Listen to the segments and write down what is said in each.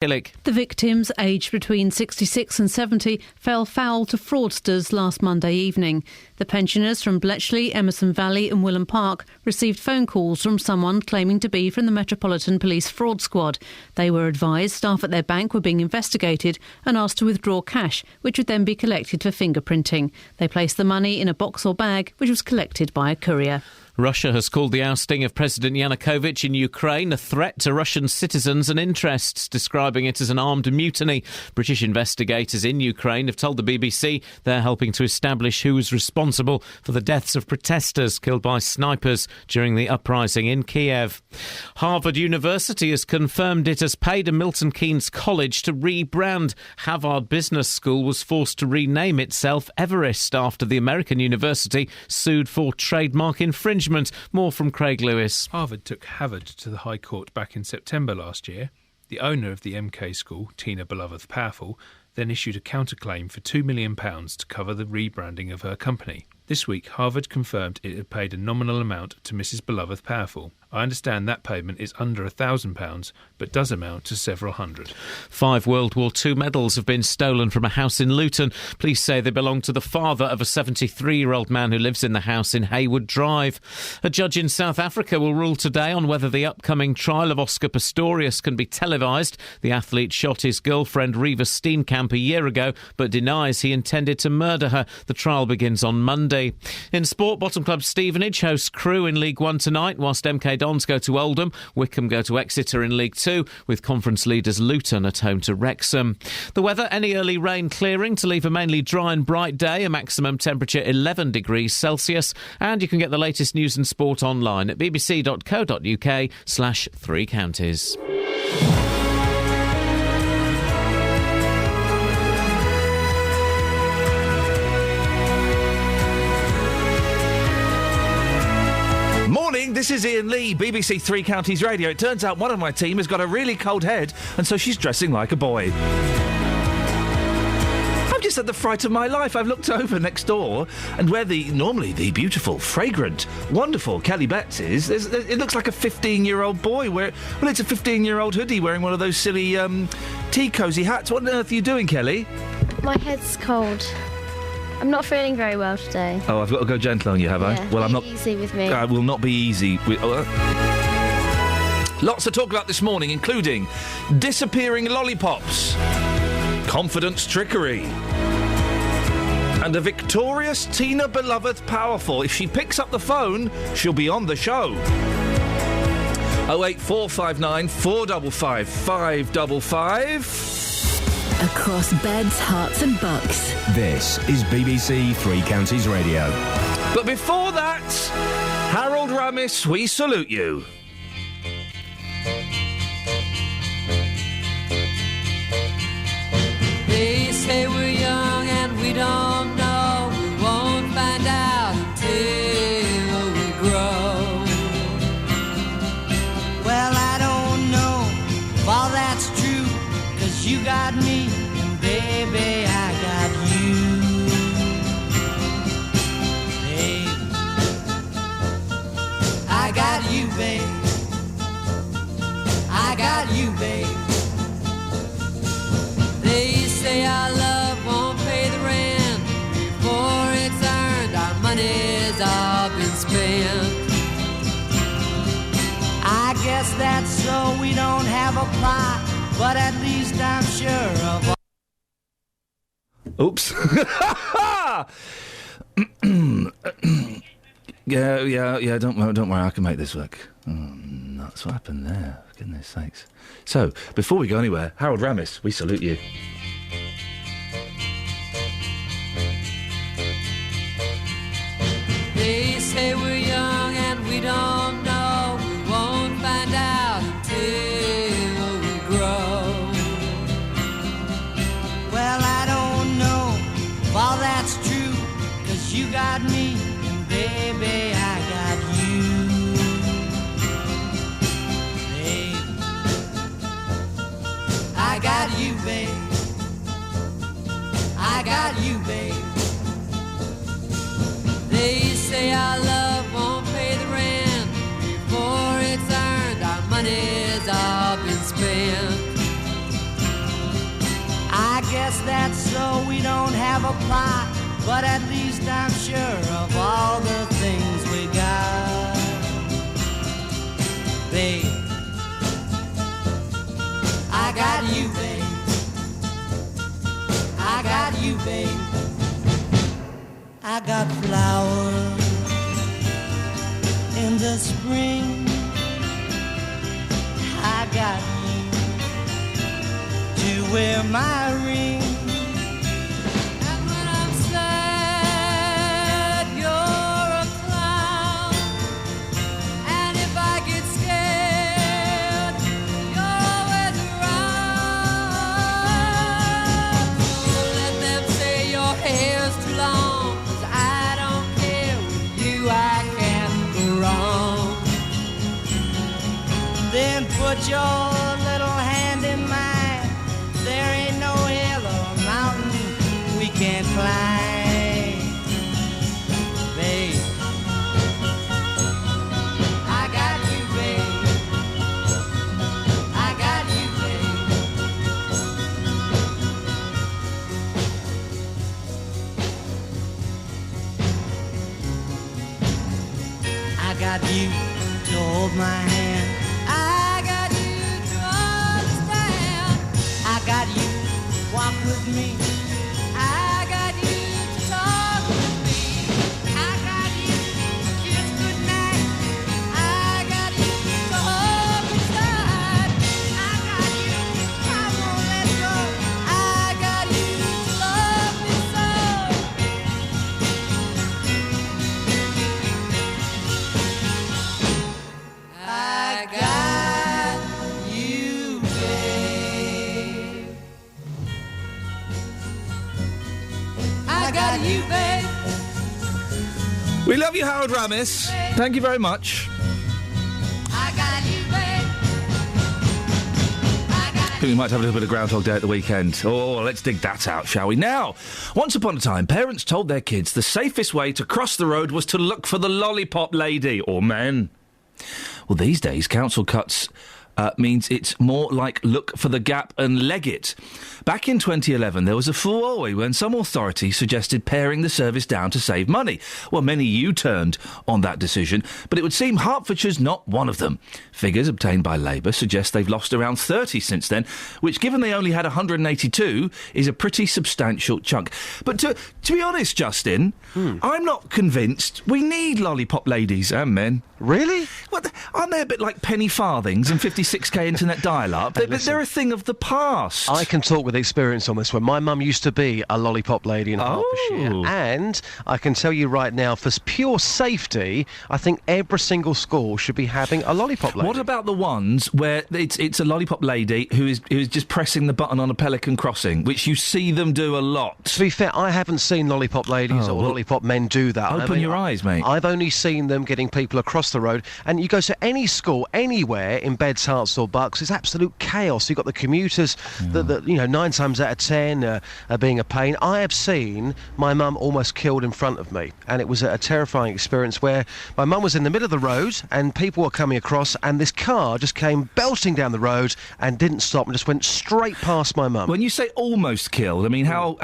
Hillick. The victims, aged between 66 and 70, fell foul to fraudsters last Monday evening. The pensioners from Bletchley, Emerson Valley and Willem Park received phone calls from someone claiming to be from the Metropolitan Police Fraud Squad. They were advised staff at their bank were being investigated and asked to withdraw cash, which would then be collected for fingerprinting. They placed the money in a box or bag, which was collected by a courier. Russia has called the ousting of President Yanukovych in Ukraine a threat to Russian citizens and interests, describing it as an armed mutiny. British investigators in Ukraine have told the BBC they're helping to establish who was responsible for the deaths of protesters killed by snipers during the uprising in Kiev. Harvard University has confirmed it has paid a Milton Keynes college to rebrand. Harvard Business School was forced to rename itself Everest after the American university sued for trademark infringement. More from Craig Lewis. Harvard took Harvard to the High Court back in September last year. The owner of the MK school, Tina Beloved Powerful, then issued a counterclaim for £2 million to cover the rebranding of her company. This week, Harvard confirmed it had paid a nominal amount to Mrs. Beloved Powerful. I understand that payment is under £1,000, but does amount to several hundred. 5 World War II medals have been stolen from a house in Luton. Police say they belong to the father of a 73-year-old man who lives in the house in Haywood Drive. A judge in South Africa will rule today on whether the upcoming trial of Oscar Pistorius can be televised. The athlete shot his girlfriend Reva Steenkamp a year ago, but denies he intended to murder her. The trial begins on Monday. In sport, Bottom Club Stevenage hosts Crewe in League One tonight, whilst MK Dons go to Oldham. Wickham go to Exeter in League Two, with conference leaders Luton at home to Wrexham. The weather, any early rain clearing to leave a mainly dry and bright day, a maximum temperature 11 degrees Celsius. And you can get the latest news and sport online at bbc.co.uk/3 counties. Morning, this is Iain Lee, BBC Three Counties Radio. It turns out one of my team has got a really cold head, and so she's dressing like a boy. I'm just at the fright of my life. I've looked over next door, and where normally the beautiful, fragrant, wonderful Kelly Betts is, it looks like a 15-year-old boy. It's a 15-year-old hoodie wearing one of those silly tea cosy hats. What on earth are you doing, Kelly? My head's cold. I'm not feeling very well today. Oh, I've got to go gentle on you, have I? Well, I'm not easy with me. I will not be easy. Lots to talk about this morning, including disappearing lollipops, confidence trickery, and a victorious Tina Beloved Powerful. If she picks up the phone, she'll be on the show. 08459 455 555. Across beds, hearts and bucks. This is BBC Three Counties Radio. But before that, Harold Ramis, we salute you. They say we're young and we don't know. We won't find out until we grow. Well, I don't know if all that's true, 'cause you got me, and baby, I got you. Babe, I got you, babe. I got you, babe. They say our love won't pay the rent before it's earned. Our money's all been spent. I guess that's so we don't have a plot, but at least I'm sure of. Oops. Yeah. Don't worry. I can make this work. Oh, nuts! What happened there? For goodness sakes. So, before we go anywhere, Harold Ramis, we salute you. They say we're young and we don't know. We won't find out until we grow. Well, I don't know if all that's true, 'cause you got me, and baby, I got you. Babe, I got you, babe. I got you, babe. They say our love won't pay the rent before it's earned. Our money's all been spent. guess that's so we don't have a plot, but at least I'm sure of all the things we got. Babe, I got you, babe. I got you, babe. I got flowers in the spring. I got you to wear my ring. And when I'm sad, you're a clown. And if I get scared, you're always around. So let them say your hair's too long, 'cause I don't care. With you I can't go wrong. Then put your little hand in mine. There ain't no hill or mountain we can't climb. Babe, I got you, babe. I got you, babe. I got you to hold my hand. I got you to understand. I got you to walk with me. I got you to talk with me. I got you to kiss goodnight. I got you to hold me tight. I got you, I won't let go. I got you to love me so. I got you, babe. I got you, babe. We love you, Harold Ramis. Thank you very much. I got you, babe. I think we might have a little bit of Groundhog Day at the weekend. Oh, let's dig that out, shall we? Now, once upon a time, parents told their kids the safest way to cross the road was to look for the lollipop lady, or man. Well, these days, council cuts means it's more like look for the gap and leg it. Back in 2011, there was a furore when some authorities suggested paring the service down to save money. Well, many U-turned on that decision, but it would seem Hertfordshire's not one of them. Figures obtained by Labour suggest they've lost around 30 since then, which, given they only had 182, is a pretty substantial chunk. But to be honest, Justin, I'm not convinced we need lollipop ladies and men. Really? What, aren't they a bit like penny farthings and 56k internet dial-up? They're a thing of the past. I can talk with experience on this one. My mum used to be a lollipop lady in Hertfordshire. And I can tell you right now, for pure safety, I think every single school should be having a lollipop lady. What about the ones where it's a lollipop lady who is just pressing the button on a Pelican Crossing, which you see them do a lot? To be fair, I haven't seen lollipop ladies or lollipop men do that. Open your eyes, mate. I've only seen them getting people across the road, and you go to any school anywhere in Beds, Herts or Bucks, it's absolute chaos. You've got the commuters that 9 times out of 10 are being a pain. I have seen my mum almost killed in front of me, and it was a terrifying experience where my mum was in the middle of the road and people were coming across, and this car just came belting down the road and didn't stop and just went straight past my mum. When you say almost killed, I mean how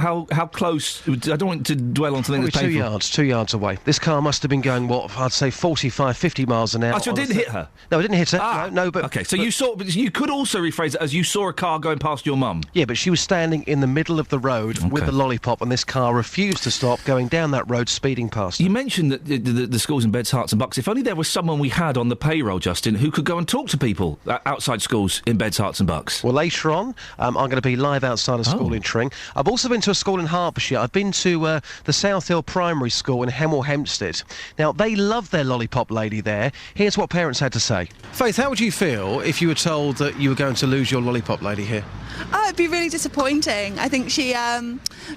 close? I don't want to dwell on something that's painful. 2 yards away. This car must have been going, I'd say 45, 50 miles an hour. Oh, so it didn't hit her? No, it didn't hit her. No, but... OK, so you could also rephrase it as you saw a car going past your mum. Yeah, but she was standing in the middle of the road with the lollipop, and this car refused to stop going down that road, speeding past her. You mentioned that the schools in Beds, Herts and Bucks. If only there was someone we had on the payroll, Justin, who could go and talk to people outside schools in Beds, Herts and Bucks. Well, later on, I'm going to be live outside a school in Tring. I've also been to a school in Hertfordshire. I've been to the South Hill Primary School in Hemel Hempstead. Now, they love their lollipop lady there. Here's what parents had to say. Faith, how would you feel if you were told that you were going to lose your lollipop lady here? Oh, it'd be really disappointing. I think she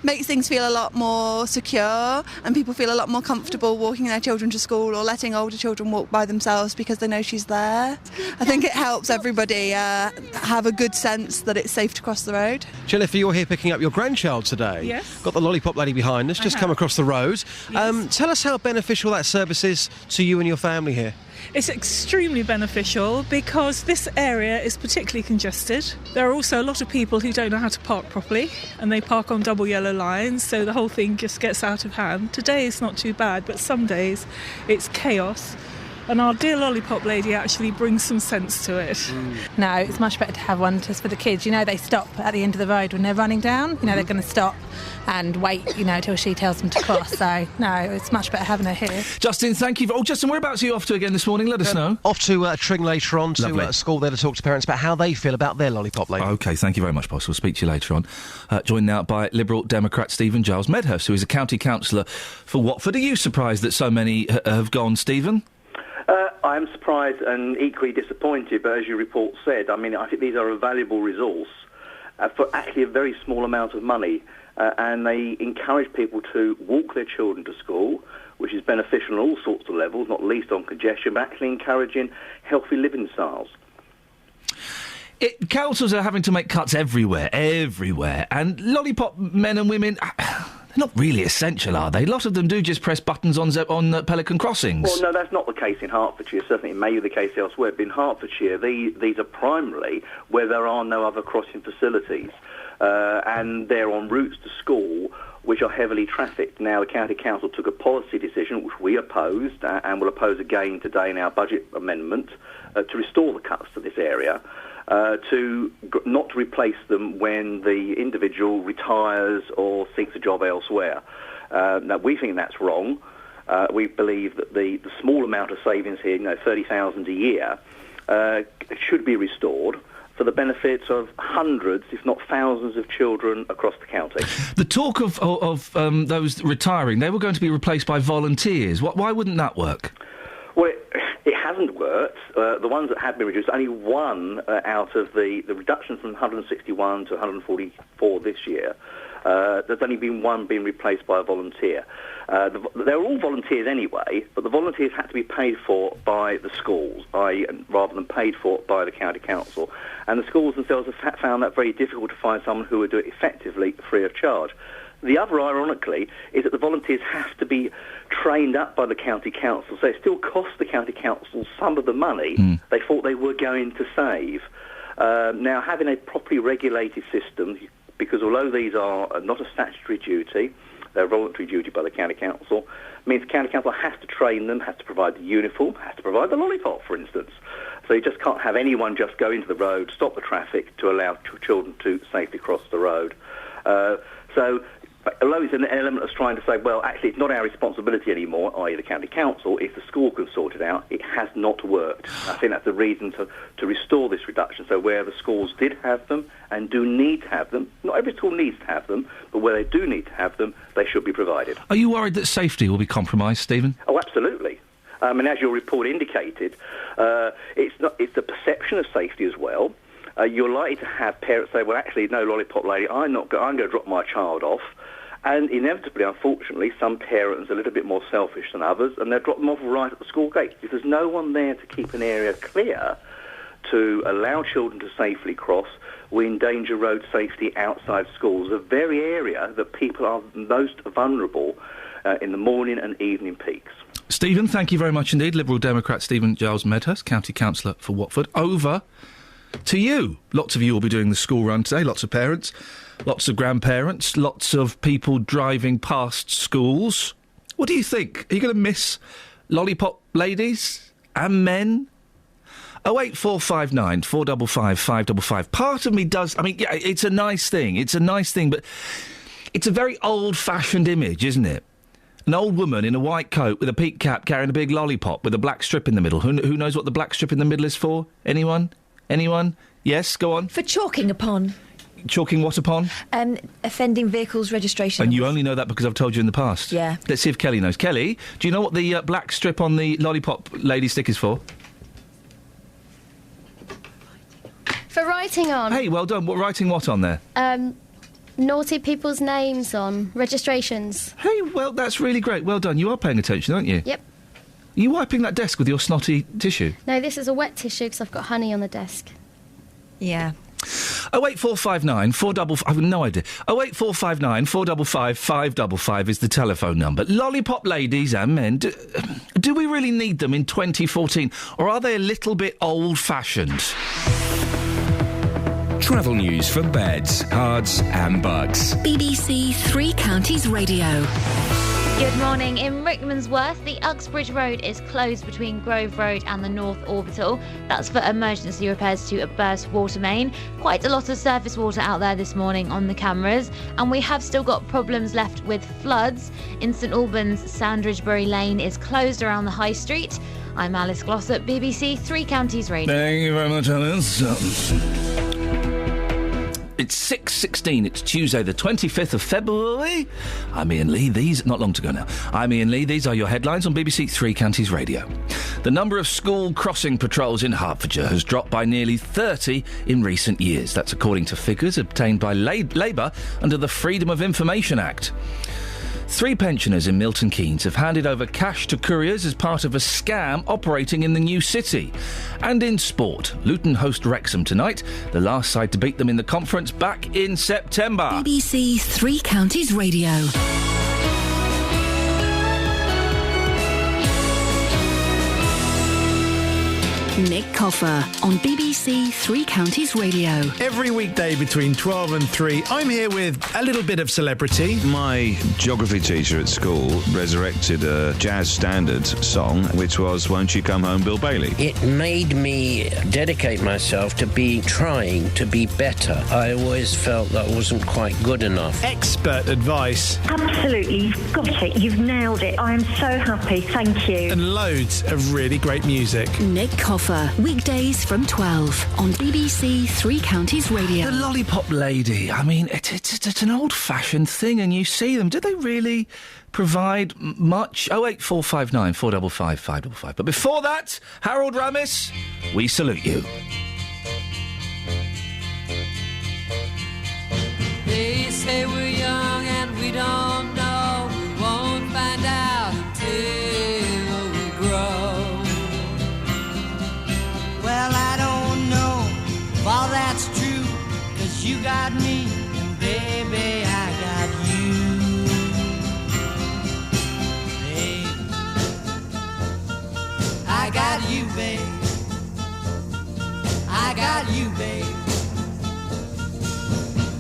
makes things feel a lot more secure, and people feel a lot more comfortable walking their children to school or letting older children walk by themselves because they know she's there. I think it helps everybody have a good sense that it's safe to cross the road. Jennifer, you're here picking up your grandchild today. Yes. Got the lollipop lady behind us, just come across the road. Yes. Tell us how beneficial that service is to you and your family here. It's extremely beneficial because this area is particularly congested. There are also a lot of people who don't know how to park properly, and they park on double yellow lines, so the whole thing just gets out of hand. Today is not too bad, but some days it's chaos. And our dear lollipop lady actually brings some sense to it. No, it's much better to have one just for the kids. You know, they stop at the end of the road when they're running down. You know, they're going to stop and wait, you know, till she tells them to cross. So, no, it's much better having her here. Justin, thank you. Justin, whereabouts are you off to again this morning? Let us know. Off to Tring later on to a school there to talk to parents about how they feel about their lollipop lady. OK, thank you very much, boss. We'll speak to you later on. Joined now by Liberal Democrat Stephen Giles Medhurst, who is a county councillor for Watford. Are you surprised that so many have gone, Stephen? I'm surprised and equally disappointed, but as your report said, I mean, I think these are a valuable resource for actually a very small amount of money, and they encourage people to walk their children to school, which is beneficial on all sorts of levels, not least on congestion, but actually encouraging healthy living styles. Councils are having to make cuts everywhere, and lollipop men and women... They're not really essential, are they? A lot of them do just press buttons on Pelican Crossings. Well, no, that's not the case in Hertfordshire. Certainly it may be the case elsewhere. But in Hertfordshire, these are primarily where there are no other crossing facilities. And they're on routes to school which are heavily trafficked. Now, the County Council took a policy decision, which we opposed, and will oppose again today in our budget amendment, to restore the cuts to this area. Not to replace them when the individual retires or seeks a job elsewhere. Now, we think that's wrong. We believe that the small amount of savings here, $30,000 a year, should be restored for the benefit of hundreds, if not thousands, of children across the county. The talk of those retiring, they were going to be replaced by volunteers. Why wouldn't that work? Well, it hasn't worked. The ones that have been reduced, only one out of the reduction from 161 to 144 this year, there's only been one being replaced by a volunteer. They're all volunteers anyway, but the volunteers had to be paid for by the schools, rather than paid for by the county council. And the schools themselves have found that very difficult to find someone who would do it effectively free of charge. The other, ironically, is that the volunteers have to be trained up by the county council, so it still costs the county council some of the money they thought they were going to save. Now, having a properly regulated system, because although these are not a statutory duty, they're a voluntary duty by the county council, means the county council has to train them, has to provide the uniform, has to provide the lollipop, for instance. So you just can't have anyone just go into the road, stop the traffic to allow children to safely cross the road. So although it's an element of trying to say, well, actually, it's not our responsibility anymore, i.e. the county council, if the school can sort it out, it has not worked. I think that's the reason to restore this reduction. So where the schools did have them and do need to have them, not every school needs to have them, but where they do need to have them, they should be provided. Are you worried that safety will be compromised, Stephen? Oh, absolutely. And as your report indicated, it's the perception of safety as well. You're likely to have parents say, well, actually, no, lollipop lady, I'm going to drop my child off. And inevitably, unfortunately, some parents are a little bit more selfish than others, and they'll drop them off right at the school gate. If there's no one there to keep an area clear to allow children to safely cross, we endanger road safety outside schools, the very area that people are most vulnerable in the morning and evening peaks. Stephen, thank you very much indeed. Liberal Democrat Stephen Giles Medhurst, County Councillor for Watford. Over to you. Lots of you will be doing the school run today, lots of parents. Lots of grandparents, lots of people driving past schools. What do you think? Are you going to miss lollipop ladies and men? 08459 455 555. Part of me does... I mean, yeah, it's a nice thing. It's a nice thing, but it's a very old-fashioned image, isn't it? An old woman in a white coat with a peak cap carrying a big lollipop with a black strip in the middle. Who knows what the black strip in the middle is for? Anyone? Yes, go on. For chalking upon. Chalking what upon? Offending vehicles' registration. And you only know that because I've told you in the past? Yeah. Let's see if Kelly knows. Kelly, do you know what the black strip on the lollipop lady stick is for? For writing on. Hey, well done. Writing what on there? Naughty people's names on registrations. Hey, well, that's really great. Well done. You are paying attention, aren't you? Yep. Are you wiping that desk with your snotty tissue? No, this is a wet tissue because I've got honey on the desk. Yeah. 08459 455... I've no idea. 08459 455 555 is the telephone number. Lollipop ladies and men, do we really need them in 2014, or are they a little bit old-fashioned? Travel news for beds, cards and bugs. BBC Three Counties Radio. Good morning. In Rickmansworth, the Uxbridge Road is closed between Grove Road and the North Orbital. That's for emergency repairs to a burst water main. Quite a lot of surface water out there this morning on the cameras. And we have still got problems left with floods. In St Albans, Sandridgebury Lane is closed around the High Street. I'm Alice Glossop, BBC Three Counties Radio. Thank you very much, Alice. It's 6:16. It's Tuesday, the 25th of February. I'm Iain Lee. Not long to go now. I'm Iain Lee. These are your headlines on BBC Three Counties Radio. The number of school crossing patrols in Hertfordshire has dropped by nearly 30 in recent years. That's according to figures obtained by Labour under the Freedom of Information Act. 3 pensioners in Milton Keynes have handed over cash to couriers as part of a scam operating in the new city. And in sport, Luton host Wrexham tonight, the last side to beat them in the conference back in September. BBC Three Counties Radio. Nick Coffer on BBC Three Counties Radio. Every weekday between 12 and 3, I'm here with a little bit of celebrity. My geography teacher at school resurrected a jazz standard song, which was Won't You Come Home, Bill Bailey. It made me dedicate myself to trying to be better. I always felt that wasn't quite good enough. Expert advice. Absolutely, you've got it, you've nailed it. I am so happy, thank you. And loads of really great music. Nick Coffer, weekdays from 12 on BBC Three Counties Radio. The Lollipop Lady, I mean, it's an old-fashioned thing, and you see them. Do they really provide much? 08459 455 555. But before that, Harold Ramis, we salute you. They say we're young and we don't know. We won't find out until we grow. Well, I don't know if all that's true, 'cause you got me, and baby, I got you. Babe, I got you, babe. I got you, babe.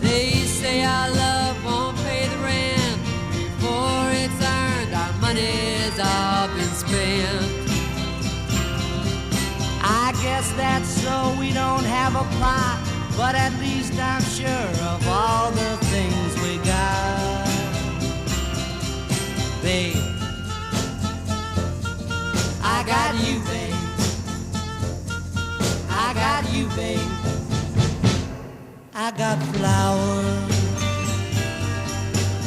They say our love won't pay the rent before it's earned. Our money's all been spent. I guess that's so we don't have a plot, but at least I'm sure of all the things we got. Babe, I got you, babe. I got you, babe. I got flowers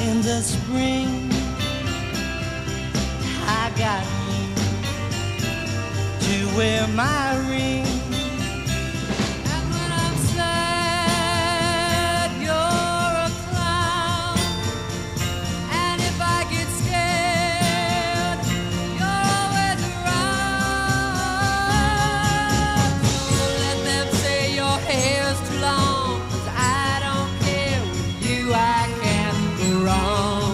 in the spring. I got you to wear my ring. And when I'm sad, you're a clown. And if I get scared, you're always around. So let them say your hair's too long, 'cause I don't care. With you I can't go wrong.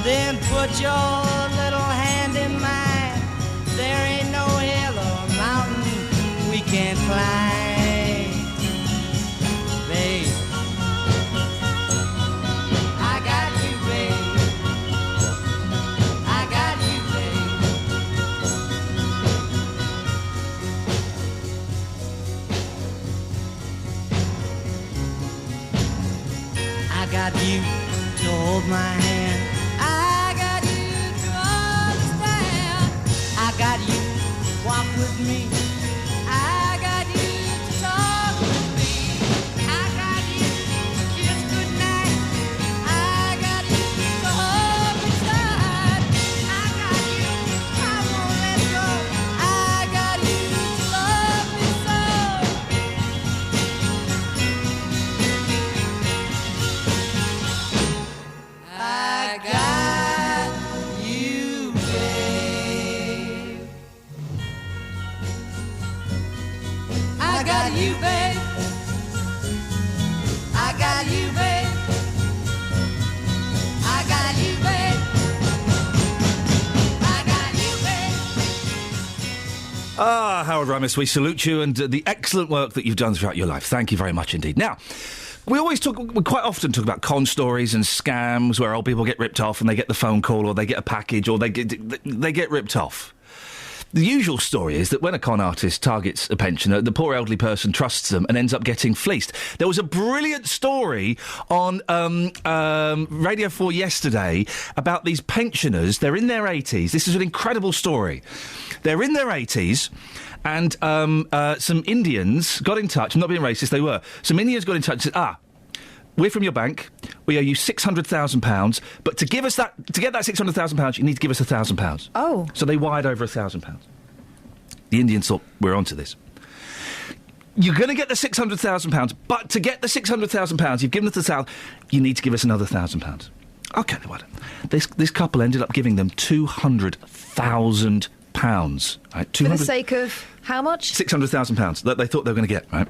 Then put your little hand in mine. There ain't no hill or mountain we can't climb. Babe, I got you, babe. I got you, babe. I got you to hold my hand. I got you to understand. I got you to walk with me. I got you to talk with me. I got you to kiss goodnight. I got you to hold me tight. I got you, I won't let go. I got you to love me so. I got you, babe. Harold Ramis, we salute you and the excellent work that you've done throughout your life. Thank you very much indeed. Now, we quite often talk about con stories and scams where old people get ripped off and they get the phone call or they get a package or they get ripped off. The usual story is that when a con artist targets a pensioner, the poor elderly person trusts them and ends up getting fleeced. There was a brilliant story on Radio 4 yesterday about these pensioners. They're in their 80s. This is an incredible story. They're in their 80s and some Indians got in touch. I'm not being racist, they were. Some Indians got in touch and said, we're from your bank. We owe you £600,000, but to get that £600,000, you need to give us £1,000. Oh. So they wired over £1,000. The Indians thought, we're onto this. You're going to get the £600,000, but to get the £600,000, you've given us £1,000, you need to give us another £1,000. OK, they wired it. This couple ended up giving them £200,000. Right? For the sake of how much? £600,000 that they thought they were going to get, right?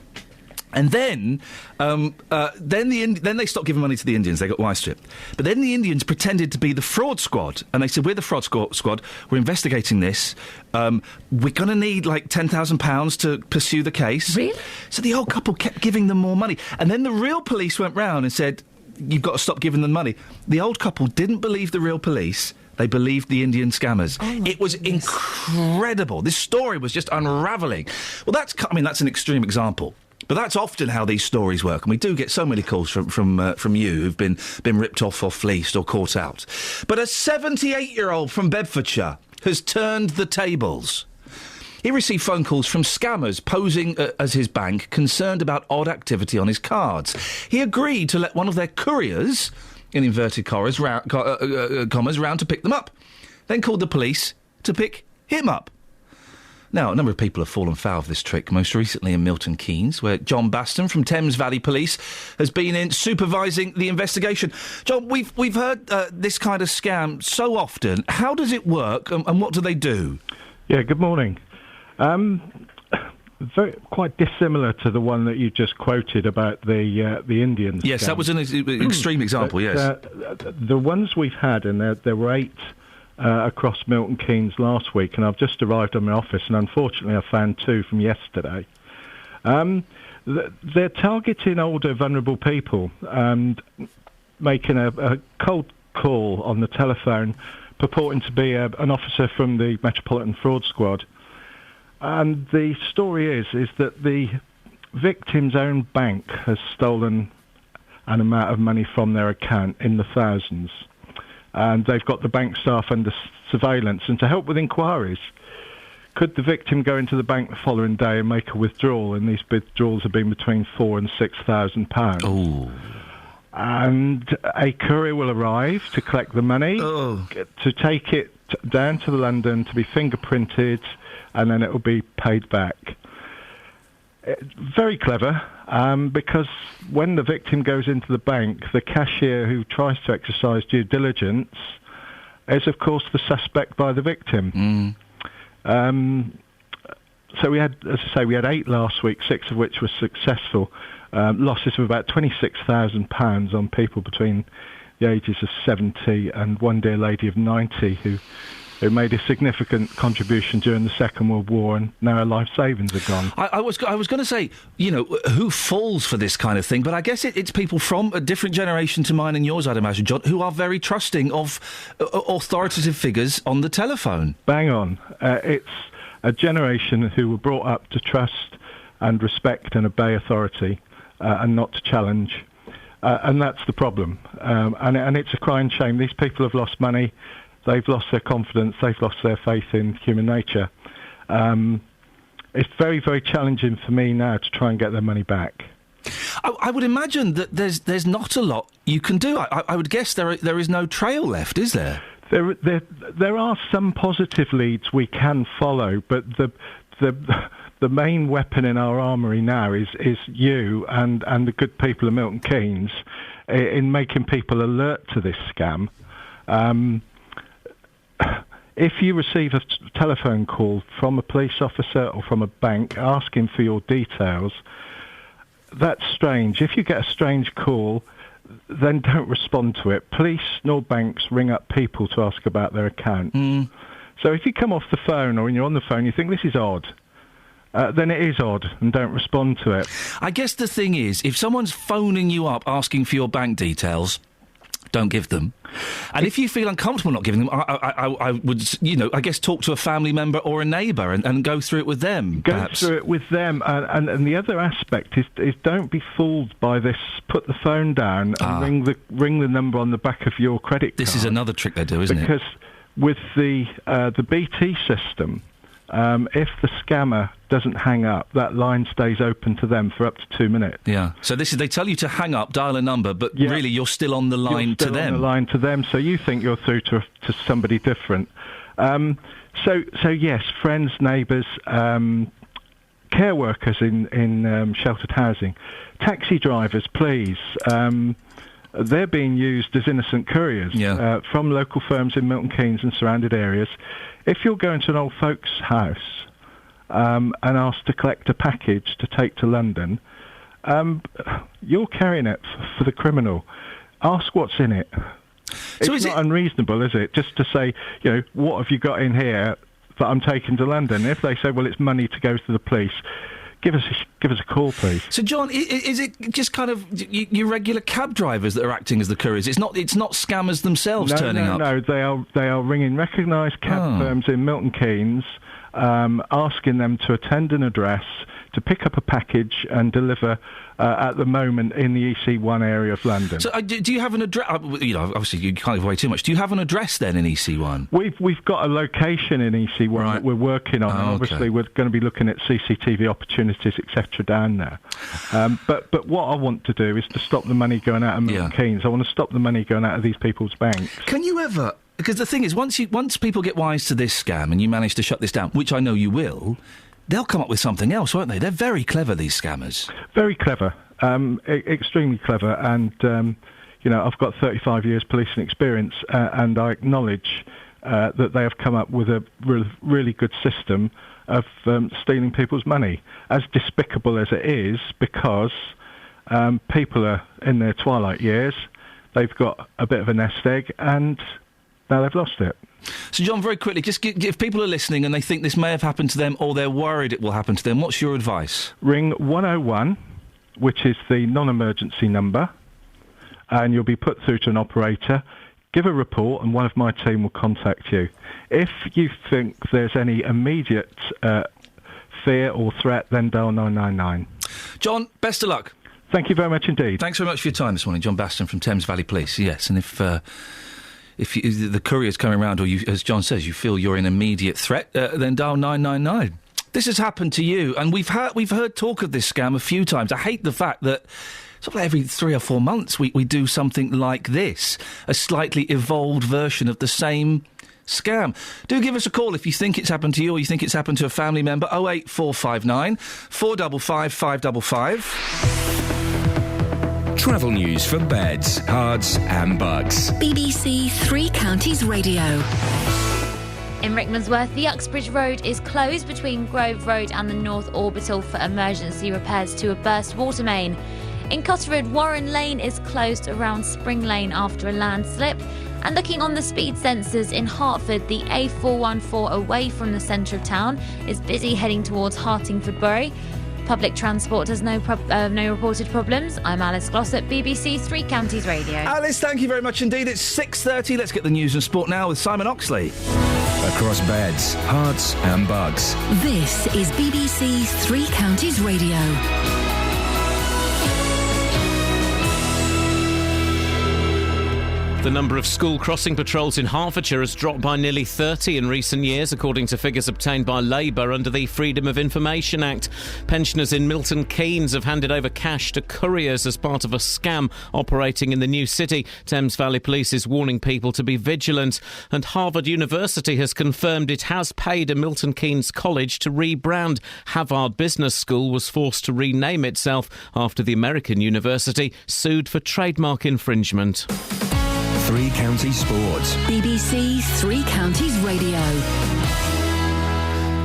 And then they stopped giving money to the Indians. They got wise-stripped. But then the Indians pretended to be the fraud squad. And they said, we're the fraud squad. We're investigating this. We're going to need, like, £10,000 to pursue the case. Really? So the old couple kept giving them more money. And then the real police went round and said, you've got to stop giving them money. The old couple didn't believe the real police. They believed the Indian scammers. It was incredible. This story was just unravelling. Well, that's an extreme example. But that's often how these stories work, and we do get so many calls from you who've been ripped off or fleeced or caught out. But a 78-year-old from Bedfordshire has turned the tables. He received phone calls from scammers posing as his bank, concerned about odd activity on his cards. He agreed to let one of their couriers, in inverted commas, round to pick them up, then called the police to pick him up. Now, a number of people have fallen foul of this trick, most recently in Milton Keynes, where John Baston from Thames Valley Police has been in supervising the investigation. John, we've heard this kind of scam so often. How does it work and what do they do? Yeah, good morning. Quite dissimilar to the one that you just quoted about the Indians. Yes, scam. That was an extreme example, yes. The ones we've had, and there were 8 across Milton Keynes last week, and I've just arrived at my office, and unfortunately I found 2 from yesterday. They're targeting older, vulnerable people and making a cold call on the telephone, purporting to be an officer from the Metropolitan Fraud Squad. And the story is that the victim's own bank has stolen an amount of money from their account in the thousands. And they've got the bank staff under surveillance. And to help with inquiries, could the victim go into the bank the following day and make a withdrawal? And these withdrawals have been between £4,000 and £6,000. Oh. And a courier will arrive to collect the money, to take it down to London to be fingerprinted, and then it will be paid back. Very clever, because when the victim goes into the bank, the cashier who tries to exercise due diligence is, of course, the suspect by the victim. So we had 8 last week, 6 of which were successful. Losses of about £26,000 on people between the ages of 70 and one dear lady of 90 who made a significant contribution during the Second World War, and now her life savings are gone. I was going to say, who falls for this kind of thing? But I guess it's people from a different generation to mine and yours, I'd imagine, John, who are very trusting of authoritative figures on the telephone. Bang on. It's a generation who were brought up to trust and respect and obey authority, and not to challenge. And that's the problem. And it's a crying shame. These people have lost money. They've lost their confidence. They've lost their faith in human nature. It's very, very challenging for me now to try and get their money back. I would imagine that there's not a lot you can do. I would guess there is no trail left, is there? There are some positive leads we can follow, but the main weapon in our armoury now is you and the good people of Milton Keynes in making people alert to this scam. If you receive a telephone call from a police officer or from a bank asking for your details, that's strange. If you get a strange call, then don't respond to it. Police nor banks ring up people to ask about their account. So if you come off the phone or when you're on the phone, you think this is odd, then it is odd and don't respond to it. I guess the thing is, if someone's phoning you up asking for your bank details, don't give them. And if you feel uncomfortable not giving them, I would, I guess talk to a family member or a neighbour and go through it with them. Go through it with them. And the other aspect is don't be fooled by this. Put the phone down and ring the number on the back of your credit card. This is another trick they do, isn't it? Because with the BT system, if the scammer doesn't hang up, that line stays open to them for up to 2 minutes. Yeah. So they tell you to hang up, dial a number, but really you're still on the line to them. On the line to them, so you think you're through to somebody different. So yes, friends, neighbours, care workers in sheltered housing, taxi drivers, please. They're being used as innocent couriers from local firms in Milton Keynes and surrounded areas. If you're going to an old folks' house and asked to collect a package to take to London, you're carrying it for the criminal. Ask what's in it. It's not unreasonable, is it? Just to say, what have you got in here that I'm taking to London? If they say, well, it's money to go to the police, give us a call, please. So, John, is it just kind of your regular cab drivers that are acting as the couriers? It's not scammers themselves turning up? No, they are ringing recognised cab firms in Milton Keynes, asking them to attend an address, to pick up a package and deliver at the moment in the EC1 area of London. So do you have an address? Obviously you can't give away too much. Do you have an address then in EC1? We've got a location in EC1 that we're working on. And obviously we're going to be looking at CCTV opportunities, etc. down there. But what I want to do is to stop the money going out of Milton Keynes. I want to stop the money going out of these people's banks. Can you ever... Because the thing is, once people get wise to this scam and you manage to shut this down, which I know you will... They'll come up with something else, won't they? They're very clever, these scammers. Very clever, extremely clever. And, I've got 35 years policing experience, and I acknowledge that they have come up with a really good system of stealing people's money, as despicable as it is, because people are in their twilight years, they've got a bit of a nest egg, and now they've lost it. So, John, very quickly, just if people are listening and they think this may have happened to them or they're worried it will happen to them, what's your advice? Ring 101, which is the non-emergency number, and you'll be put through to an operator. Give a report and one of my team will contact you. If you think there's any immediate fear or threat, then dial 999. John, best of luck. Thank you very much indeed. Thanks very much for your time this morning. John Baston from Thames Valley Police. Yes, and if the courier's coming around, or you, as John says, you feel you're in immediate threat, then dial 999. This has happened to you, and we've heard talk of this scam a few times. I hate the fact that sort of every 3 or 4 months we do something like this, a slightly evolved version of the same scam. Do give us a call if you think it's happened to you or you think it's happened to a family member. 08459 455 555. Travel news for beds, cards and bugs. BBC Three Counties Radio. In Rickmansworth, the Uxbridge Road is closed between Grove Road and the North Orbital for emergency repairs to a burst water main. In Cotterwood, Warren Lane is closed around Spring Lane after a landslip. And looking on the speed sensors in Hertford, the A414 away from the centre of town is busy heading towards Hartingford Bury. Public transport has no reported problems. I'm Alice Glossop, BBC Three Counties Radio. Alice, thank you very much indeed. It's 6:30. Let's get the news and sport now with Simon Oxley. Across beds, hearts and bugs. This is BBC Three Counties Radio. The number of school crossing patrols in Hertfordshire has dropped by nearly 30 in recent years, according to figures obtained by Labour under the Freedom of Information Act. Pensioners in Milton Keynes have handed over cash to couriers as part of a scam operating in the new city. Thames Valley Police is warning people to be vigilant. And Harvard University has confirmed it has paid a Milton Keynes college to rebrand. Harvard Business School was forced to rename itself after the American university sued for trademark infringement. Three Counties Sports. BBC Three Counties Radio.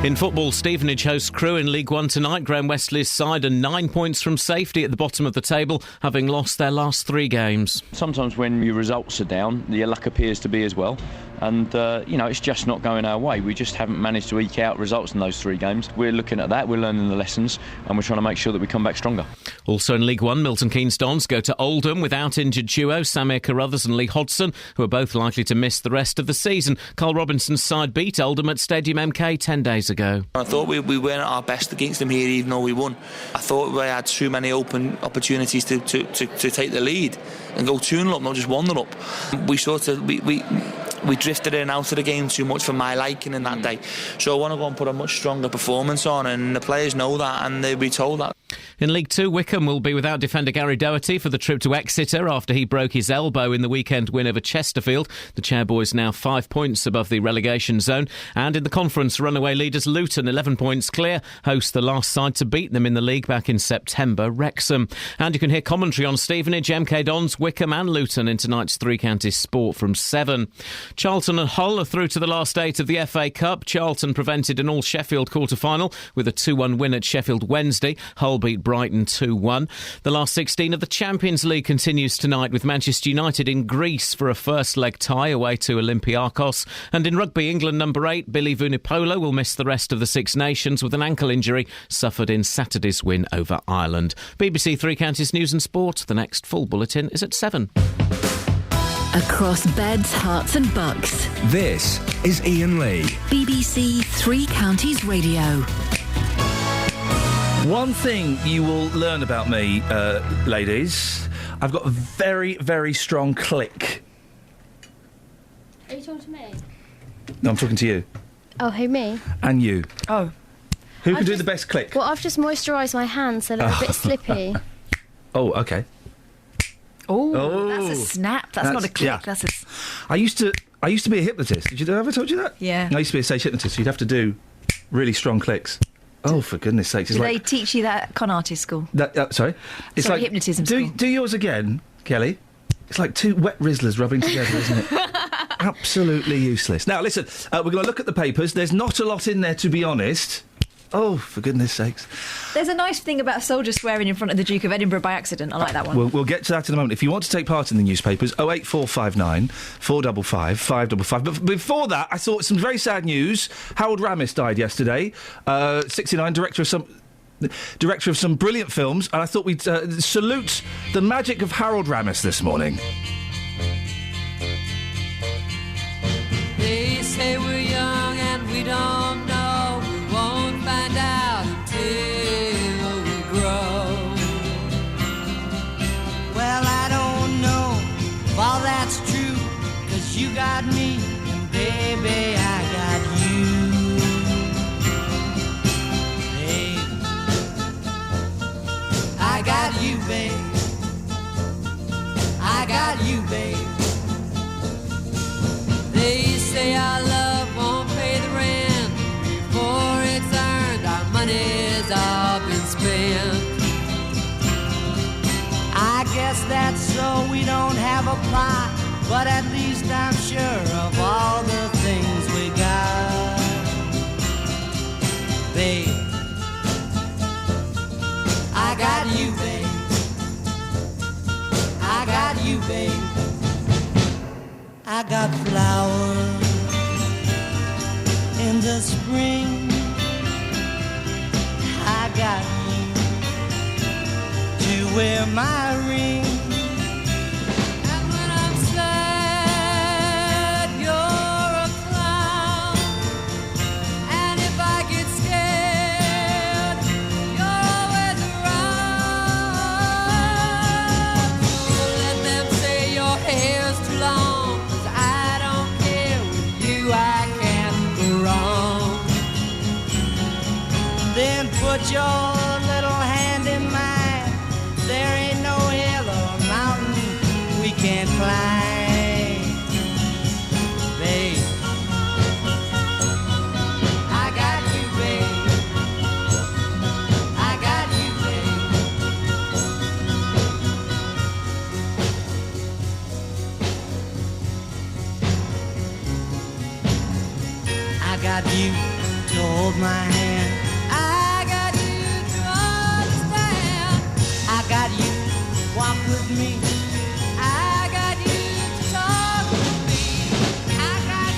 In football, Stevenage hosts Crewe in League One tonight. Graham Westley's side are 9 points from safety at the bottom of the table, having lost their last 3 games. Sometimes when your results are down, your luck appears to be as well. and it's just not going our way. We just haven't managed to eke out results in those 3 games. We're looking at that, we're learning the lessons, and we're trying to make sure that we come back stronger. Also in League One, Milton Keynes Dons go to Oldham without injured duo Samir Carruthers and Lee Hodgson, who are both likely to miss the rest of the season. Carl Robinson's side beat Oldham at Stadium MK 10 days ago. I thought we weren't at our best against them here, even though we won. I thought we had too many open opportunities to take the lead and go 2-0 up, not just 1-0 up. We drifted in and out of the game too much for my liking in that day. So I want to go and put a much stronger performance on, and the players know that, and they'll be told that. In League Two, Wickham will be without defender Gary Doherty for the trip to Exeter after he broke his elbow in the weekend win over Chesterfield. The Chairboys now 5 points above the relegation zone. And in the conference, runaway leaders Luton, 11 points clear, host the last side to beat them in the league back in September, Wrexham. And you can hear commentary on Stevenage, MK Dons, Wickham and Luton in tonight's Three Counties Sport from 7. Charlton and Hull are through to the last 8 of the FA Cup. Charlton prevented an all-Sheffield quarter-final with a 2-1 win at Sheffield Wednesday. Hull beat Brighton 2-1. The last 16 of the Champions League continues tonight with Manchester United in Greece for a first-leg tie away to Olympiacos. And in rugby, England number 8, Billy Vunipola, will miss the rest of the Six Nations with an ankle injury suffered in Saturday's win over Ireland. BBC Three Counties News and Sport. The next full bulletin is at 7. Across beds, hearts and bucks. This is Iain Lee. BBC Three Counties Radio. One thing you will learn about me, ladies, I've got a very, very strong click. Are you talking to me? No, I'm talking to you. Oh, who, me? And you. Oh. Who can do the best click? Well, I've just moisturised my hands so they're a bit slippy. Oh, OK. Oh, that's a snap. That's not a click. Yeah. That's a... I used to be a hypnotist. Did you ever told you that? Yeah. I used to be a stage hypnotist, so you'd have to do really strong clicks. Oh, for goodness sakes. Did they teach you that at con artist school? Sorry? It's like hypnotism school. Do yours again, Kelly. It's like 2 wet Rizzlers rubbing together, isn't it? Absolutely useless. Now, listen, we're going to look at the papers. There's not a lot in there, to be honest. Oh, for goodness sakes. There's a nice thing about a soldier swearing in front of the Duke of Edinburgh by accident. I like that one. We'll get to that in a moment. If you want to take part in the newspapers, 08459 455 555. But before that, I thought some very sad news. Harold Ramis died yesterday, 69, director of some brilliant films, and I thought we'd salute the magic of Harold Ramis this morning. They say we're young and we don't know. We won't find out until we grow. Well, I don't know if all that's true, 'cause you got me and baby I got you. Babe, I got you, babe. I got you, babe. They say our love won't pay the rent before it's earned. Our money's all been spent. I guess that's so we don't have a plot, but at least I'm sure of all the things we got. Babe, I got you, babe. I got you, babe. I got flowers in the spring. I got you to wear my ring. And when I'm sad, you're a clown. And if I get scared, you're always around. Let them say your hair's too long. I can't go wrong. Then put your little hand in mine. There ain't no hill or mountain we can't climb. Babe, I got you, babe. I got you, I got you to hold my hand. I got you to understand. I got you to walk with me. I got you to talk with me. I got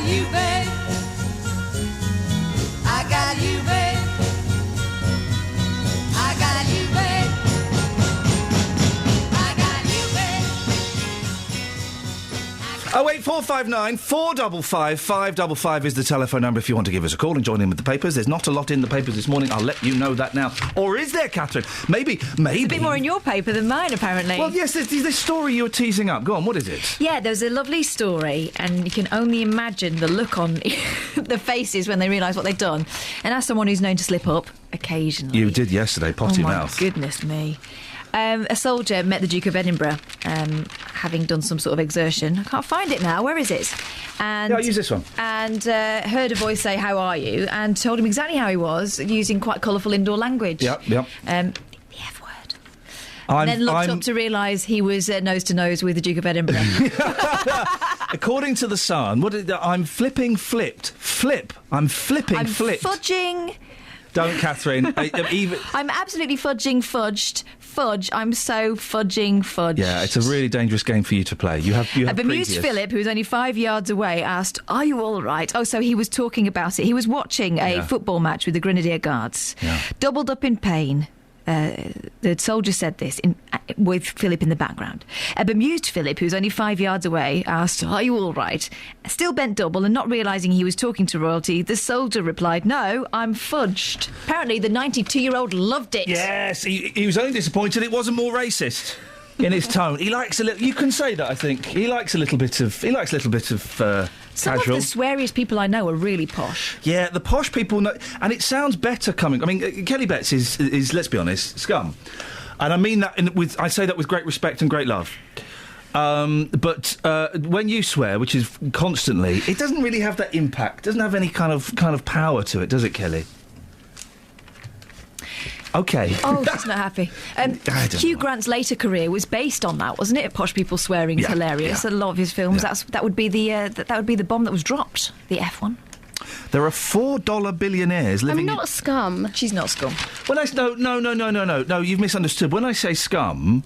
you, babe. I got you, babe. I got you, babe. I got you, babe. 08459 455 555 is the telephone number if you want to give us a call and join in with the papers. There's not a lot in the papers this morning. I'll let you know that now. Or is there, Catherine? Maybe. A bit more in your paper than mine, apparently. Well, yes, there's this story you were teasing up. Go on, what is it? Yeah, there's a lovely story, and you can only imagine the look on the faces when they realise what they've done. And as someone who's known to slip up occasionally... You did yesterday, potty mouth. Oh, my goodness me. A soldier met the Duke of Edinburgh, having done some sort of exertion. I can't find it now. Where is it? And I'll use this one. And heard a voice say, "How are you?" and told him exactly how he was, using quite colourful indoor language. Yep. The F word. And then looked up to realise he was nose to nose with the Duke of Edinburgh. According to the Sun, I'm flipping flipped. Flip. I'm flipping flipped. Fudging. Don't, Catherine. I'm absolutely fudged. Fudge. I'm so fudged. Yeah, it's a really dangerous game for you to play. You have a bemused Philip, who was only 5 yards away, asked, "Are you all right?" Oh, so he was talking about it. He was watching a football match with the Grenadier Guards. Yeah. Doubled up in pain. The soldier said this with Philip in the background. A bemused Philip, who's only 5 yards away, asked, "Are you all right?" Still bent double and not realising he was talking to royalty, the soldier replied, "No, I'm fudged." Apparently the 92-year-old loved it. Yes, he was only disappointed it wasn't more racist in his tone. He likes a little... You can say that, I think. He likes a little bit of Some casual. of the sweariest people I know are really posh. Yeah, the posh people know... And it sounds better coming... I mean, Kelly Betts is, let's be honest, scum. And I mean that I say that with great respect and great love. But when you swear, which is constantly, it doesn't really have that impact. Doesn't have any kind of power to it, does it, Kelly? OK. Oh, she's not happy. Hugh Grant's later career was based on that, wasn't it? Posh people swearing is hilarious. A lot of his films. Yeah. That would be the bomb that was dropped. The F1. There are $4 billionaires living... I'm not scum. She's not scum. When I No, you've misunderstood. When I say scum,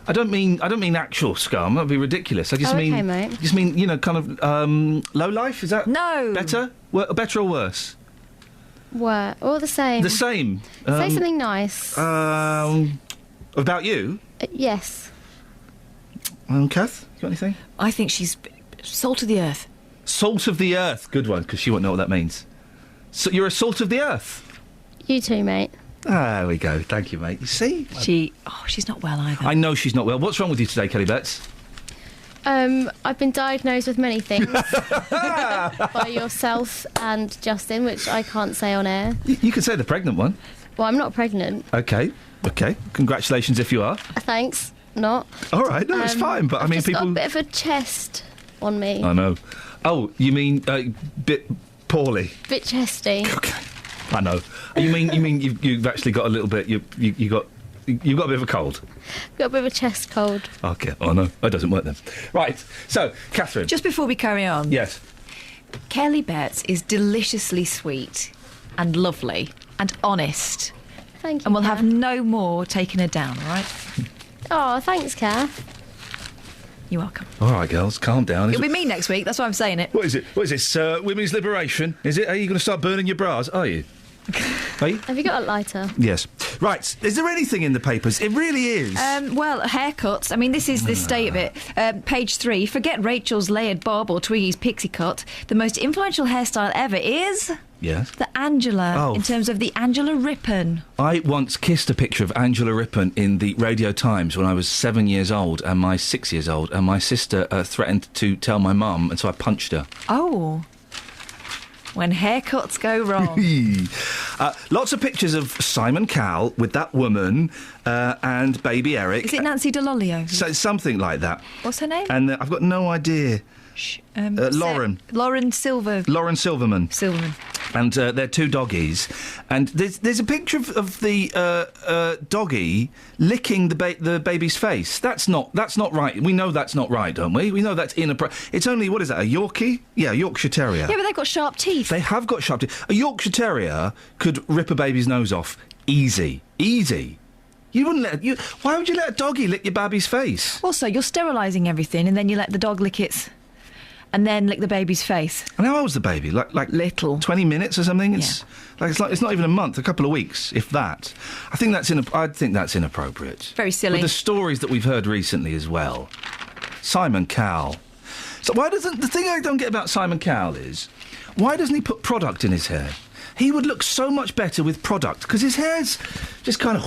I don't mean actual scum. That'd be ridiculous. I just okay, mate. Just mean, kind of low life. Is that no better? Better or worse? Or the same. The same. Say something nice. About you? Yes. Kath, you got anything? I think she's salt of the earth. Salt of the earth. Good one, because she won't know what that means. So you're a salt of the earth. You too, mate. There we go. Thank you, mate. You see? She's not well either. I know she's not well. What's wrong with you today, Kelly Betts? I've been diagnosed with many things by yourself and Justin, which I can't say on air. You can say the pregnant one. Well, I'm not pregnant. Okay. Congratulations if you are. Thanks. Not. All right. No, it's fine. But I've just got a bit of a chest on me. I know. Oh, you mean bit poorly? Bit chesty. Okay. I know. You mean you've actually got a little bit. You got a bit of a cold. Got a bit of a chest cold. Okay. Oh no, that doesn't work then. Right. So, Catherine. Just before we carry on. Yes. Kelly Betts is deliciously sweet and lovely and honest. Thank you. And we'll have no more taking her down, all right? Oh, thanks, Kath. You're welcome. All right, girls, calm down. It'll be me next week, that's why I'm saying it. What is it? What is this? Women's liberation? Is it? Are you going to start burning your bras? Are you? Are you? Have you got a lighter? Yes. Right. Is there anything in the papers? It really is. Well, haircuts. I mean, this is the state of it. Page 3. Forget Rachel's layered bob or Twiggy's pixie cut. The most influential hairstyle ever is... Yes? The Angela, in terms of the Angela Rippon. I once kissed a picture of Angela Rippon in the Radio Times when I was 7 years old and 6 years old, and my sister threatened to tell my mum, and so I punched her. Oh. When haircuts go wrong. Lots of pictures of Simon Cowell with that woman and baby Eric. Is it Nancy DeLolio? So, something like that. What's her name? And I've got no idea. Lauren. Lauren Silver. Lauren Silverman. And they're two doggies. And there's a picture of the doggy licking the baby's face. That's not right. We know that's not right, don't we? We know that's inappropriate. It's only, what is that, a Yorkie? Yeah, Yorkshire Terrier. Yeah, but they've got sharp teeth. They have got sharp teeth. A Yorkshire Terrier could rip a baby's nose off. Easy. You wouldn't why would you let a doggy lick your baby's face? Also, you're sterilising everything and then you let the dog lick its... and then lick the baby's face. And how old's the baby? Like little. 20 minutes or something? It's not even a month, a couple of weeks, if that. I think that's inappropriate. Very silly. With the stories that we've heard recently as well. Simon Cowell. So the thing I don't get about Simon Cowell is, why doesn't he put product in his hair? He would look so much better with product, because his hair's just kind of...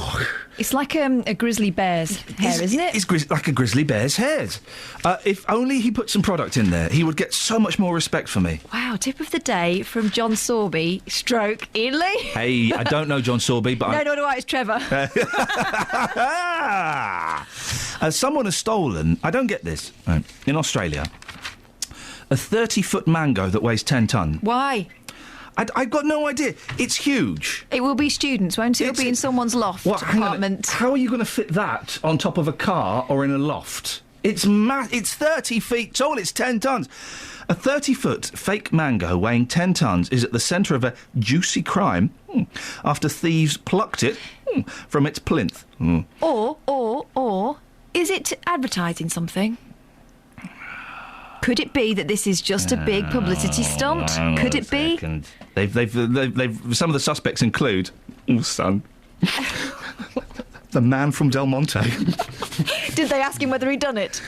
It's like a grizzly bear's hair, isn't it? It's like a grizzly bear's hairs. If only he put some product in there, he would get so much more respect for me. Wow, tip of the day from John Sorby, / Iain Lee. Hey, I don't know John Sorby, but... No, nor do I, it's Trevor. Someone has stolen, I don't get this, in Australia, a 30-foot mango that weighs 10 tonne. Why? I've got no idea. It's huge. It will be students, won't it? It'll be in someone's loft apartment. How are you going to fit that on top of a car or in a loft? It's 30 feet tall. It's 10 tonnes. A 30-foot fake mango weighing 10 tonnes is at the centre of a juicy crime after thieves plucked it from its plinth. Or, is it advertising something? Could it be that this is just a big publicity stunt? Could it be? They've some of the suspects include, son, the man from Del Monte. Did they ask him whether he'd done it?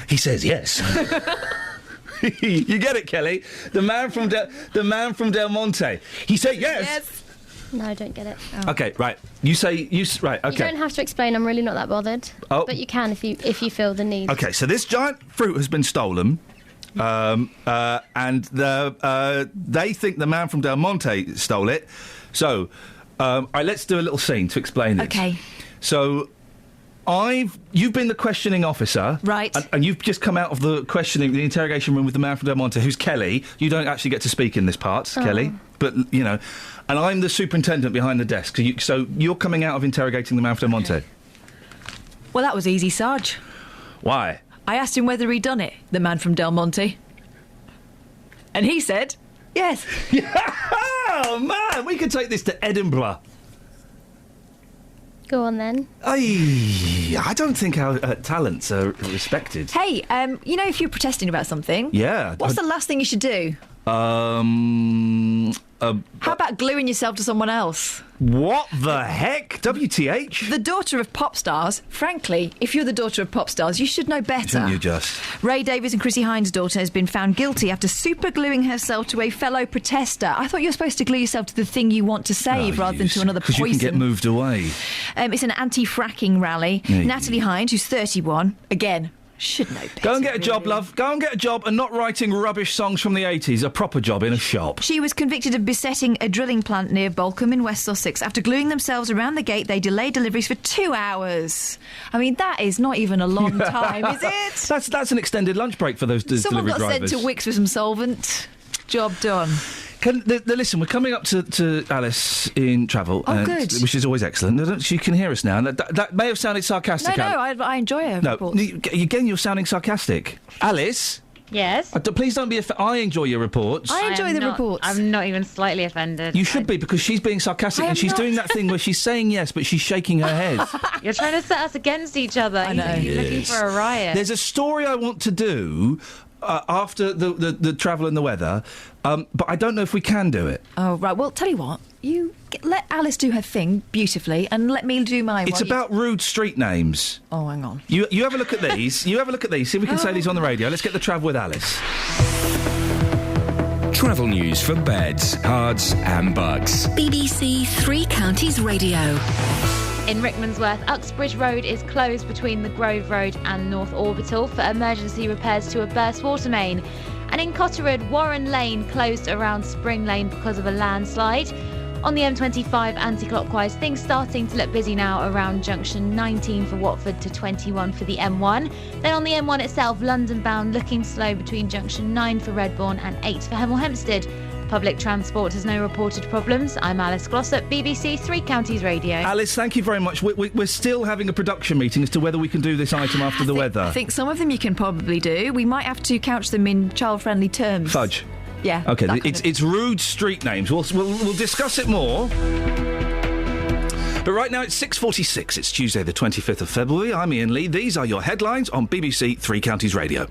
He says yes. You get it, Kelly? The man from Del Monte. He said yes. No, I don't get it. Okay, right. Right. Okay. You don't have to explain. I'm really not that bothered. Oh. But you can if you feel the need. Okay, so this giant fruit has been stolen. And they think the man from Del Monte stole it. So, let's do a little scene to explain this. Okay. So, you've been the questioning officer, right? And you've just come out of the interrogation room with the man from Del Monte, who's Kelly. You don't actually get to speak in this part, Kelly, but you know. And I'm the superintendent behind the desk. So you're coming out of interrogating the man from Del Monte. Well, that was easy, Sarge. Why? I asked him whether he'd done it, the man from Del Monte. And he said, yes. Oh, man, we could take this to Edinburgh. Go on, then. I don't think our talents are respected. Hey, if you're protesting about something... Yeah. What's the last thing you should do? How about gluing yourself to someone else? What the heck? WTH? The daughter of pop stars. Frankly, if you're the daughter of pop stars, you should know better. Shouldn't you just? Ray Davies and Chrissy Hynde's daughter has been found guilty after supergluing herself to a fellow protester. I thought you were supposed to glue yourself to the thing you want to save rather than to another poison. Because you can get moved away. It's an anti-fracking rally. Yeah, Natalie Hynde, who's 31, again... should know better. Go and get a job, love. Go and get a job and not writing rubbish songs from the 80s. A proper job in a shop. She was convicted of besetting a drilling plant near Bolcombe in West Sussex. After gluing themselves around the gate, they delayed deliveries for 2 hours. I mean, that is not even a long time, is it? That's an extended lunch break for those Someone delivery drivers. Someone got sent to Wicks for some solvent. Job done. Listen, we're coming up to Alice in travel, good. Which is always excellent. She can hear us now. That may have sounded sarcastic. No, I enjoy her reports. Again, you're sounding sarcastic. Alice? Yes? Please don't be offended. I enjoy your reports. I enjoy the reports. I'm not even slightly offended. You should be, because she's being sarcastic and she's doing that thing where she's saying yes, but she's shaking her head. You're trying to set us against each other. I know. You're looking for a riot. There's a story I want to do after the travel and the weather, but I don't know if we can do it. Oh, right. Well, tell you what. You let Alice do her thing beautifully and let me do mine. It's about rude street names. Oh, hang on. You have a look at these. You have a look at these. See if we can say these on the radio. Let's get the travel with Alice. Travel news for beds, cards and bugs. BBC Three Counties Radio. In Rickmansworth, Uxbridge Road is closed between the Grove Road and North Orbital for emergency repairs to a burst water main. And in Cotterwood, Warren Lane closed around Spring Lane because of a landslide. On the M25 anti-clockwise, things starting to look busy now around junction 19 for Watford to 21 for the M1. Then on the M1 itself, London bound looking slow between junction 9 for Redbourne and 8 for Hemel Hempstead. Public transport has no reported problems. I'm Alice Glossop, BBC Three Counties Radio. Alice, thank you very much. We're still having a production meeting as to whether we can do this item after the weather. I think some of them you can probably do. We might have to couch them in child-friendly terms. Fudge. Yeah. Okay, it's rude street names. We'll discuss it more But right now it's 6:46. It's Tuesday the 25th of February. I'm Iain Lee. These are your headlines on BBC Three Counties Radio.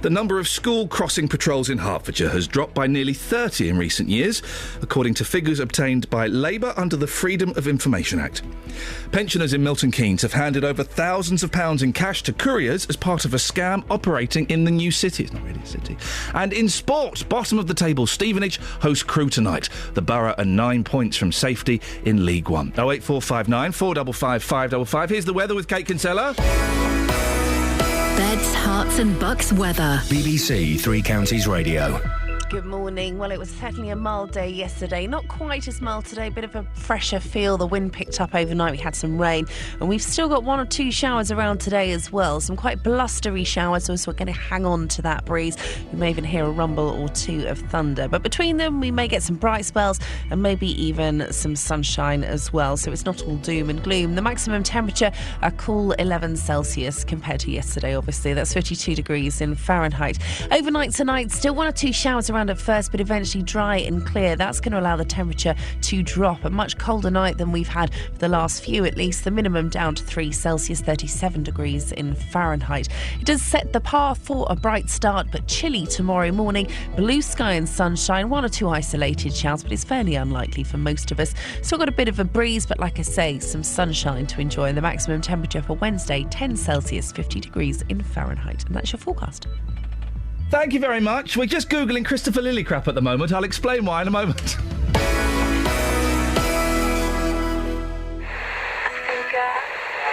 The number of school crossing patrols in Hertfordshire has dropped by nearly 30 in recent years, according to figures obtained by Labour under the Freedom of Information Act. Pensioners in Milton Keynes have handed over thousands of pounds in cash to couriers as part of a scam operating in the new city. It's not really a city. And in sport, bottom of the table, Stevenage host Crewe tonight. The Borough are 9 points from safety in League One. 08459 455 555. Here's the weather with Kate Kinsella. Beds, Herts and Bucks weather. BBC Three Counties Radio. Good morning. Well, it was certainly a mild day yesterday. Not quite as mild today, bit of a fresher feel. The wind picked up overnight. We had some rain, and we've still got 1 or 2 showers around today as well. Some quite blustery showers, so we're going to hang on to that breeze. You may even hear a rumble or two of thunder. But between them, we may get some bright spells and maybe even some sunshine as well. So it's not all doom and gloom. The maximum temperature, a cool 11 Celsius compared to yesterday, obviously. That's 52 degrees in Fahrenheit. Overnight tonight, still 1 or 2 showers around at first, but eventually dry and clear. That's going to allow the temperature to drop. A much colder night than we've had for the last few, at least. The minimum down to 3 Celsius, 37 degrees in Fahrenheit. It does set the path for a bright start, but chilly tomorrow morning. Blue sky and sunshine, 1 or 2 isolated showers, but it's fairly unlikely for most of us. Still got a bit of a breeze, but like I say, some sunshine to enjoy. And the maximum temperature for Wednesday, 10 Celsius, 50 degrees in Fahrenheit. And that's your forecast. Thank you very much. We're just Googling Christopher Lillicrap at the moment. I'll explain why in a moment.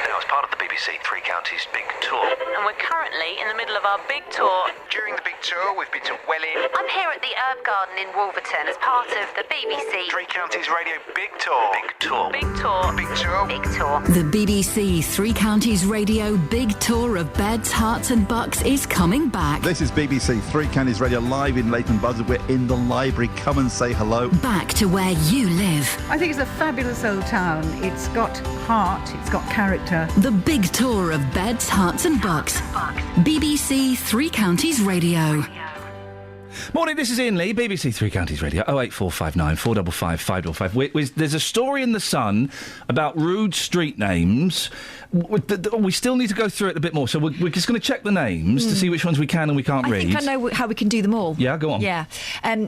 Now, as part of the BBC Three Counties big tour. And we're currently in the middle of our big tour. During the big tour, we've been to Welling. I'm here at the Herb Garden in Wolverton as part of the BBC Three Counties Radio big tour. Big tour. Big tour. Big tour. Big Tour. The BBC Three Counties Radio Big Tour of Beds, Herts and Bucks is coming back. This is BBC Three Counties Radio live in Leighton Buzzard. We're in the library. Come and say hello. Back to where you live. I think it's a fabulous old town. It's got heart, it's got character. The big tour of Beds, Herts and Bucks. BBC Three Counties Radio. Morning, this is Iain Lee, BBC Three Counties Radio, 08459 455 555. There's a story in The Sun about rude street names. We still need to go through it a bit more, so we're just going to check the names to see which ones we can and we can't read. I think I know how we can do them all. Yeah, go on. Yeah.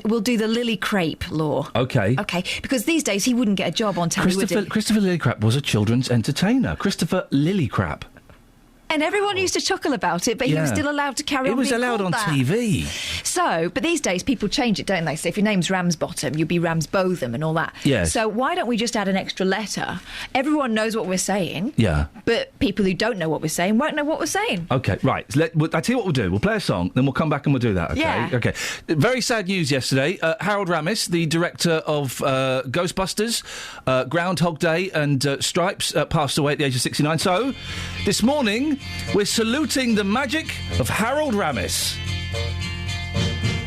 We'll do the Lily Crepe law. OK. OK, because these days he wouldn't get a job on telly, would he? Christopher Lillicrap was a children's entertainer. Christopher Lillicrap. And everyone used to chuckle about it, but he was still allowed to carry on. It was being allowed called on that. TV. So, but these days people change it, don't they? So if your name's Ramsbottom, you'll be Ramsbotham and all that. Yes. So why don't we just add an extra letter? Everyone knows what we're saying. Yeah. But people who don't know what we're saying won't know what we're saying. OK, right. I tell you what we'll do. We'll play a song, then we'll come back and we'll do that, OK? Yeah. OK. Very sad news yesterday. Harold Ramis, the director of Ghostbusters, Groundhog Day and Stripes, passed away at the age of 69. So, this morning, we're saluting the magic of Harold Ramis.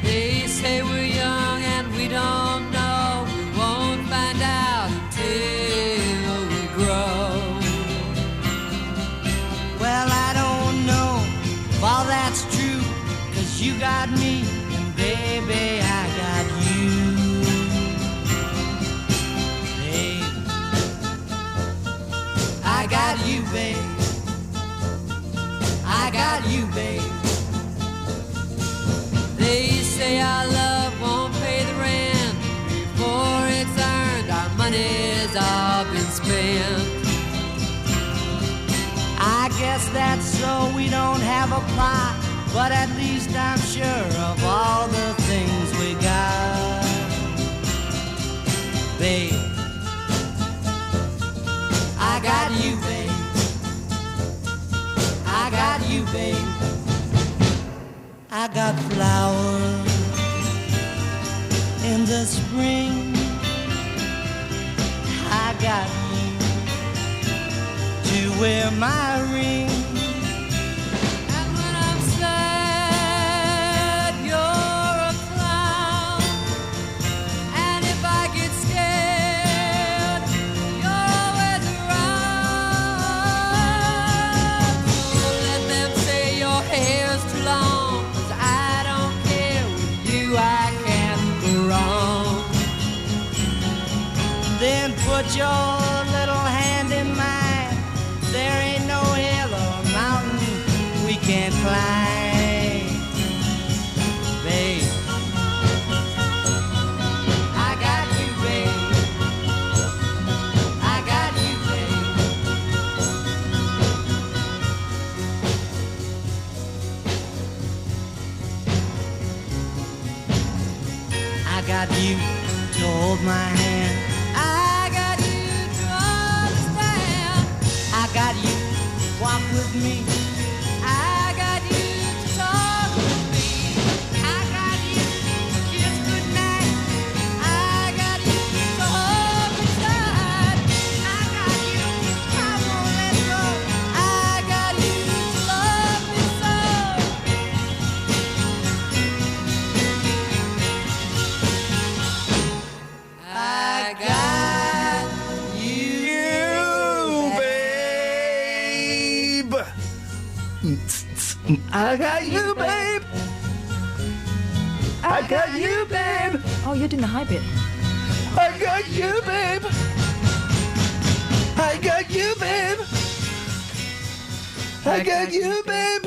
They say we're young and we don't know. We won't find out until we grow. Well, I don't know if all that's true, 'cause you got me and baby I got you. Babe, I got you, babe. I got you, babe. They say our love won't pay the rent before it's earned. Our money's all been spent. I guess that's so we don't have a plot, but at least I'm sure of all the things we got. Babe, I got you, babe. I got you, babe. I got flowers in the spring. I got you to wear my ring. And when I'm sad, you're a clown. And if I get scared, you're always around. So let them say your hair's too long, 'cause I don't care. With you I can't go wrong. Then put your little hand got you to hold my hand. I got you to understand. I got you to walk with me. I got you to talk with me. I got you to kiss goodnight. I got you to hold me tight. I got you, I won't let go. I got you to love me so. I got you, babe. I got you, babe. I got you, babe. Oh, you're doing the high bit. I got you, babe. I got you, babe. I got you, babe.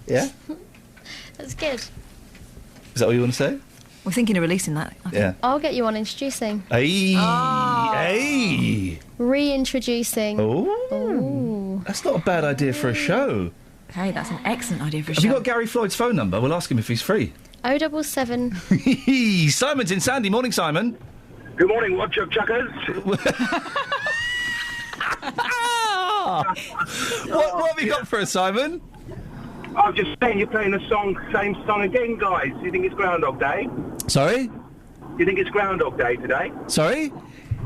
Yeah? That's good. Is that what you want to say? We're thinking of releasing that. I think. Yeah. I'll get you on introducing. Hey. Oh. Hey. Reintroducing. Oh. That's not a bad idea for a show. Hey, that's an excellent idea for a Have show. you got Gary Floyd's phone number? We'll ask him if he's free. 077. Simon's in Sandy. Morning, Simon. Good morning, what chuck chuckers? What have you got for us, Simon? I was just saying, you're playing the same song again, guys. You think it's Groundhog Day? Sorry? You think it's Groundhog Day today? Sorry?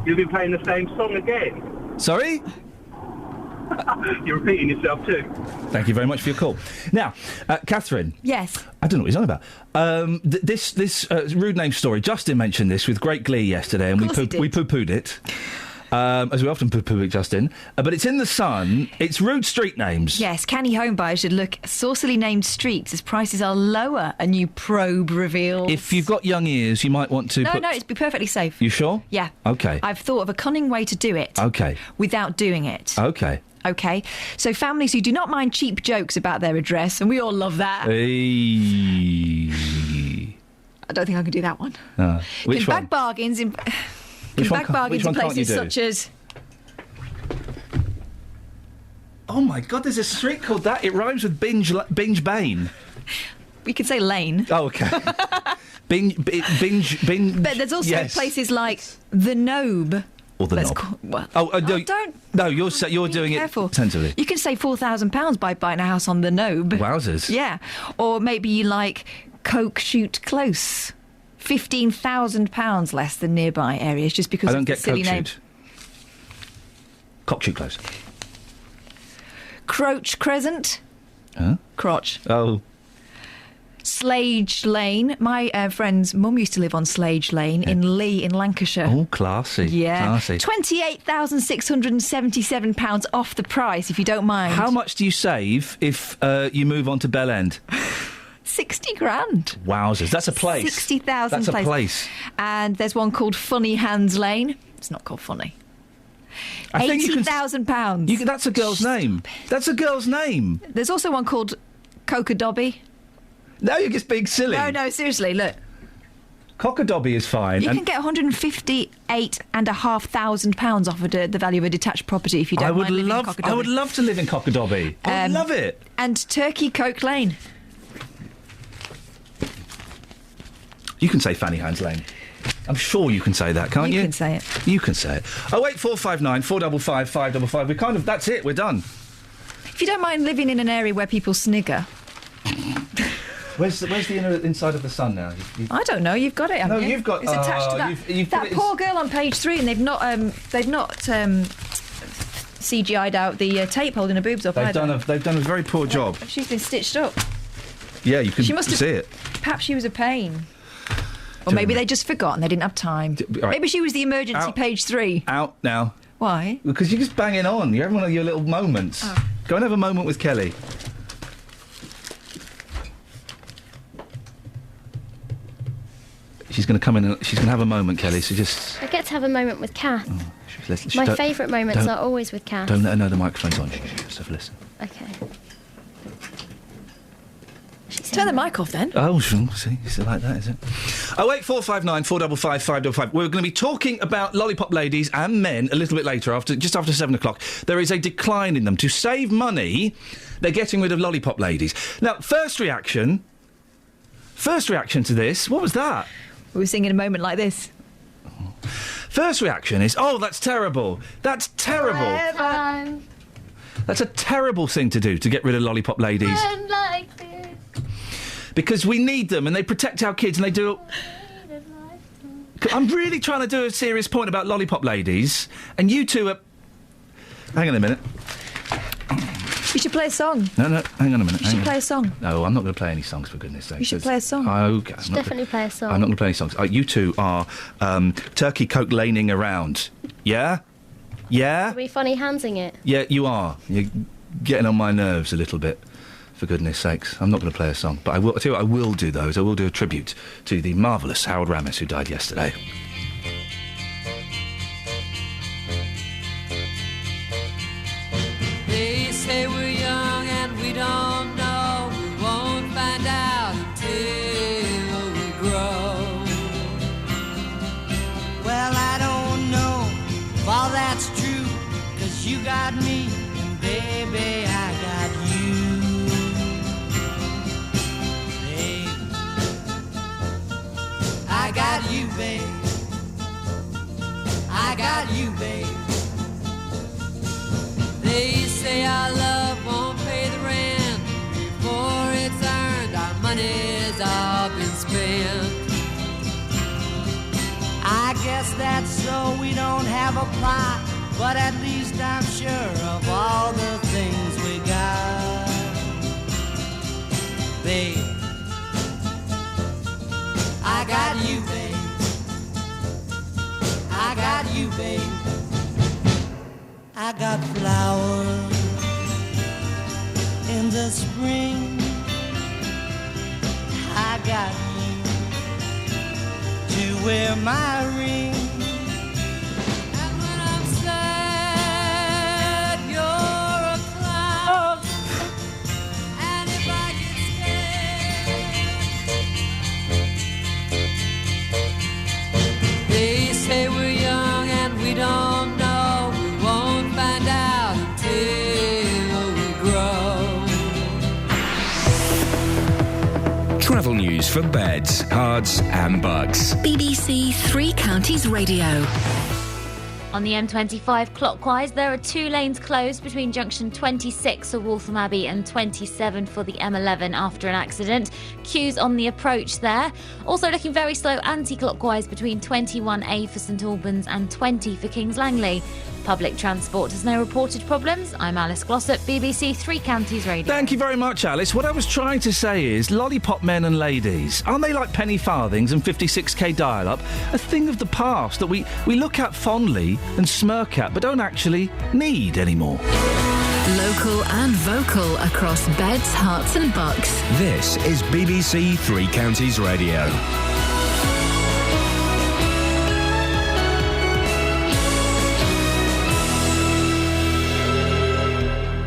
You've been playing the same song again. Sorry? You're repeating yourself too. Thank you very much for your call. Now, Catherine. Yes. I don't know what he's on about. This rude name story. Justin mentioned this with great glee yesterday, and we poo-pooed it. As we often poo-poo it, Justin. But it's in the Sun. It's rude street names. Yes, canny home buyers should look saucily named streets as prices are lower, a new probe reveals. If you've got young ears, you might want to No, it'd be perfectly safe. You sure? Yeah. Okay. I've thought of a cunning way to do it. Okay. Without doing it. Okay. Okay, so families who do not mind cheap jokes about their address, and we all love that. Hey. I don't think I can do that one. Which can one? bag bargains in Which one bargains in can't you places do? such as. Oh my God! There's a street called that. It rhymes with binge bane. We could say lane. Oh, okay. binge. But there's also places like the Nobe. Or the Let's knob. no, don't. No, you're doing careful. it tentatively. You can save £4,000 by buying a house on the Nobe. Wowzers. Yeah. Or maybe you like Coke Shoot Close. £15,000 less than nearby areas just because I don't of the get silly Coke name. Shoot. Cock Shoot Close. Croach Crescent. Huh? Crotch. Oh. Slade Lane. My friend's mum used to live on Slade Lane in Lee in Lancashire. Oh, classy. Yeah. Classy. £28,677 off the price, if you don't mind. How much do you save if you move on to Bell End? 60 grand. Wowzers. That's a place. 60,000 That's a place. And there's one called Funny Hands Lane. It's not called Funny. £80,000. That's a girl's name. That's a girl's name. There's also one called Coca-Dobby. Now you're just being silly. No, seriously, look. Cock-a-dobby is fine. You can get £158,500 off of the value of a detached property if you don't mind living in Cock-a-Dobby. I would love to live in Cock-a-Dobby. I would love it. And Turkey Coke Lane. You can say Fanny Hands Lane. I'm sure you can say that, can't you? You can say it. You can say it. 08459 455 555. We're kind of... That's it. We're done. If you don't mind living in an area where people snigger... Where's the inner inside of the Sun now? I don't know. You've got it, haven't you? You've got... It's attached to that. You've that poor girl on page 3, and they've not CGI'd out the tape holding her boobs up. They've done a very poor job. She's been stitched up. Yeah, you can She must have, see it. Perhaps she was a pain. Or maybe they just forgot and they didn't have time. Right. Maybe she was the emergency page 3. Out now. Why? Because you're just banging on. You're having one of your little moments. Oh. Go and have a moment with Kelly. She's going to come in and she's going to have a moment, Kelly, so just... I get to have a moment with Kath. Let's My favourite moments are always with Kath. Don't let her know the microphone's on. Just have a listen. Okay. Turn the mic off then. Oh, see, is it like that, is it? 08459 455 555. We're going to be talking about lollipop ladies and men a little bit later, just after 7 o'clock. There is a decline in them. To save money, they're getting rid of lollipop ladies. Now, first reaction to this, what was that? We were singing A Moment Like This. First reaction is, oh, that's terrible. That's terrible. That's a terrible thing to do, to get rid of lollipop ladies. Like this. Because we need them and they protect our kids and they do... I'm really trying to do a serious point about lollipop ladies, and you two are... Hang on a minute. You should play a song. No, hang on a minute. You should play a song. No, I'm not going to play any songs, for goodness sake. You should play a song. Okay. You should definitely play a song. I'm not going to play any songs. You two are turkey coke laning around. Yeah? Yeah? Are we funny handsing it? Yeah, you are. You're getting on my nerves a little bit, for goodness sakes. I'm not going to play a song, but I will tell you what I will do, though, is I will do a tribute to the marvellous Harold Ramis, who died yesterday. They say we're young and we don't know. We won't find out until we grow. Well, I don't know if all that's true, 'cause you got me, and baby, I got you. Babe, I got you, babe. I got you, babe. They say our love won't pay the rent before it's earned. Our money's all been spent. I guess that's so we don't have a plot, but at least I'm sure of all the things we got. Babe, I got you, babe. I got you, babe. I got flowers in the spring. I got you to wear my ring. And when I'm sad, you're a cloud. And if I get scared, they say we're young and we don't know. Travel news for beds, cards and bugs. BBC Three Counties Radio. On the M25 clockwise, there are 2 lanes closed between junction 26 for Waltham Abbey and 27 for the M11 after an accident. Queues on the approach there. Also looking very slow anti-clockwise between 21A for St Albans and 20 for Kings Langley. Public transport has no reported problems. I'm Alice Glossop, BBC Three Counties Radio. Thank you very much, Alice. What I was trying to say is, lollipop men and ladies, aren't they like penny farthings and 56k dial-up? A thing of the past that we look at fondly and smirk at, but don't actually need anymore. Local and vocal across beds, hearts and bucks. This is BBC Three Counties Radio.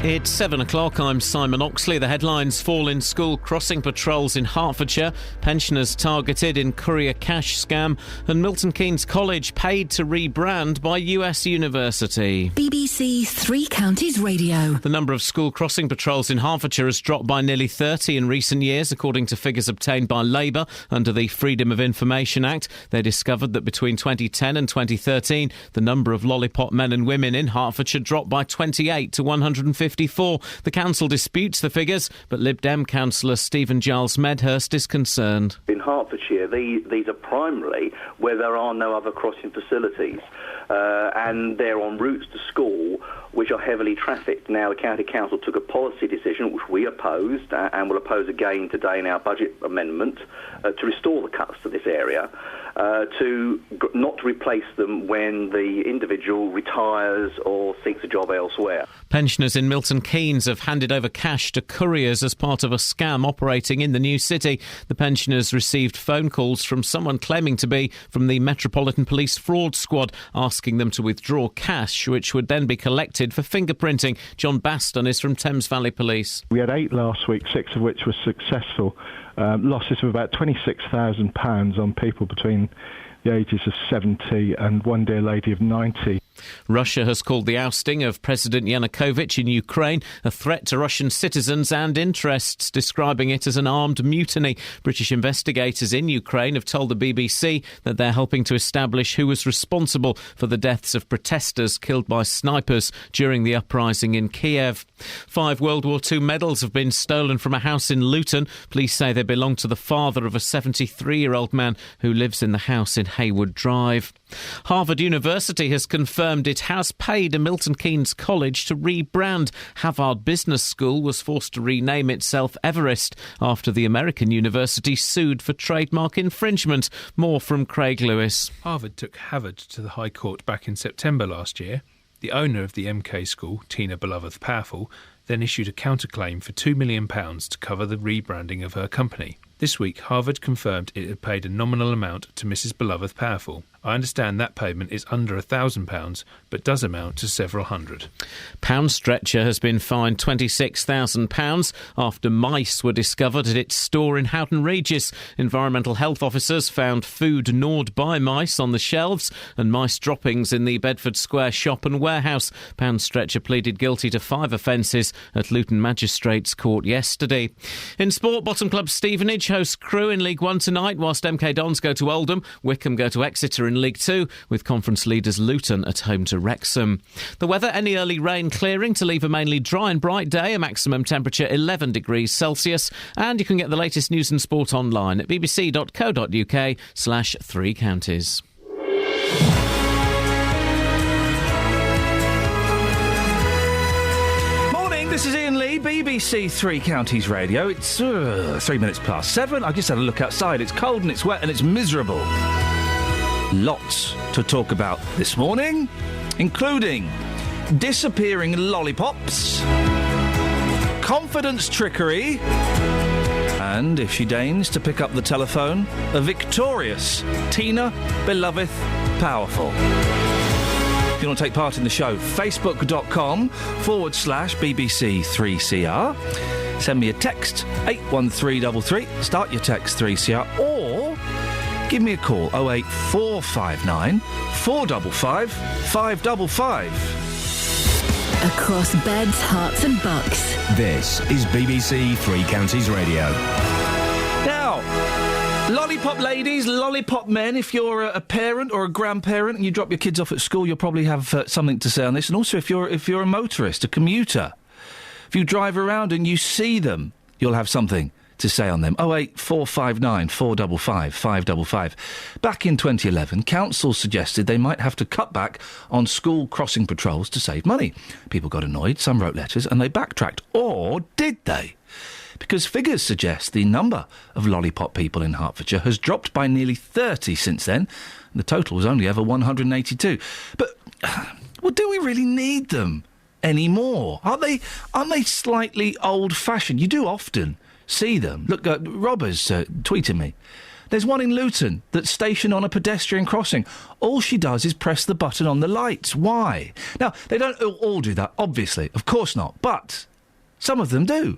It's 7 o'clock. I'm Simon Oxley. The headlines: fall in school crossing patrols in Hertfordshire, pensioners targeted in courier cash scam, and Milton Keynes College paid to rebrand by US University. BBC Three Counties Radio. The number of school crossing patrols in Hertfordshire has dropped by nearly 30 in recent years, according to figures obtained by Labour under the Freedom of Information Act. They discovered that between 2010 and 2013, the number of lollipop men and women in Hertfordshire dropped by 28 to 154. The council disputes the figures, but Lib Dem councillor Stephen Giles Medhurst is concerned. In Hertfordshire, these are primarily where there are no other crossing facilities, and they're on routes to school which are heavily trafficked. Now, the County Council took a policy decision, which we opposed, and will oppose again today in our budget amendment, to restore the cuts to this area, not to replace them when the individual retires or seeks a job elsewhere. Pensioners in Milton Keynes have handed over cash to couriers as part of a scam operating in the new city. The pensioners received phone calls from someone claiming to be from the Metropolitan Police Fraud Squad asking asking them to withdraw cash, which would then be collected for fingerprinting. John Baston is from Thames Valley Police. We had 8 last week, 6 of which were successful. Losses of about £26,000 on people between the ages of 70 and one dear lady of 90. Russia has called the ousting of President Yanukovych in Ukraine a threat to Russian citizens and interests, describing it as an armed mutiny. British investigators in Ukraine have told the BBC that they're helping to establish who was responsible for the deaths of protesters killed by snipers during the uprising in Kiev. 5 World War II medals have been stolen from a house in Luton. Police say they belong to the father of a 73-year-old man who lives in the house in Haywood Drive. Harvard University has confirmed it has paid a Milton Keynes college to rebrand. Harvard Business School was forced to rename itself Everest after the American university sued for trademark infringement. More from Craig Lewis. Harvard took Harvard to the High Court back in September last year. The owner of the MK school, Tina Beloveth Powerful, then issued a counterclaim for £2 million to cover the rebranding of her company. This week, Harvard confirmed it had paid a nominal amount to Mrs. Beloveth Powerful. I understand that payment is under £1,000, but does amount to several hundred. Pound Stretcher has been fined £26,000 after mice were discovered at its store in Houghton Regis. Environmental health officers found food gnawed by mice on the shelves and mice droppings in the Bedford Square shop and warehouse. Pound Stretcher pleaded guilty to 5 offences at Luton Magistrates Court yesterday. In sport, Bottom Club Stevenage hosts Crewe in League One tonight, whilst MK Dons go to Oldham. Wycombe go to Exeter in League Two, with conference leaders Luton at home to Wrexham. The weather, any early rain clearing to leave a mainly dry and bright day, a maximum temperature 11 degrees Celsius. And you can get the latest news and sport online at bbc.co.uk/3 counties. This is Iain Lee, BBC Three Counties Radio. It's 3 minutes past 7. I just had a look outside. It's cold and it's wet and it's miserable. Lots to talk about this morning, including disappearing lollipops, confidence trickery, and, if she deigns to pick up the telephone, a victorious Tina Beloveth Powerful. If you want to take part in the show, facebook.com/BBC3CR. Send me a text, 81333, start your text 3CR, or give me a call, 08459 455 555. Across beds, hearts and bucks. This is BBC Three Counties Radio. Now, lollipop ladies, lollipop men, if you're a parent or a grandparent and you drop your kids off at school, you'll probably have something to say on this. And also, if you're a motorist, a commuter, if you drive around and you see them, you'll have something to say on them. 08459 455 555. Back in 2011, councils suggested they might have to cut back on school crossing patrols to save money. People got annoyed, some wrote letters, and they backtracked. Or did they? Because figures suggest the number of lollipop people in Hertfordshire has dropped by nearly 30 since then. The total was only ever 182. But, well, do we really need them anymore? Aren't they slightly old-fashioned? You do often see them. Look, Robert's tweeting me. There's one in Luton that's stationed on a pedestrian crossing. All she does is press the button on the lights. Why? Now, they don't all do that, obviously. Of course not. But some of them do.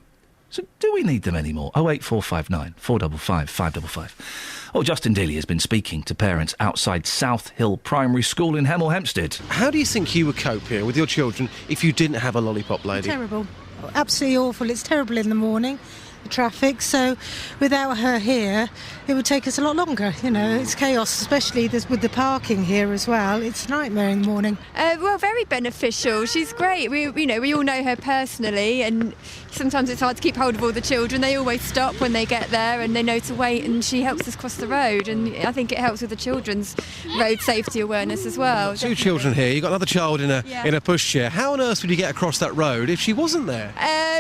So do we need them anymore? 08459 455 555. Oh, Justin Dealey has been speaking to parents outside South Hill Primary School in Hemel Hempstead. How do you think you would cope here with your children if you didn't have a lollipop lady? Terrible. Absolutely awful. It's terrible in the morning, the traffic, so without her here, it would take us a lot longer. You know, it's chaos, especially with the parking here as well. It's a nightmare in the morning. Well, very beneficial. She's great. We all know her personally, and sometimes it's hard to keep hold of all the children. They always stop when they get there and they know to wait, and she helps us cross the road, and I think it helps with the children's road safety awareness as well. Two children here. You've got another child in a pushchair. How on earth would you get across that road if she wasn't there?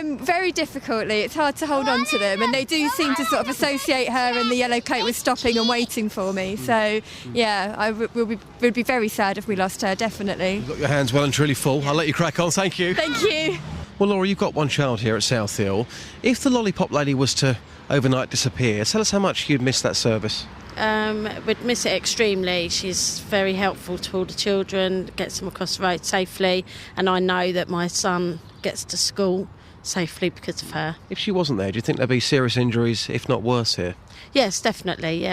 Very difficultly. It's hard to hold on to them, and they do seem to sort of associate her and the yellow coat with stopping and waiting for me. So, yeah, would be very sad if we lost her, definitely. You've got your hands well and truly full. I'll let you crack on. Thank you. Thank you. Well, Laura, you've got one child here at South Hill. If the lollipop lady was to overnight disappear, tell us how much you'd miss that service. Would miss it extremely. She's very helpful to all the children, gets them across the road safely, and I know that my son gets to school safely because of her. If she wasn't there, do you think there'd be serious injuries, if not worse, here? Yes, definitely,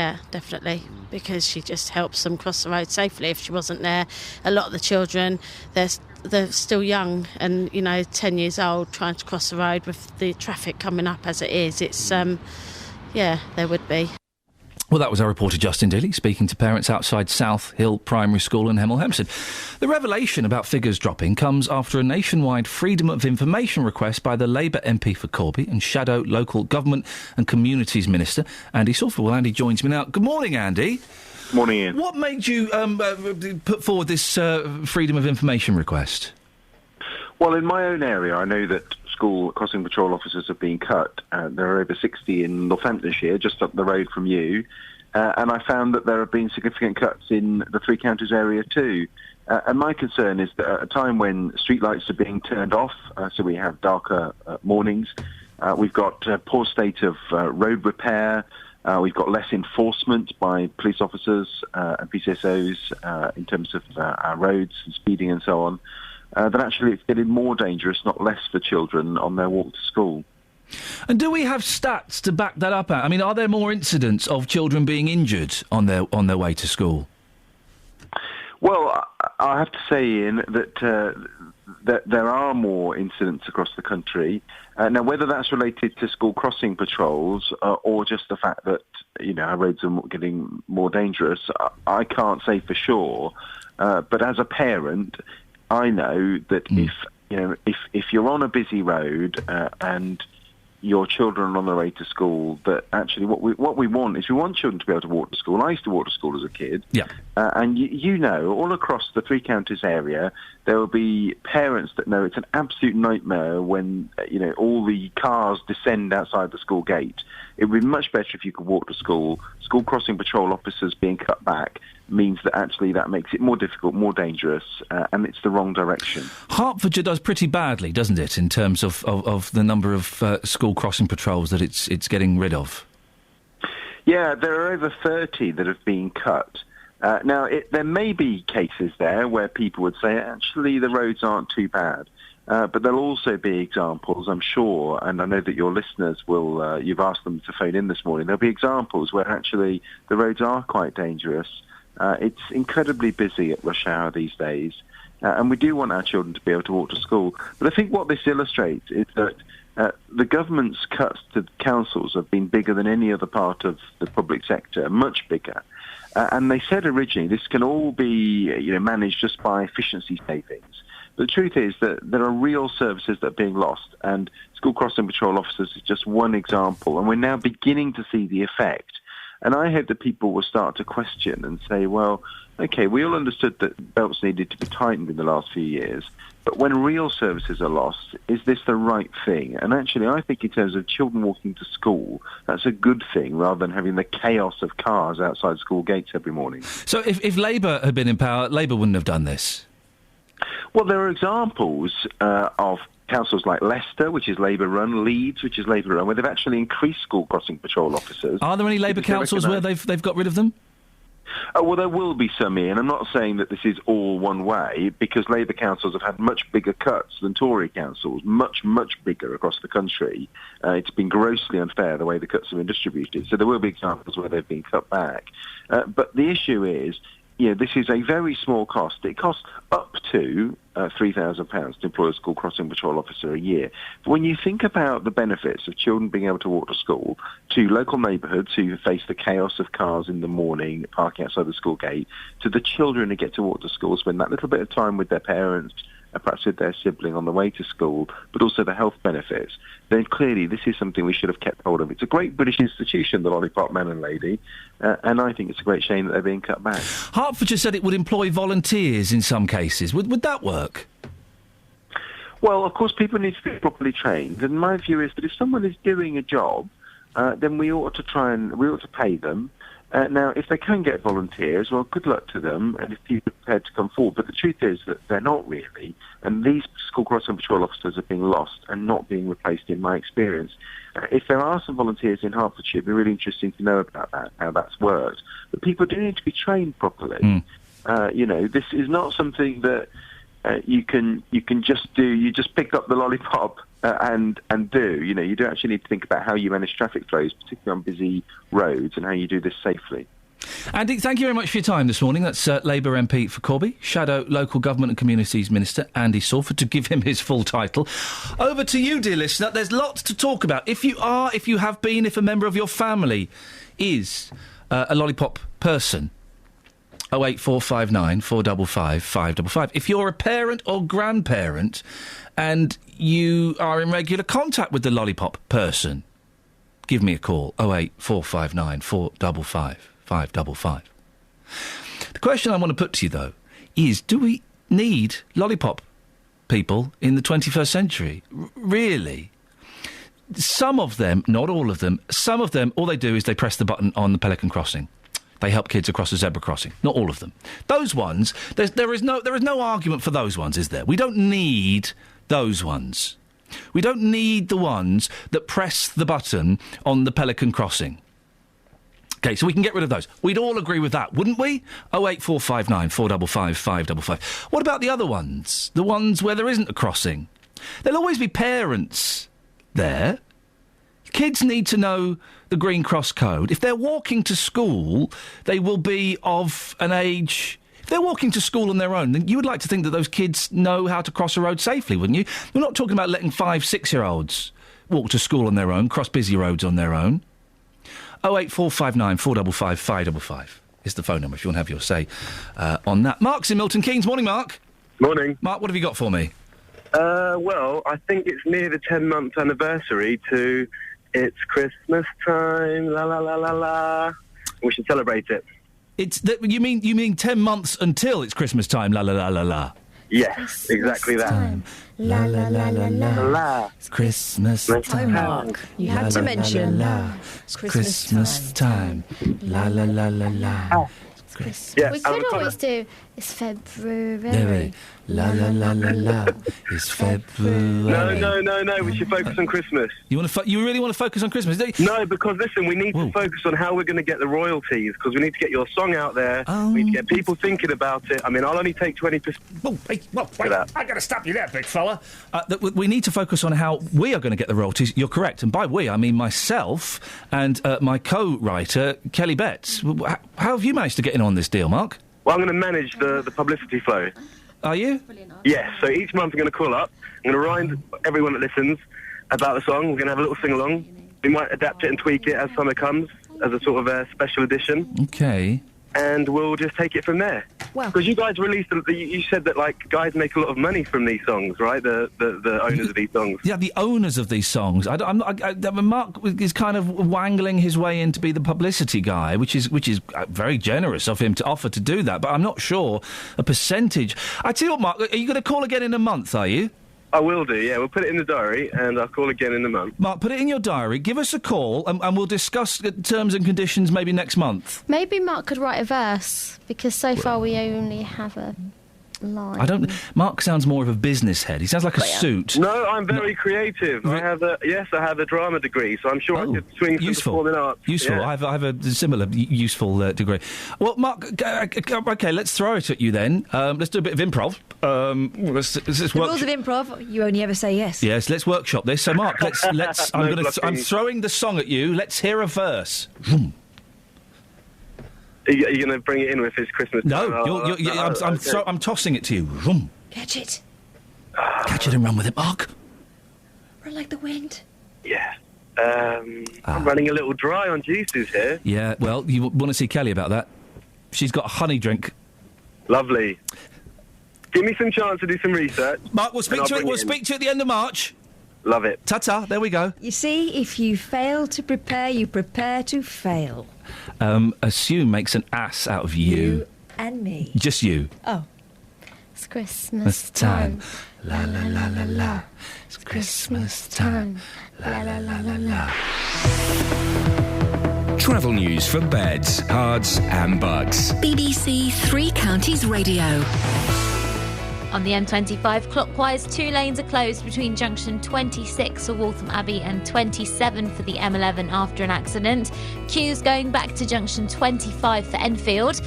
because she just helps them cross the road safely. If she wasn't there, a lot of the children, they're still young and, 10 years old, trying to cross the road with the traffic coming up as it is. It's, there would be. Well, that was our reporter Justin Daly speaking to parents outside South Hill Primary School in Hemel Hempstead. The revelation about figures dropping comes after a nationwide Freedom of Information request by the Labour MP for Corby and Shadow Local Government and Communities Minister, Andy Salford. Well, Andy joins me now. Good morning, Andy. Morning, Ian. What made you put forward this Freedom of Information request? Well, in my own area, I know that school crossing patrol officers have been cut. There are over 60 in Northamptonshire, just up the road from you. And I found that there have been significant cuts in the Three Counties area too. And my concern is that at a time when streetlights are being turned off, so we have darker mornings, we've got a poor state of road repair, we've got less enforcement by police officers and PCSOs in terms of our roads and speeding and so on. That actually it's getting more dangerous, not less, for children on their walk to school. And do we have stats to back that up? I mean, are there more incidents of children being injured on their way to school? Well, I have to say, Ian, that there are more incidents across the country. Now, whether that's related to school crossing patrols or just the fact that, our roads are getting more dangerous, I can't say for sure. But as a parent, I know that if you're on a busy road and your children are on their way to school, that actually what we want is we want children to be able to walk to school. I used to walk to school as a kid. Yeah. And all across the Three Counties area, there will be parents that know it's an absolute nightmare when, all the cars descend outside the school gate. It would be much better if you could walk to school. School crossing patrol officers being cut back means that actually that makes it more difficult, more dangerous, and it's the wrong direction. Hertfordshire does pretty badly, doesn't it, in terms of the number of school crossing patrols that it's getting rid of? Yeah, there are over 30 that have been cut. Now, there may be cases there where people would say, actually, the roads aren't too bad. But there'll also be examples, I'm sure, and I know that your listeners will, you've asked them to phone in this morning, there'll be examples where actually the roads are quite dangerous. It's incredibly busy at rush hour these days, and we do want our children to be able to walk to school. But I think what this illustrates is that the government's cuts to councils have been bigger than any other part of the public sector, much bigger. And they said originally this can all be managed just by efficiency savings. But the truth is that there are real services that are being lost, and school crossing patrol officers is just one example, and we're now beginning to see the effect. And I hope that people will start to question and say, well, OK, we all understood that belts needed to be tightened in the last few years, but when real services are lost, is this the right thing? And actually, I think in terms of children walking to school, that's a good thing rather than having the chaos of cars outside school gates every morning. So if Labour had been in power, Labour wouldn't have done this? Well, there are examples of councils like Leicester, which is Labour-run, Leeds, which is Labour-run, where they've actually increased school crossing patrol officers. Are there any Labour councils where they've got rid of them? Well, there will be some, Ian. I'm not saying that this is all one way, because Labour councils have had much bigger cuts than Tory councils, much, much bigger across the country. It's been grossly unfair the way the cuts have been distributed. So there will be examples where they've been cut back. But the issue is, this is a very small cost. It costs up to £3,000 to employ a school crossing patrol officer a year. But when you think about the benefits of children being able to walk to school, to local neighbourhoods who face the chaos of cars in the morning, parking outside the school gate, to the children who get to walk to school, spend that little bit of time with their parents, perhaps with their sibling on the way to school, but also the health benefits, then clearly this is something we should have kept hold of. It's a great British institution, the Lollipop Man and Lady, and I think it's a great shame that they're being cut back. Hertfordshire said it would employ volunteers in some cases. Would that work? Well, of course, people need to be properly trained, and my view is that if someone is doing a job, then we ought to pay them. Now, if they can get volunteers, well, good luck to them, and if people are prepared to come forward. But the truth is that they're not really, and these school crossing patrol officers are being lost and not being replaced, in my experience. If there are some volunteers in Hertfordshire, it'd be really interesting to know about that, how that's worked. But people do need to be trained properly. This is not something that you can just do. You just pick up the lollipop and do. You do actually need to think about how you manage traffic flows, particularly on busy roads, and how you do this safely. Andy, thank you very much for your time this morning. That's Labour MP for Corby, Shadow Local Government and Communities Minister Andy Salford, to give him his full title. Over to you, dear listener. There's lots to talk about. If you have been, if a member of your family is a lollipop person, 08459 455 555. If you're a parent or grandparent and you are in regular contact with the lollipop person, give me a call, 08459 455 555. The question I want to put to you, though, is do we need lollipop people in the 21st century? Really? Some of them, not all of them, some of them, all they do is they press the button on the Pelican Crossing. They help kids across a zebra crossing. Not all of them. Those ones, there is no argument for those ones, is there? We don't need those ones. We don't need the ones that press the button on the Pelican Crossing. OK, so we can get rid of those. We'd all agree with that, wouldn't we? 08459 455 555. What about the other ones? The ones where there isn't a crossing? There'll always be parents there. Kids need to know the Green Cross Code. If they're walking to school, they will be of an age... If they're walking to school on their own, then you would like to think that those kids know how to cross a road safely, wouldn't you? We're not talking about letting 5, 6-year-olds walk to school on their own, cross busy roads on their own. 08459 455 555 is the phone number if you want to have your say on that. Mark's in Milton Keynes. Morning, Mark. Morning. Mark, what have you got for me? Well, I think it's near the 10-month anniversary to It's Christmas Time, la la la la la. We should celebrate it. You mean 10 months until it's Christmas time, la la la la la? Yes, exactly that. La la la la la la. It's Christmas time. Mark, you had to mention. It's Christmas time. La la la la la. Yeah, we could always do it's February. La la la la la. It's February. No. We should focus on Christmas. You really want to focus on Christmas? No, because listen, we need to focus on how we're going to get the royalties. Because we need to get your song out there. We need to get people thinking about it. I mean, I'll only take 20%. Wait! I got to stop you there, big fella. We need to focus on how we are going to get the royalties. You're correct, and by we I mean myself and my co-writer Kelly Betts. How have you managed to get in on this deal, Mark? Well, I'm going to manage the publicity flow. Are you? Yes, so each month I'm going to call up, I'm going to remind everyone that listens about the song, we're going to have a little sing-along, we might adapt it and tweak it as summer comes, as a sort of a special edition. Okay. And we'll just take it from there. Because you guys released, you said that, like, guys make a lot of money from these songs, right? The owners of these songs. Yeah, the owners of these songs. Mark is kind of wangling his way in to be the publicity guy, which is very generous of him to offer to do that, but I'm not sure a percentage. I tell you what, Mark, are you going to call again in a month, are you? I will do, yeah. We'll put it in the diary, and I'll call again in a month. Mark, put it in your diary, give us a call, and we'll discuss terms and conditions maybe next month. Maybe Mark could write a verse, because so far we only have a line. Mark sounds more of a business head. He sounds like a suit. No, I'm very creative. I have a drama degree, so I'm sure I could swing some performing arts. Useful. Yeah. I have a similar useful degree. Well, Mark, okay, let's throw it at you then. Let's do a bit of improv. Let's the rules of improv, you only ever say yes. Yes, let's workshop this. So, Mark, let's. I'm throwing the song at you. Let's hear a verse. Are you going to bring it in if it's Christmas time? No, I'm tossing it to you. Catch it. Catch it and run with it, Mark. Run like the wind. Yeah. I'm running a little dry on juices here. Yeah, well, you want to see Kelly about that. She's got a honey drink. Lovely. Give me some chance to do some research. Mark, we'll speak to you at the end of March. Love it. Ta-ta, there we go. You see, if you fail to prepare, you prepare to fail. Assume makes an ass out of you. You and me. Just you. Oh. It's Christmas time. La la la la la. It's Christmas time. La la la la la. Travel news for beds, cards and bugs. BBC Three Counties Radio. On the M25 clockwise, 2 lanes are closed between junction 26 for Waltham Abbey and 27 for the M11 after an accident. Queues going back to junction 25 for Enfield.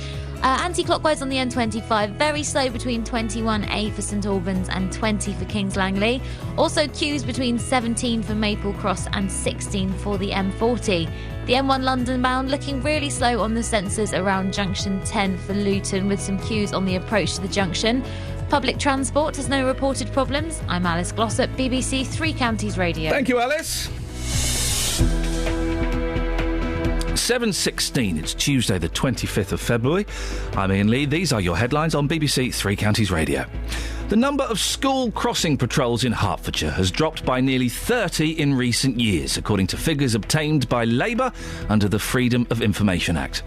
Anti-clockwise on the M25, very slow between 21A for St Albans and 20 for Kings Langley. Also queues between 17 for Maple Cross and 16 for the M40. The M1 London bound looking really slow on the sensors around junction 10 for Luton, with some queues on the approach to the junction. Public transport has no reported problems. I'm Alice Glossop, BBC Three Counties Radio. Thank you, Alice. 7:16, it's Tuesday the 25th of February. I'm Iain Lee. These are your headlines on BBC Three Counties Radio. The number of school crossing patrols in Hertfordshire has dropped by nearly 30 in recent years, according to figures obtained by Labour under the Freedom of Information Act.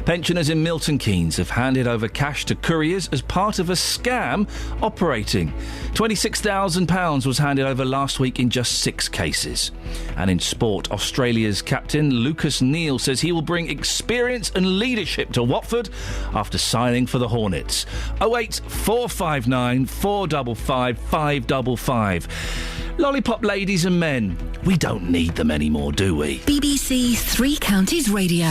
Pensioners in Milton Keynes have handed over cash to couriers as part of a scam operating. £26,000 was handed over last week in just 6 cases. And in sport, Australia's captain Lucas Neal says he will bring experience and leadership to Watford after signing for the Hornets. 08459 455 555. Lollipop ladies and men, we don't need them anymore, do we? BBC Three Counties Radio.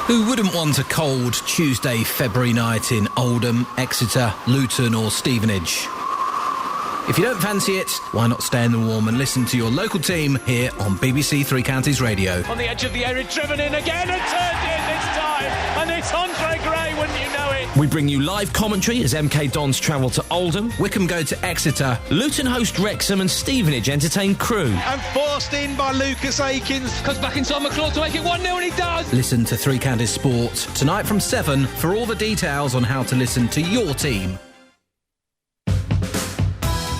Who wouldn't want a cold Tuesday, February night in Oldham, Exeter, Luton or Stevenage? If you don't fancy it, why not stay in the warm and listen to your local team here on BBC Three Counties Radio. On the edge of the area, driven in again and turned in this time. And it's Andre Gray, wouldn't you know it? We bring you live commentary as MK Dons travel to Oldham, Wickham go to Exeter, Luton host Wrexham and Stevenage entertain Crewe. And forced in by Lucas Akins. Comes back inside McClaw to make it 1-0 and he does. Listen to Three Counties Sport tonight from 7 for all the details on how to listen to your team.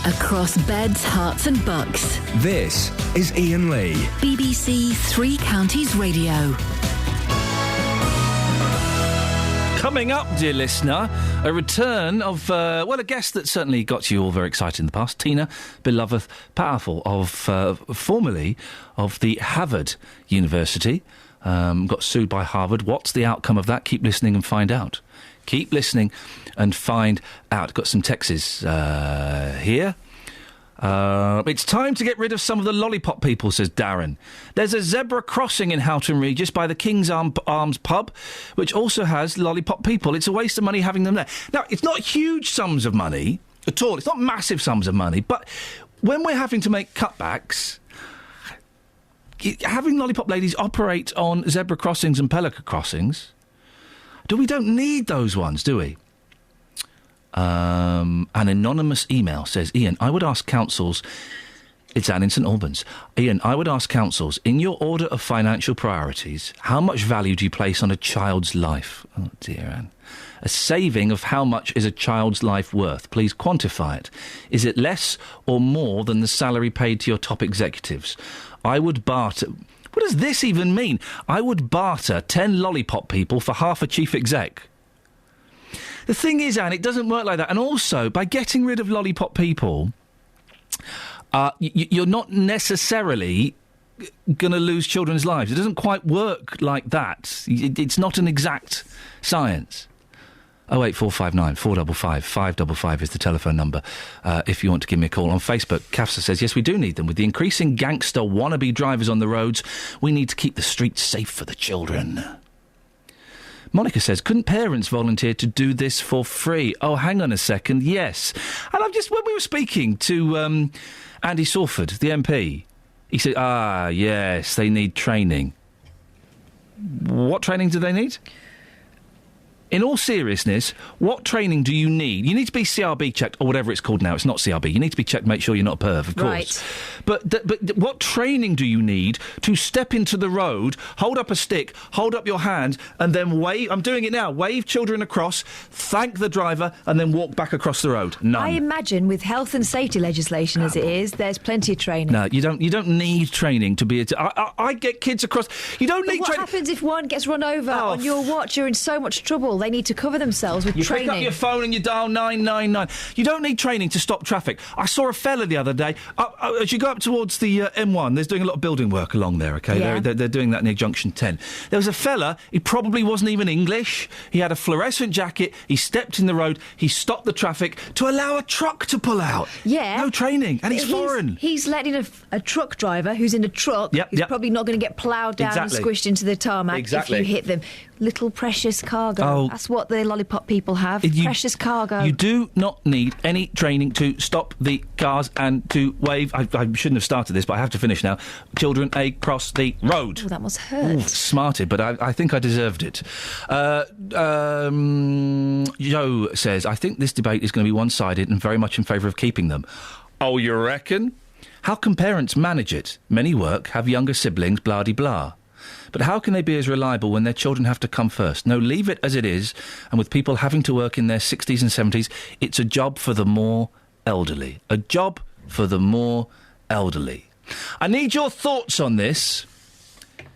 Across beds, hearts and bucks. This is Iain Lee. BBC Three Counties Radio. Coming up, dear listener, a return of, a guest that certainly got you all very excited in the past. Tina Beloved Powerful, formerly of the Harvard University, got sued by Harvard. What's the outcome of that? Keep listening and find out. Keep listening and find out. Got some texts here. It's time to get rid of some of the lollipop people, says Darren. There's a zebra crossing in Houghton Regis by the King's Arms pub, which also has lollipop people. It's a waste of money having them there. Now, it's not huge sums of money at all. It's not massive sums of money. But when we're having to make cutbacks, having lollipop ladies operate on zebra crossings and pelican crossings, we don't need those ones, do we? An anonymous email says, Iain, I would ask councils... It's Anne in St Albans. Iain, I would ask councils, in your order of financial priorities, how much value do you place on a child's life? Oh, dear Anne. A saving of how much is a child's life worth? Please quantify it. Is it less or more than the salary paid to your top executives? I would barter... What does this even mean? I would barter 10 lollipop people for half a chief exec. The thing is, Anne, it doesn't work like that. And also, by getting rid of lollipop people, you're not necessarily going to lose children's lives. It doesn't quite work like that. It's not an exact science. 08459 455 555 is the telephone number if you want to give me a call. On Facebook, Kafsa says, yes, we do need them. With the increasing gangster wannabe drivers on the roads, we need to keep the streets safe for the children. Monica says, couldn't parents volunteer to do this for free? Oh, hang on a second, yes. And when we were speaking to Andy Salford, the MP, he said, yes, they need training. What training do they need? In all seriousness, what training do you need? You need to be CRB checked, or whatever it's called now. It's not CRB. You need to be checked to make sure you're not a perv, of course. Right. But what training do you need to step into the road, hold up a stick, hold up your hand, and then wave... I'm doing it now. Wave children across, thank the driver, and then walk back across the road. None. I imagine with health and safety legislation as it is, there's plenty of training. No, you don't need training to be... I get kids across... You don't need training... What happens if one gets run over on your watch? You're in so much trouble. They need to cover themselves with You training. pick up your phone and you dial 999. You don't need training to stop traffic. I saw a fella the other day. As you go up towards the M1, there's doing a lot of building work along there, OK? Yeah. They're doing that near Junction 10. There was a fella, he probably wasn't even English. He had a fluorescent jacket. He stepped in the road. He stopped the traffic to allow a truck to pull out. Yeah. No training. And he's foreign. He's letting a truck driver who's in a truck, who's probably not going to get ploughed down and squished into the tarmac if you hit them. Little precious cargo. Oh. That's what the lollipop people have. Precious cargo. You do not need any training to stop the cars and to wave. I shouldn't have started this, but I have to finish now. Children across the road. Oh, that must hurt. Ooh, smarted, but I think I deserved it. Joe says, I think this debate is going to be one-sided and very much in favour of keeping them. Oh, you reckon? How can parents manage it? Many work, have younger siblings, blah-de-blah. But how can they be as reliable when their children have to come first? No, leave it as it is, and with people having to work in their 60s and 70s, it's a job for the more elderly. A job for the more elderly. I need your thoughts on this,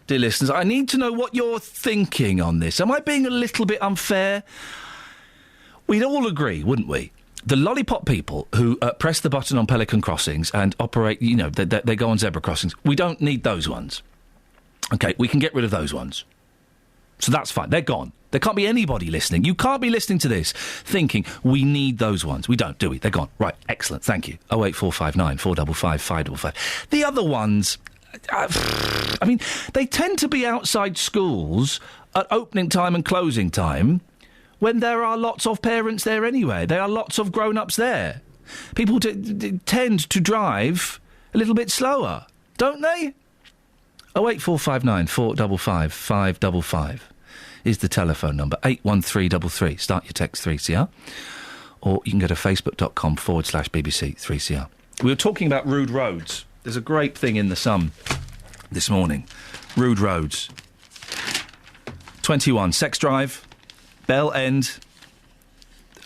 dear listeners. I need to know what you're thinking on this. Am I being a little bit unfair? We'd all agree, wouldn't we? The lollipop people who press the button on Pelican crossings and operate, they go on zebra crossings, we don't need those ones. OK, we can get rid of those ones. So that's fine. They're gone. There can't be anybody listening. You can't be listening to this thinking we need those ones. We don't, do we? They're gone. Right, excellent. Thank you. 08459 455 555. The other ones, I mean, they tend to be outside schools at opening time and closing time when there are lots of parents there anyway. There are lots of grown-ups there. People tend to drive a little bit slower, don't they? 08459 455 555 is the telephone number. 81333. Start your text 3CR. Or you can go to facebook.com/BBC 3CR. We were talking about rude roads. There's a great thing in the Sun this morning. Rude roads. 21. Sex Drive. Bell End.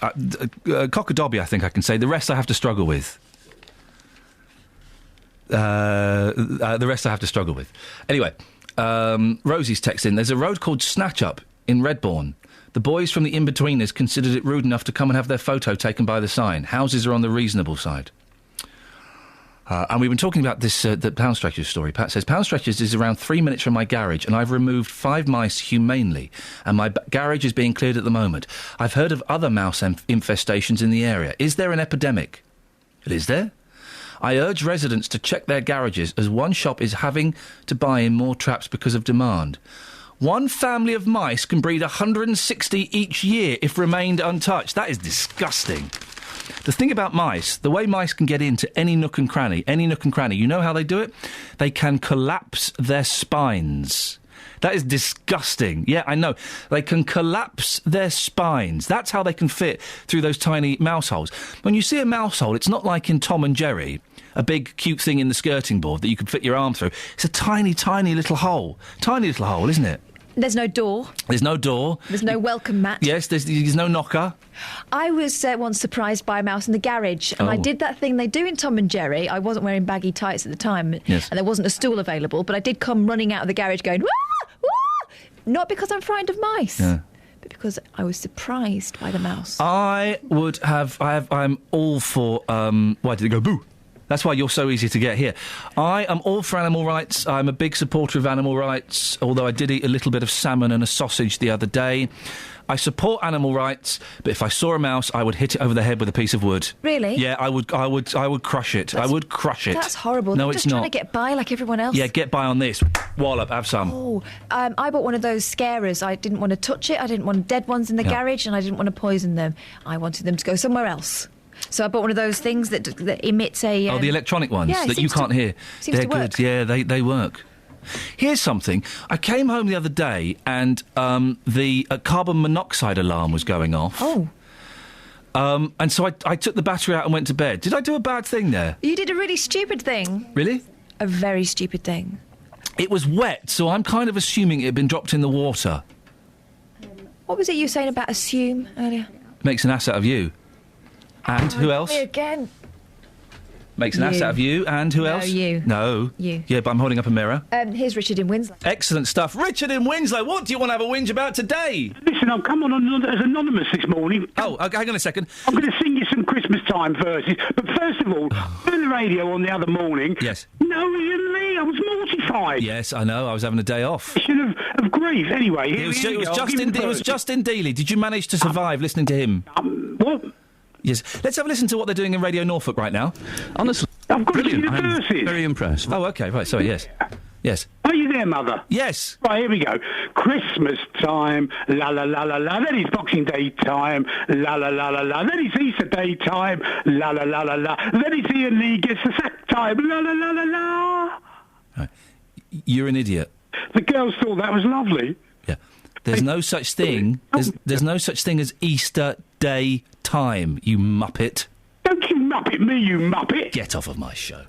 Cock-a-dobby, I think I can say. The rest I have to struggle with. The rest I have to struggle with. Anyway, Rosie's texting. There's a road called Snatch Up in Redbourne. The boys from the In-Betweeners considered it rude enough to come and have their photo taken by the sign. Houses are on the reasonable side. And we've been talking about this, the Pound Stretchers story. Pat says, Pound Stretchers is around 3 minutes from my garage, and I've removed 5 mice humanely, and my garage is being cleared at the moment. I've heard of other mouse infestations in the area. Is there an epidemic? Is there? I urge residents to check their garages, as one shop is having to buy in more traps because of demand. One family of mice can breed 160 each year if remained untouched. That is disgusting. The thing about mice, the way mice can get into any nook and cranny, you know how they do it? They can collapse their spines. That is disgusting. Yeah, I know. They can collapse their spines. That's how they can fit through those tiny mouse holes. When you see a mouse hole, it's not like in Tom and Jerry, a big, cute thing in the skirting board that you could fit your arm through. It's a tiny, tiny little hole. Tiny little hole, isn't it? There's no door. There's no door. There's no welcome mat. Yes, there's no knocker. I was once surprised by a mouse in the garage, and I did that thing they do in Tom and Jerry. I wasn't wearing baggy tights at the time, and there wasn't a stool available, but I did come running out of the garage going, wah! Wah! Not because I'm frightened of mice. Yeah. But because I was surprised by the mouse. I'm all for, why did it go boo? That's why you're so easy to get here. I am all for animal rights. I'm a big supporter of animal rights, although I did eat a little bit of salmon and a sausage the other day. I support animal rights, but if I saw a mouse, I would hit it over the head with a piece of wood. Really? Yeah, I would crush it. I would crush it. That's horrible. No, They're it's just trying not. to get by like everyone else. Yeah, get by on this. Wallop, have some. Oh, I bought one of those scarers. I didn't want to touch it. I didn't want dead ones in the garage, and I didn't want to poison them. I wanted them to go somewhere else. So I bought one of those things that emits a... the electronic ones that you can't hear. They're good. Yeah, they work. Here's something. I came home the other day and the carbon monoxide alarm was going off. Oh. And so I took the battery out and went to bed. Did I do a bad thing there? You did a really stupid thing. Really? A very stupid thing. It was wet, so I'm kind of assuming it had been dropped in the water. What was it you were saying about assume earlier? Makes an ass out of you. And who else? Me again. makes an ass You. out of you. And who No, else? you. No. You. Yeah, but I'm holding up a mirror. Here's Richard in Winslow. Excellent stuff. Richard in Winslow, what do you want to have a whinge about today? Listen, I've come on as anonymous this morning. Oh, okay, hang on a second. I'm going to sing you some Christmas time verses. But first of all, on the radio on the other morning. Yes. No, Ian Lee, I was mortified. Yes, I know. I was having a day off. Of grief. Anyway, It was Justin Dealey. Did you manage to survive listening to him? What? Yes. Let's have a listen to what they're doing in Radio Norfolk right now. Honestly, I've got to give you the I'm verses. very impressed. Oh, okay. Right. Sorry. Yes. Yes. Are you there, Mother? Yes. Right, here we go. Christmas time, la la la la la. Then it's Boxing Day time, la la la la la. Then it's Easter Day time, la la la la la. Then it's Ian Lee gets the sack time, la la la la la. Right. You're an idiot. The girls thought that was lovely. Yeah. There's no such thing. There's no such thing as Easter Day time. You muppet. Don't you muppet me, you muppet. Get off of my show.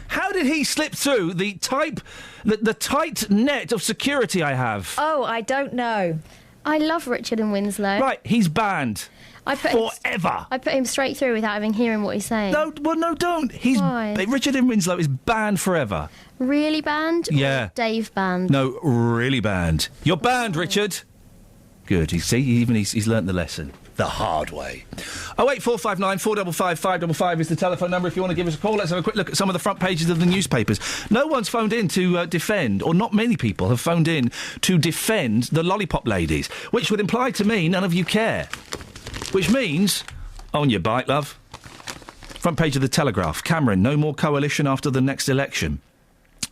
How did he slip through the tight net of security I have? Oh, I don't know. I love Richard in Winslow. Right, he's banned. Forever. I put him straight through without even hearing what he's saying. No, well, no, don't. Why? Richard in Winslow is banned forever. Really banned? Yeah. Or Dave banned? No, really banned. You're banned, Richard. Good. You see, he's learnt the lesson. The hard way. 08459 455 555 is the telephone number if you want to give us a call. Let's have a quick look at some of the front pages of the newspapers. No one's phoned in to defend, or not many people have phoned in to defend the lollipop ladies, which would imply to me none of you care. Which means, on your bike, love. Front page of the Telegraph. Cameron, no more coalition after the next election.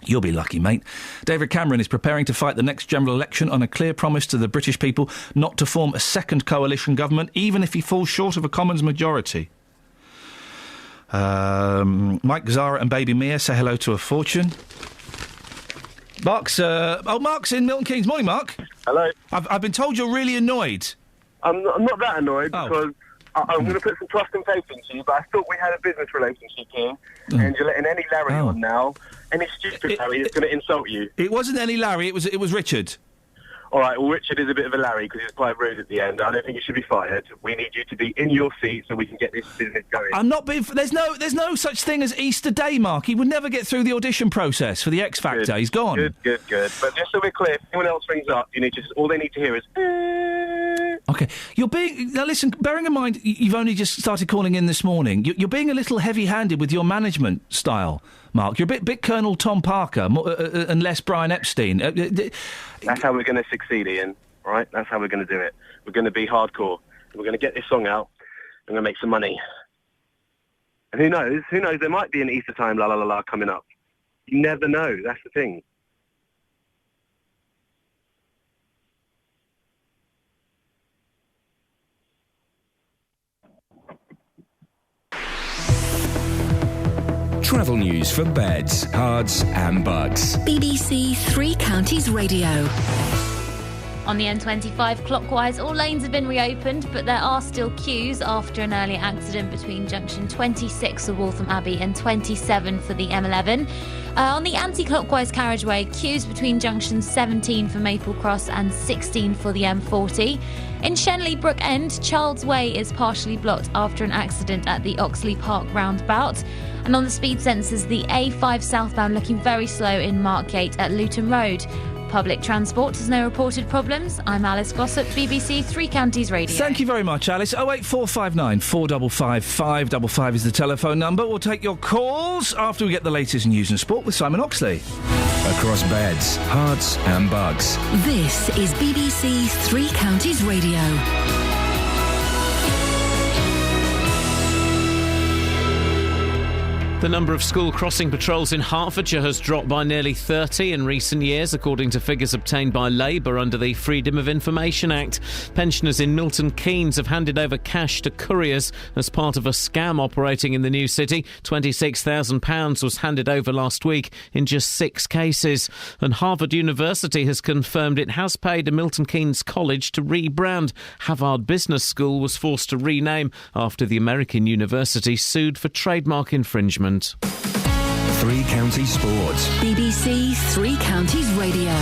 You'll be lucky, mate. David Cameron is preparing to fight the next general election on a clear promise to the British people not to form a second coalition government, even if he falls short of a Commons majority. Mike Zara and Baby Mia say hello to a fortune. Mark's in Milton Keynes. Morning, Mark. Hello. I've been told you're really annoyed. I'm not that annoyed because I'm going to put some trust and faith into you, but I thought we had a business relationship here, and you're letting any Larry on now, any stupid Larry that's going to insult you. It wasn't any Larry, it was Richard. All right, well, Richard is a bit of a Larry because he's quite rude at the end. I don't think you should be fired. We need you to be in your seat so we can get this business going. I'm not being... There's no such thing as Easter Day, Mark. He would never get through the audition process for the X Factor. Good. He's gone. Good. But just so we're clear, if anyone else rings up, all they need to hear is... OK. You're being... Now, listen, bearing in mind you've only just started calling in this morning, you're being a little heavy-handed with your management style, Mark. You're a bit Colonel Tom Parker and less Brian Epstein. That's how we're going to succeed, Ian, right? That's how we're going to do it. We're going to be hardcore. We're going to get this song out. I'm going to make some money. And who knows, there might be an Easter time la la la la coming up. You never know, that's the thing. Travel news for beds, cards and bugs. BBC Three Counties Radio. On the M25 clockwise, all lanes have been reopened, but there are still queues after an earlier accident between junction 26 of Waltham Abbey and 27 for the M11. On the anti-clockwise carriageway, queues between junction 17 for Maple Cross and 16 for the M40. In Shenley Brook End, Childs Way is partially blocked after an accident at the Oxley Park roundabout. And on the speed sensors, the A5 southbound looking very slow in Markgate at Luton Road. Public transport has no reported problems. I'm Alice Glossop, BBC Three Counties Radio. Thank you very much, Alice. 08459 455 555 is the telephone number. We'll take your calls after we get the latest news and sport with Simon Oxley. Across beds, hearts and bugs. This is BBC Three Counties Radio. The number of school crossing patrols in Hertfordshire has dropped by nearly 30 in recent years, according to figures obtained by Labour under the Freedom of Information Act. Pensioners in Milton Keynes have handed over cash to couriers as part of a scam operating in the new city. £26,000 was handed over last week in just 6 cases. And Harvard University has confirmed it has paid a Milton Keynes college to rebrand. Havard Business School was forced to rename after the American university sued for trademark infringement. Three Counties Sports. BBC Three Counties Radio.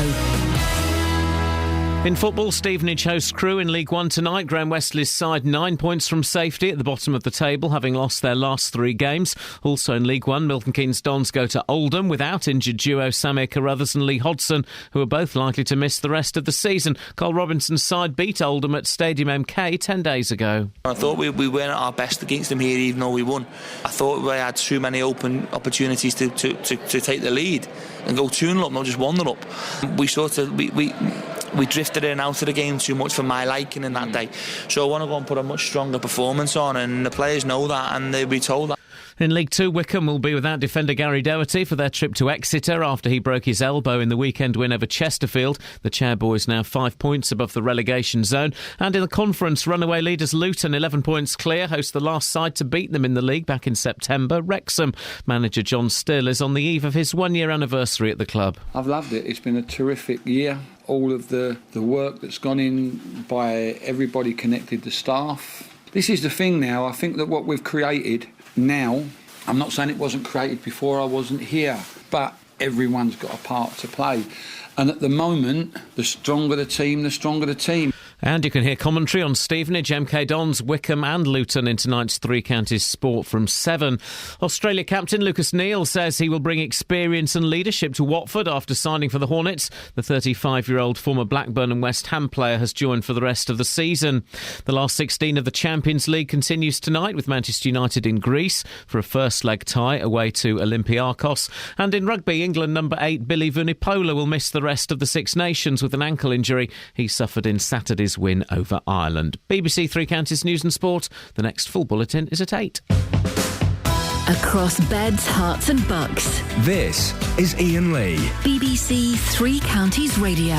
In football, Stevenage hosts Crewe in League One tonight. Graham Westley's side 9 points from safety at the bottom of the table, having lost their last 3 games. Also in League One, Milton Keynes Dons go to Oldham without injured duo Samir Carruthers and Lee Hodgson, who are both likely to miss the rest of the season. Carl Robinson's side beat Oldham at Stadium MK 10 days ago. I thought we weren't at our best against them here, even though we won. I thought we had too many open opportunities to take the lead and go 2-0 up, not just 1-0 up. We drifted in and out of the game too much for my liking in that day. So I want to go and put a much stronger performance on, and the players know that, and they'll be told that. In League Two, Wickham will be without defender Gary Doherty for their trip to Exeter after he broke his elbow in the weekend win over Chesterfield. The Chairboys now 5 points above the relegation zone. And in the conference, runaway leaders Luton, 11 points clear, host the last side to beat them in the league back in September, Wrexham. Manager John Still is on the eve of his 1-year anniversary at the club. I've loved it. It's been a terrific year. All of the work that's gone in by everybody connected, the staff. This is the thing now. I think that what we've created now, I'm not saying it wasn't created before I wasn't here, but everyone's got a part to play. And at the moment, the stronger the team, the stronger the team. And you can hear commentary on Stevenage, MK Dons, Wickham and Luton in tonight's Three Counties Sport from 7. Australia captain Lucas Neal says he will bring experience and leadership to Watford after signing for the Hornets. The 35-year-old former Blackburn and West Ham player has joined for the rest of the season. The last 16 of the Champions League continues tonight with Manchester United in Greece for a first-leg tie away to Olympiacos. And in rugby, England number 8 Billy Vunipola will miss the rest of the Six Nations with an ankle injury he suffered in Saturday's win over Ireland. BBC Three Counties News and Sport. The next full bulletin is at 8. Across beds, hearts and bucks. This is Iain Lee. BBC Three Counties Radio.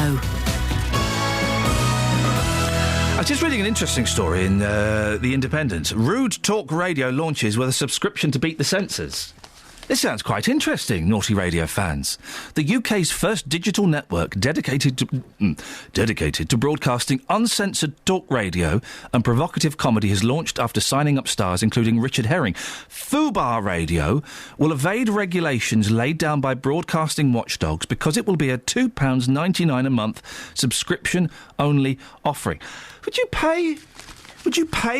I was just reading an interesting story in The Independent. Rude Talk Radio launches with a subscription to beat the censors. This sounds quite interesting, Naughty Radio fans. The UK's first digital network dedicated to broadcasting uncensored talk radio and provocative comedy has launched after signing up stars including Richard Herring. Fubar Radio will evade regulations laid down by broadcasting watchdogs because it will be a £2.99 a month subscription-only offering. Would you pay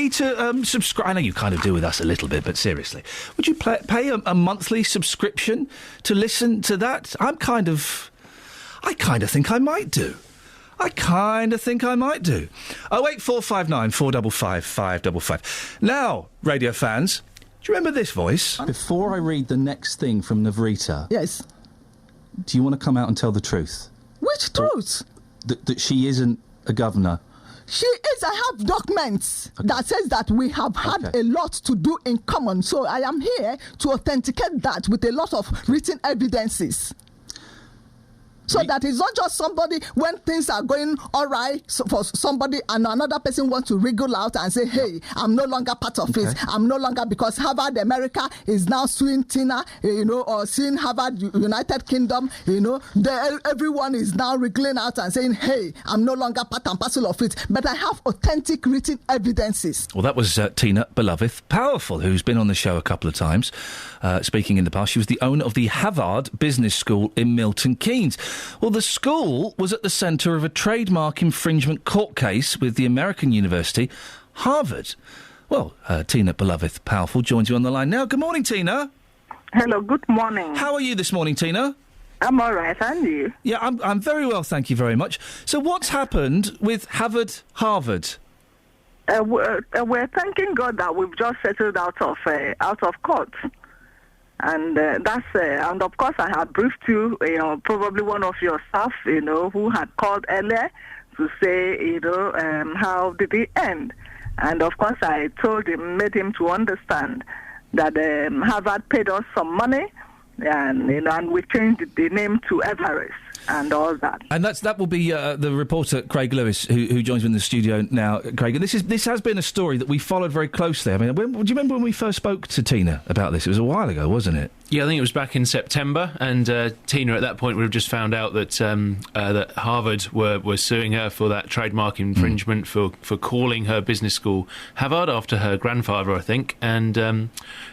to subscribe? I know you kind of do with us a little bit, but seriously. Would you pay a monthly subscription to listen to that? I kind of think I might do. 08459 455 555. Now, radio fans, do you remember this voice? Before I read the next thing from Navrita... Yes. Do you want to come out and tell the truth? Which truth? That she isn't a governor. She is. I have documents that says that we have had a lot to do in common. So I am here to authenticate that with a lot of written evidences. So that it's not just somebody, when things are going all right for somebody and another person wants to wriggle out and say, hey, I'm no longer part of it. I'm no longer, because Harvard America is now suing Tina, or suing Harvard United Kingdom, everyone is now wriggling out and saying, hey, I'm no longer part and parcel of it. But I have authentic written evidences. Well, that was Tina Beloveth Powerful, who's been on the show a couple of times, speaking in the past. She was the owner of the Harvard Business School in Milton Keynes. Well, the school was at the centre of a trademark infringement court case with the American university, Harvard. Well, Tina Beloveth Powerful joins you on the line now. Good morning, Tina. Hello, good morning. How are you this morning, Tina? I'm all right, and you? Yeah, I'm very well, thank you very much. So what's happened with Harvard? We're thanking God that we've just settled out of court. And and of course I had briefed you, probably one of your staff, who had called earlier to say, how did it end? And of course I made him to understand that Harvard paid us some money, and we changed the name to Everest and all that. And that will be the reporter Craig Lewis, who joins me in the studio now. Craig, and this has been a story that we followed very closely. I mean, do you remember when we first spoke to Tina about this? It was a while ago, wasn't it? Yeah, I think it was back in September, and Tina at that point would have just found out that that Harvard were suing her for that trademark infringement for calling her business school Harvard after her grandfather, I think, and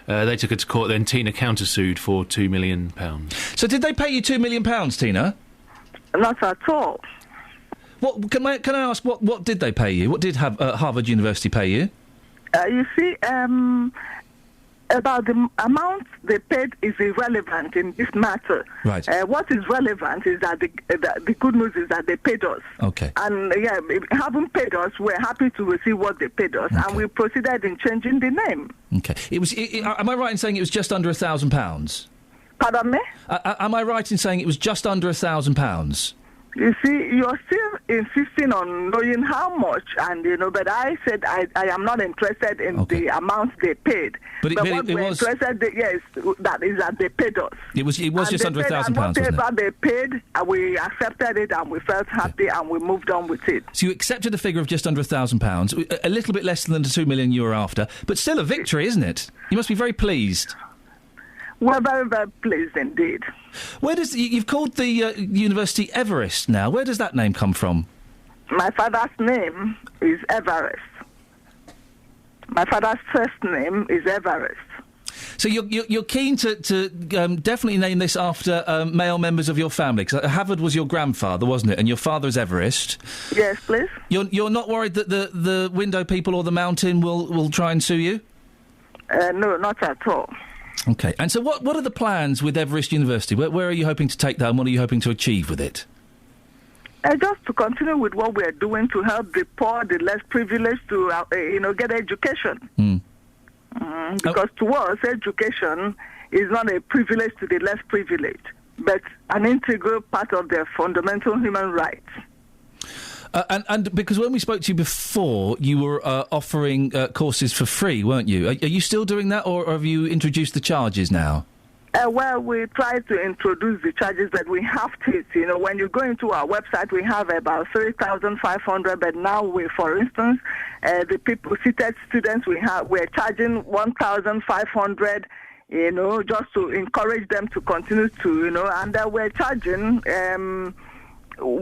they took her to court. Then Tina countersued for £2 million. So did they pay you £2 million, Tina? Not at all. What can I ask? What did they pay you? What did Harvard University pay you? You see, about the amount they paid is irrelevant in this matter. Right. What is relevant is that the good news is that they paid us. Okay. And having paid us, we're happy to receive what they paid us, and we proceeded in changing the name. Okay. Am I right in saying it was just under £1,000? Pardon me? Am I right in saying it was just under £1,000? You see, you're still insisting on knowing how much, and but I said I am not interested in the amount they paid. But what we're interested in, yes, that is that they paid us. It was just under £1,000, wasn't it? Whatever they paid, we accepted it, and we felt happy, and we moved on with it. So you accepted a figure of just under £1,000, a little bit less than the £2 million you were after, but still a victory, isn't it? You must be very pleased. We're very, very pleased indeed. Where does you've called the university Everest now? Where does that name come from? My father's name is Everest. My father's first name is Everest. So you're keen to definitely name this after male members of your family, because Harvard was your grandfather, wasn't it? And your father is Everest. Yes, please. You're not worried that the window people or the mountain will try and sue you? No, not at all. Okay, and so what are the plans with Everest University? Where are you hoping to take that, and what are you hoping to achieve with it? Just to continue with what we're doing to help the poor, the less privileged to, get education. Because to us, education is not a privilege to the less privileged, but an integral part of their fundamental human rights. And because when we spoke to you before, you were offering courses for free, weren't you? Are you still doing that, or have you introduced the charges now? Well, we try to introduce the charges, but we have to. When you go into our website, we have about 3,500, but now for instance, the seated students we're charging 1,500. Just to encourage them to continue to, and we're charging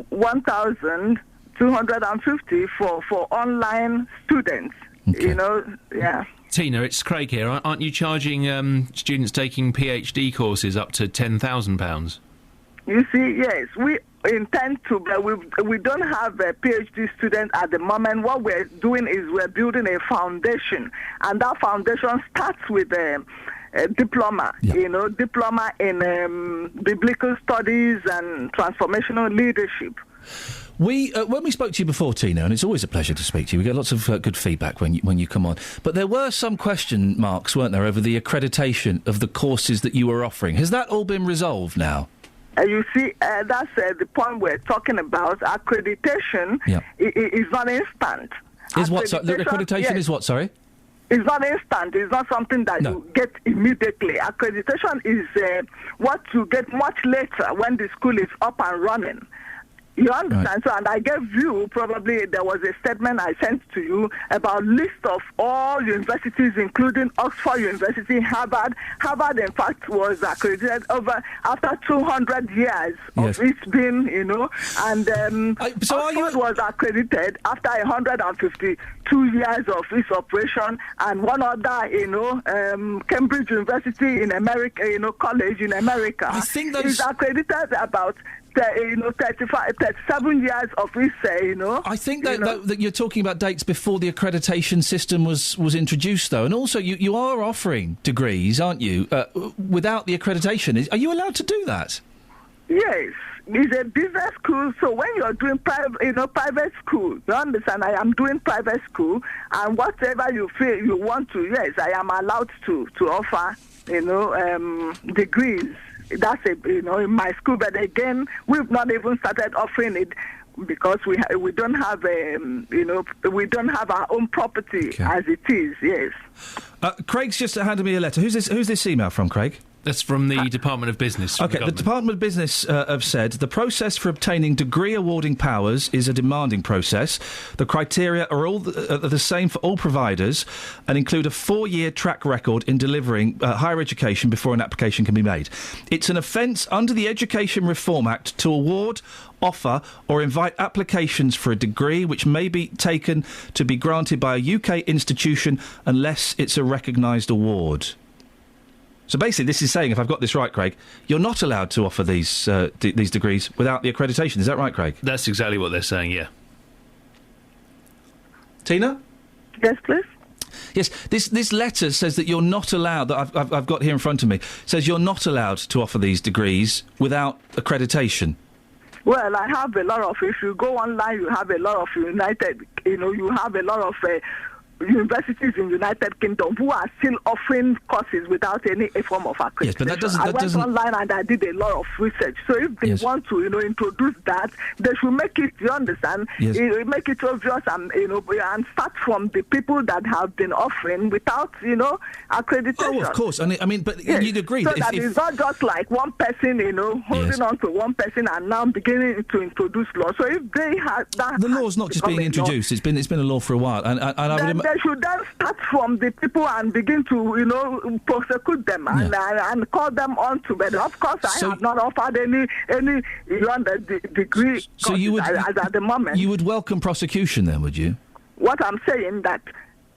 1,250 for online students. Okay. Yeah. Tina, it's Craig here. Aren't you charging students taking PhD courses up to £10,000? You see, yes, we intend to, but we don't have a PhD student at the moment. What we're doing is we're building a foundation, and that foundation starts with a diploma, diploma in biblical studies and transformational leadership. When we spoke to you before, Tina, and it's always a pleasure to speak to you, we get lots of good feedback when you come on, but there were some question marks, weren't there, over the accreditation of the courses that you were offering. Has that all been resolved now? You see, that's the point we're talking about. Accreditation is not instant. Accreditation is what, sorry? It's not instant. It's not something that you get immediately. Accreditation is what you get much later when the school is up and running. You understand? Right. So, and I gave you, probably there was a statement I sent to you about list of all universities, including Oxford University, Harvard. Harvard, in fact, was accredited after 200 years of it being, and Oxford was accredited after 152 years of its operation, and one other, Cambridge University in America, college in America, I think is accredited about 37 years of its, I think that you're talking about dates before the accreditation system was introduced, though. And also, you are offering degrees, aren't you, without the accreditation. Are you allowed to do that? Yes. It's a business school, so when you're doing private school, you understand, I am doing private school, and whatever you feel you want to, yes, I am allowed to offer, degrees. That's in my school, but again, we've not even started offering it because we don't have we don't have our own property as it is. Yes. Craig's just handed me a letter. Who's this email from, Craig? That's from the Department of Business. Okay, the Department of Business have said the process for obtaining degree awarding powers is a demanding process. The criteria are all the same for all providers and include a 4-year track record in delivering higher education before an application can be made. It's an offence under the Education Reform Act to award, offer or invite applications for a degree which may be taken to be granted by a UK institution unless it's a recognised award. So basically, this is saying, if I've got this right, Craig, you're not allowed to offer these these degrees without the accreditation. Is that right, Craig? That's exactly what they're saying, yeah. Tina? Yes, please. Yes, this letter says that you're not allowed, that I've got here in front of me, says you're not allowed to offer these degrees without accreditation. Well, I have a lot of, if you go online, you have a lot of you have a lot of universities in United Kingdom who are still offering courses without any form of accreditation. Yes, but that doesn't... I went online and I did a lot of research. So if they want to, introduce that, they should make it, you understand, make it obvious and, and start from the people that have been offering without, accreditation. Oh, of course. I mean, but you'd agree so that it's not just like one person, holding on to one person and now beginning to introduce law. So if they have that... The law's not just being introduced. It's been a law for a while. And I would they should then start from the people and begin to, prosecute them and call them on to bed. Of course, I have not offered any degree so you would, at the moment. You would welcome prosecution then, would you? What I'm saying that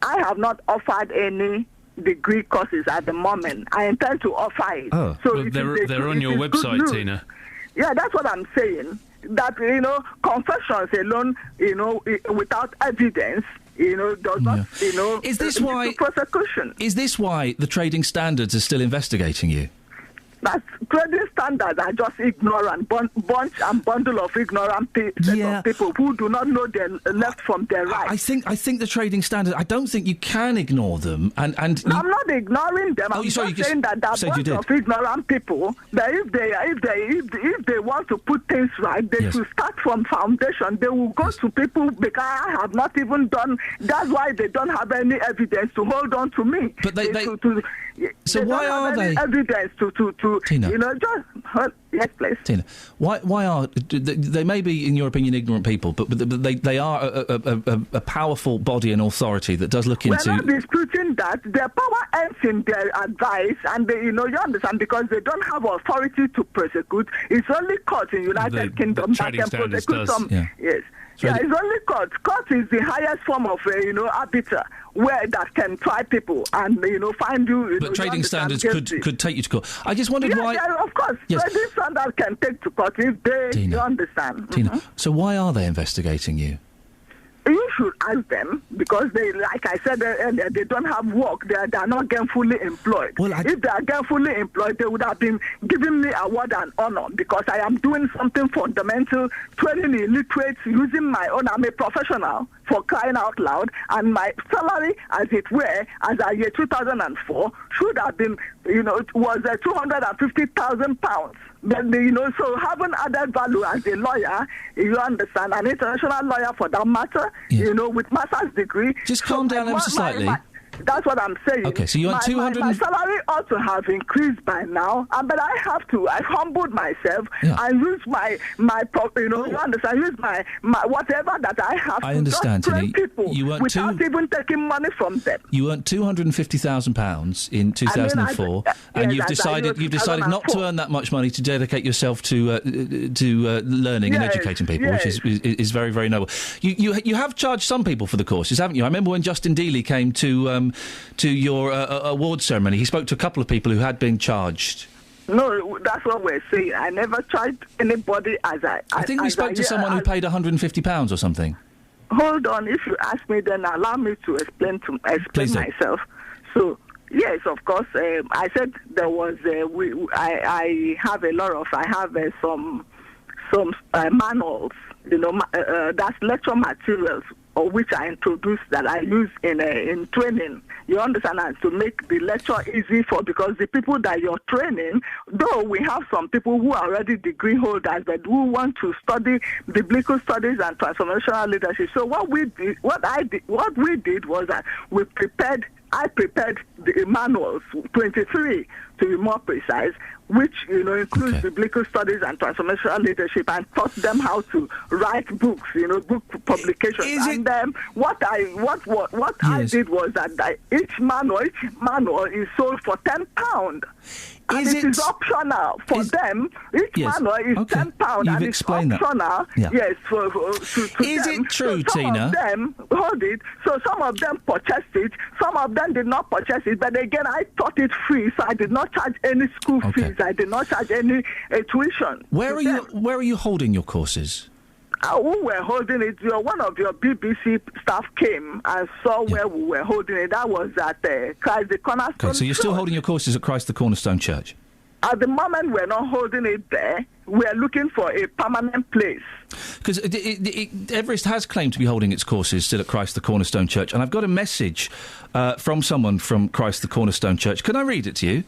I have not offered any degree courses at the moment. I intend to offer it. Oh. So well, they're on your website, Tina. Yeah, that's what I'm saying. That, confessions alone, without evidence, does not, is this why prosecution? Is this why the trading standards are still investigating you? That trading standards are just ignorant, bunch and bundle of ignorant people who do not know their left from their right. I think the trading standards. I don't think you can ignore them. And I'm not ignoring them. I'm just saying that there are bunch of ignorant people. That if they want to put things right, they should start from foundation. They will go to people because I have not even done. That's why they don't have any evidence to hold on to me. But so why are they evidence to Tina? Yes, please. Tina, why are they may be, in your opinion, ignorant people, but they are a powerful body and authority that does look into... We're not disputing that. Their power ends in their advice, and they, you understand, because they don't have authority to prosecute. It's only court in United Kingdom that can prosecute some... Yes. Yeah, it's only court. Court is the highest form of, arbiter where that can try people and, find you. But trading standards could take you to court. I just wondered why... Yeah, of course. Yes. Trading standards can take to court if they, you understand. Tina, so why are they investigating you? You should ask them, because they, like I said earlier, they don't have work. They are not gainfully employed. If they are gainfully employed, they would have been giving me award and honor, because I am doing something fundamental, training illiterates, using my own. I'm a professional, for crying out loud, and my salary, as it were, as a year 2004, should have been, it was £250,000. But, so having added value as a lawyer, you understand, an international lawyer for that matter, with master's degree. Just calm down ever so slightly. That's what I'm saying. Okay, so you want 200... My salary ought to have increased by now, but I've humbled myself and used my you understand, use my whatever that I have to understand, just train people without even taking money from them. You earned £250,000 in 2004, and you've decided not to earn that much money to dedicate yourself to learning and educating people, which is very, very noble. You have charged some people for the courses, haven't you? I remember when Justin Dealey came to your award ceremony, he spoke to a couple of people who had been charged. No, that's what we're saying. I never charged anybody I think we spoke to someone who paid £150 or something. Hold on, if you ask me, then allow me to explain myself. So, yes, of course, I said there was, I have some manuals, that's lecture materials, or which I introduced that I use in training. You understand, and to make the lecture easy because the people that you're training, though we have some people who are already degree holders but who want to study biblical studies and transformational leadership. So what we did was that I prepared the manuals, 23 to be more precise, which includes biblical studies and transformational leadership, and taught them how to write books, book publications. And what I did was that each manual is sold for £10. And it is optional for them. Each manual is £10, You've and it's explained optional. that. Yeah. Yes, to Is them. it true, so some Tina? Of them, hold it. So some of them purchased it. Some of them did not purchase it. But again, I taught it free, so I did not charge any school fees. I did not charge any tuition. Where are you holding your courses? We were holding it. One of your BBC staff came and saw where we were holding it. That was at Christ the Cornerstone. Okay, so you're still holding your courses at Christ the Cornerstone Church? At the moment, we're not holding it there. We're looking for a permanent place. Because Everest has claimed to be holding its courses still at Christ the Cornerstone Church, and I've got a message from someone from Christ the Cornerstone Church. Can I read it to you?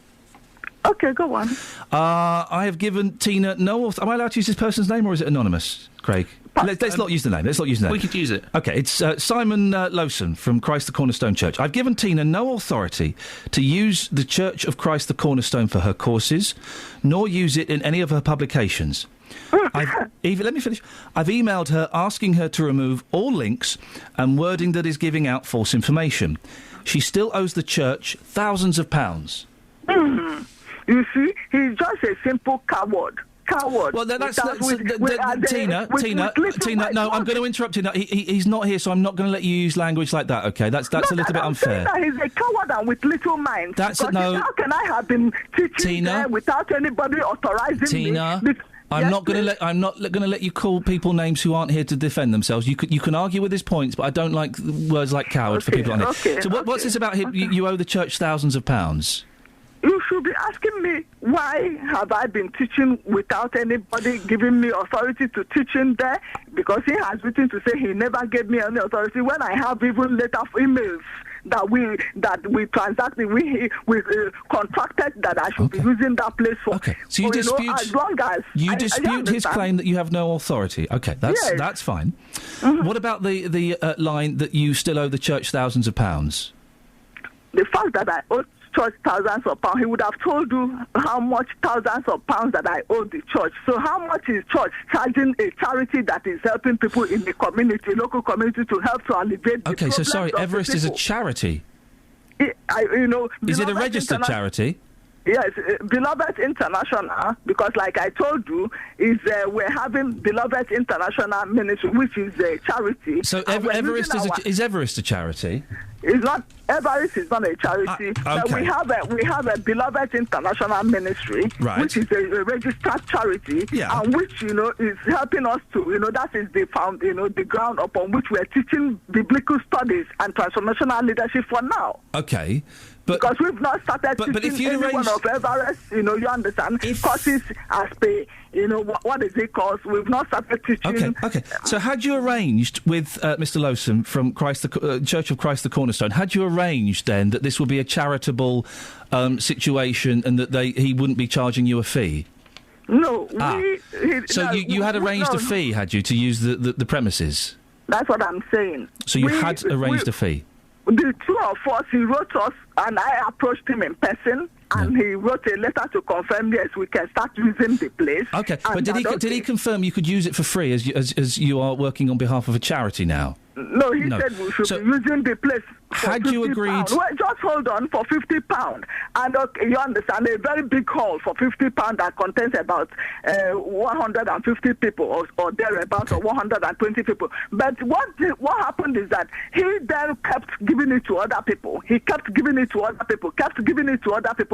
Okay, go on. I have given Tina no... Am I allowed to use this person's name, or is it anonymous, Craig? Let's not use the name. We could use it. Okay, it's Simon Lowson from Christ the Cornerstone Church. I've given Tina no authority to use the Church of Christ the Cornerstone for her courses, nor use it in any of her publications. Let me finish. I've emailed her asking her to remove all links and wording that is giving out false information. She still owes the church thousands of pounds. Mm-hmm. You see, he's just a simple coward. Well, Tina, no, I'm going to interrupt you. No, he's not here, so I'm not going to let you use language like that, OK? That's a little bit unfair. He's a coward and with little mind. How can I have been teaching there without anybody authorizing me? I'm not going to let you call people names who aren't here to defend themselves. You can argue with his points, but I don't like words like coward for people on here. So what's this about? You owe the church thousands of pounds. You should be asking me, why have I been teaching without anybody giving me authority to teach in there? Because he has written to say he never gave me any authority, when I have even letter of emails that we transacted, we contracted that I should be using that place for. Okay, so you dispute, as long as you dispute his claim that you have no authority. Okay, that's fine. Mm-hmm. What about the line that you still owe the church thousands of pounds? The fact that I owe church thousands of pounds, he would have told you how much thousands of pounds that I owe the church. So how much is church charging a charity that is helping people in the community, local community, to help to alleviate the Okay, so sorry, Everest is a charity? Is it a registered charity? Yes, Beloved International, because like I told you, we're having Beloved International Ministry, which is a charity. So is Everest a charity? It's not. Everest is not a charity. But we have a Beloved International Ministry, which is a registered charity, and which is helping us to that is the ground upon which we are teaching biblical studies and transformational leadership for now. Okay. Because we've not started teaching anyone of Everest, you understand, courses as pay, what is it cost? We've not started teaching. Okay. So had you arranged with Mr. Lowson from Church of Christ the Cornerstone, had you arranged then that this would be a charitable situation and that he wouldn't be charging you a fee? No. You had arranged a fee, had you, to use the premises? That's what I'm saying. So you had arranged a fee? The two of us, he wrote us, and I approached him in person, and he wrote a letter to confirm, yes, we can start using the place. Okay, but did he confirm you could use it for free as you are working on behalf of a charity now? No, he said we should be using the place for had you agreed... Well, just hold on, for £50. And you understand, a very big hall for £50 that contains about 150 people or thereabouts, or 120 people. But what happened is that he then kept giving it to other people. He kept giving it to other people,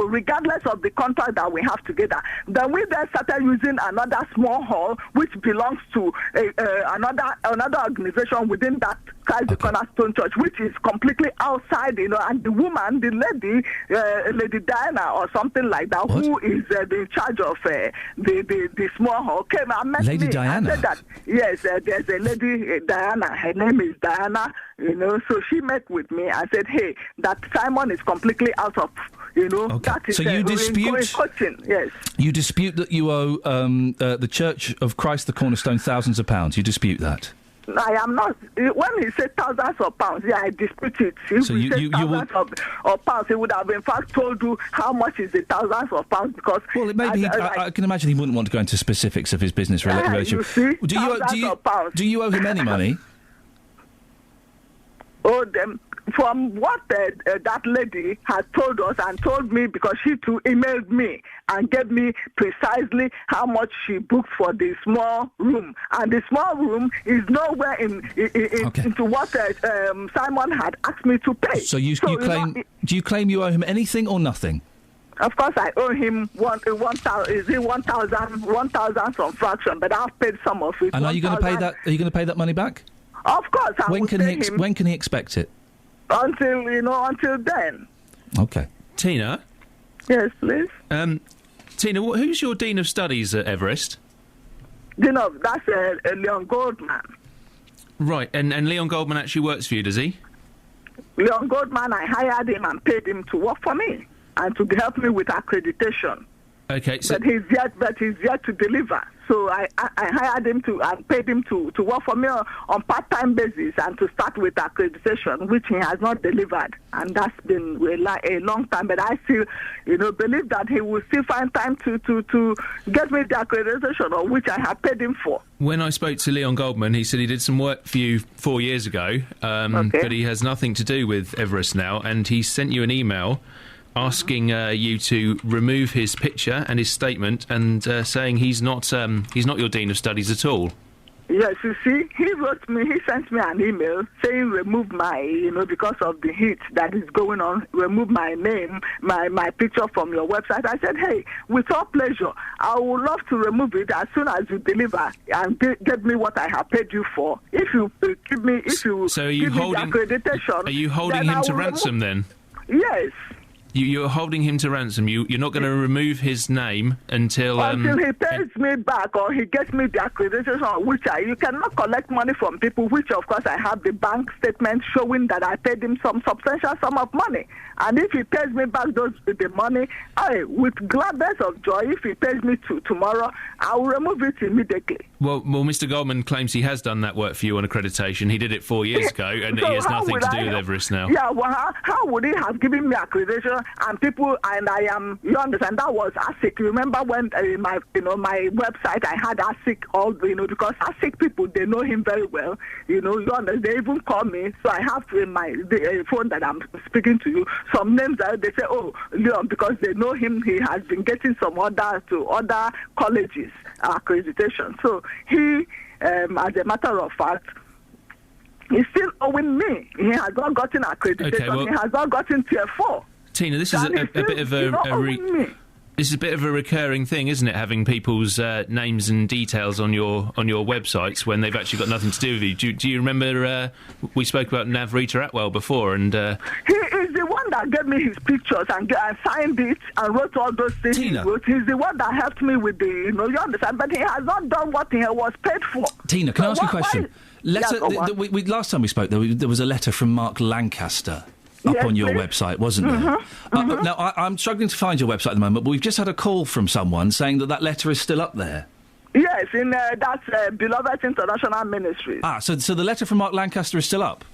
regardless of the contract that we have together. Then we then started using another small hall, which belongs to another organization within that Christ the Cornerstone Church, which is completely outside, and the woman, the Lady Diana or something like that, who is in charge of the small hall, came and met Lady me Diana? and said that, yes, there's a Lady Diana, her name is Diana, so she met with me and said, hey, that Simon is completely out of, that is... So you dispute... coaching, yes. You dispute that you owe the Church of Christ the Cornerstone thousands of pounds. You dispute that? I am not. When he said thousands of pounds, yeah, I dispute it. If So he you- said you thousands of pounds, he would have in fact told you how much is the thousands of pounds because. Well, maybe I can imagine he wouldn't want to go into specifics of his business Yeah, relationship. you see, do you thousands of pounds. do you owe him any money? Oh, them. From what that lady had told us and told me, because she too emailed me and gave me precisely how much she booked for the small room, and the small room is nowhere into what Simon had asked me to pay. So you claim? Do you claim you owe him anything or nothing? Of course, I owe him 1,000. Is it 1,000 some fraction? But I've paid some of it. And are you going to pay that? Are you going to pay that money back? Of course, I will pay him. When can he expect it? Until then. Okay. Tina? Yes, please. Tina, who's your Dean of Studies at Everest? That's Leon Goldman. Right, and Leon Goldman actually works for you, does he? Leon Goldman, I hired him and paid him to work for me and to help me with accreditation. Okay, so... But he's yet to deliver. So I hired him and paid him to work for me on part-time basis and to start with accreditation, which he has not delivered. And that's been a long time. But I still, believe that he will still find time to get me the accreditation, or which I have paid him for. When I spoke to Leon Goldman, he said he did some work for you 4 years ago, but he has nothing to do with Everest now, and he sent you an email asking you to remove his picture and his statement, and saying he's not your Dean of Studies at all. Yes, you see, he sent me an email saying remove my, because of the heat that is going on, remove my name, my picture from your website. I said, hey, with all pleasure, I would love to remove it as soon as you deliver and get me what I have paid you for. If you give me, So are you give me holding, the accreditation, are you holding then him I to will ransom remove. then? Yes. You're holding him to ransom. You're not going to remove his name until he pays me back or he gets me the accreditation, which you cannot collect money from people, which of course I have the bank statement showing that I paid him some substantial sum of money. And if he pays me back the money, with gladness of joy, if he pays me tomorrow, I will remove it immediately. Well, Mr. Goldman claims he has done that work for you on accreditation. He did it 4 years ago, and So he has how nothing would to do I- with Everest now. Yeah, well, how would he have given me accreditation and people, and I am, you understand, that was ASIC. Remember when my website, I had ASIC because ASIC people, they know him very well, you understand, they even call me, so I have in my phone that I'm speaking to you, some names that they say, oh, Leon, because they know him, he has been getting some other colleges accreditation. So he, as a matter of fact, he's still owing me. He has not gotten accreditation. Okay, well, he has not gotten tier 4. Tina, this is a bit of this is a bit of a recurring thing, isn't it? Having people's names and details on your websites when they've actually got nothing to do with you. Do you remember we spoke about Navrita Atwell before? And he is the one that gave me his pictures and signed it and wrote all those things. Tina. He wrote. He's the one that helped me with the, you understand. But he has not done what he was paid for. Tina, can I ask you a question? Why? Last time we spoke, there was a letter from Mark Lancaster up on your website, wasn't there? Now, I'm struggling to find your website at the moment, but we've just had a call from someone saying that letter is still up there. Yes, that's Beloved International Ministries. So the letter from Mark Lancaster is still up?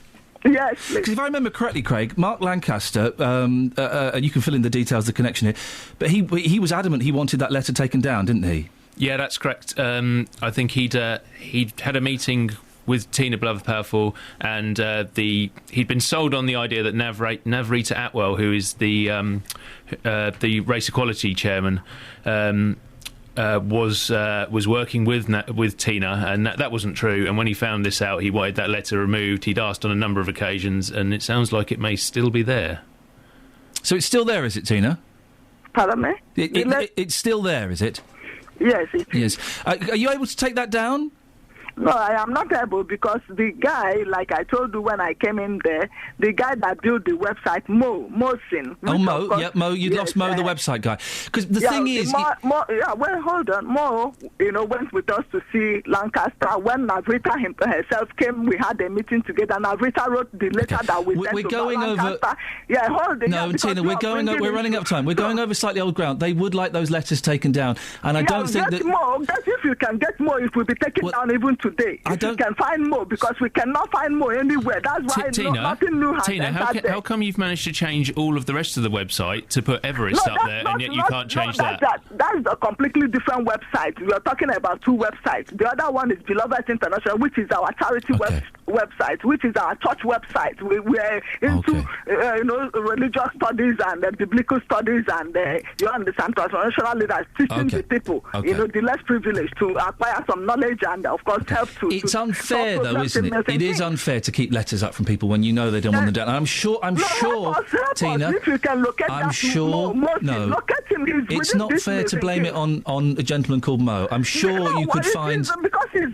Yes, please. Because if I remember correctly, Craig, Mark Lancaster, and you can fill in the details, the connection here, but he was adamant he wanted that letter taken down, didn't he? Yeah, that's correct. I think he'd had a meeting with Tina Beloved Powerful, and he'd been sold on the idea that Navrita Atwell, who is the race equality chairman, was working with Tina, and that wasn't true. And when he found this out, he wanted that letter removed. He'd asked on a number of occasions, and it sounds like it may still be there. So it's still there, is it, Tina? Pardon me? It's still there, is it? Yes, it is. Yes. Are you able to take that down? No, I am not able, because the guy, like I told you when I came in there, the guy that built the website, Mosin. Oh, Mo, Mo, you lost Mo, the website guy. Because the thing is... hold on. Mo, went with us to see Lancaster. When Navrita herself came, we had a meeting together. Navrita wrote the letter that we sent to Lancaster. Yeah, hold on. No, Tina, we're running out of time. We're going over slightly old ground. They would like those letters taken down, and I don't think that... More, if you can get more, it will be taken down even today. today. If you can find more, because we cannot find more anywhere. That's why nothing new has entered there. How come you've managed to change all of the rest of the website to put Everest up there, and yet you can't change that? That's a completely different website. We are talking about two websites. The other one is Beloved International, which is our charity website, which is our church website. We are into religious studies and biblical studies, and you understand, transformational leaders teaching the people, the less privileged, to acquire some knowledge and, of course, help to. It's unfair, though, isn't it? It is unfair to keep letters up from people when you know they don't want them down. And I'm sure, Tina. If you can locate I'm sure. No, locate him. It's not fair to blame it on a gentleman called Mo. I'm sure you could find. Because he's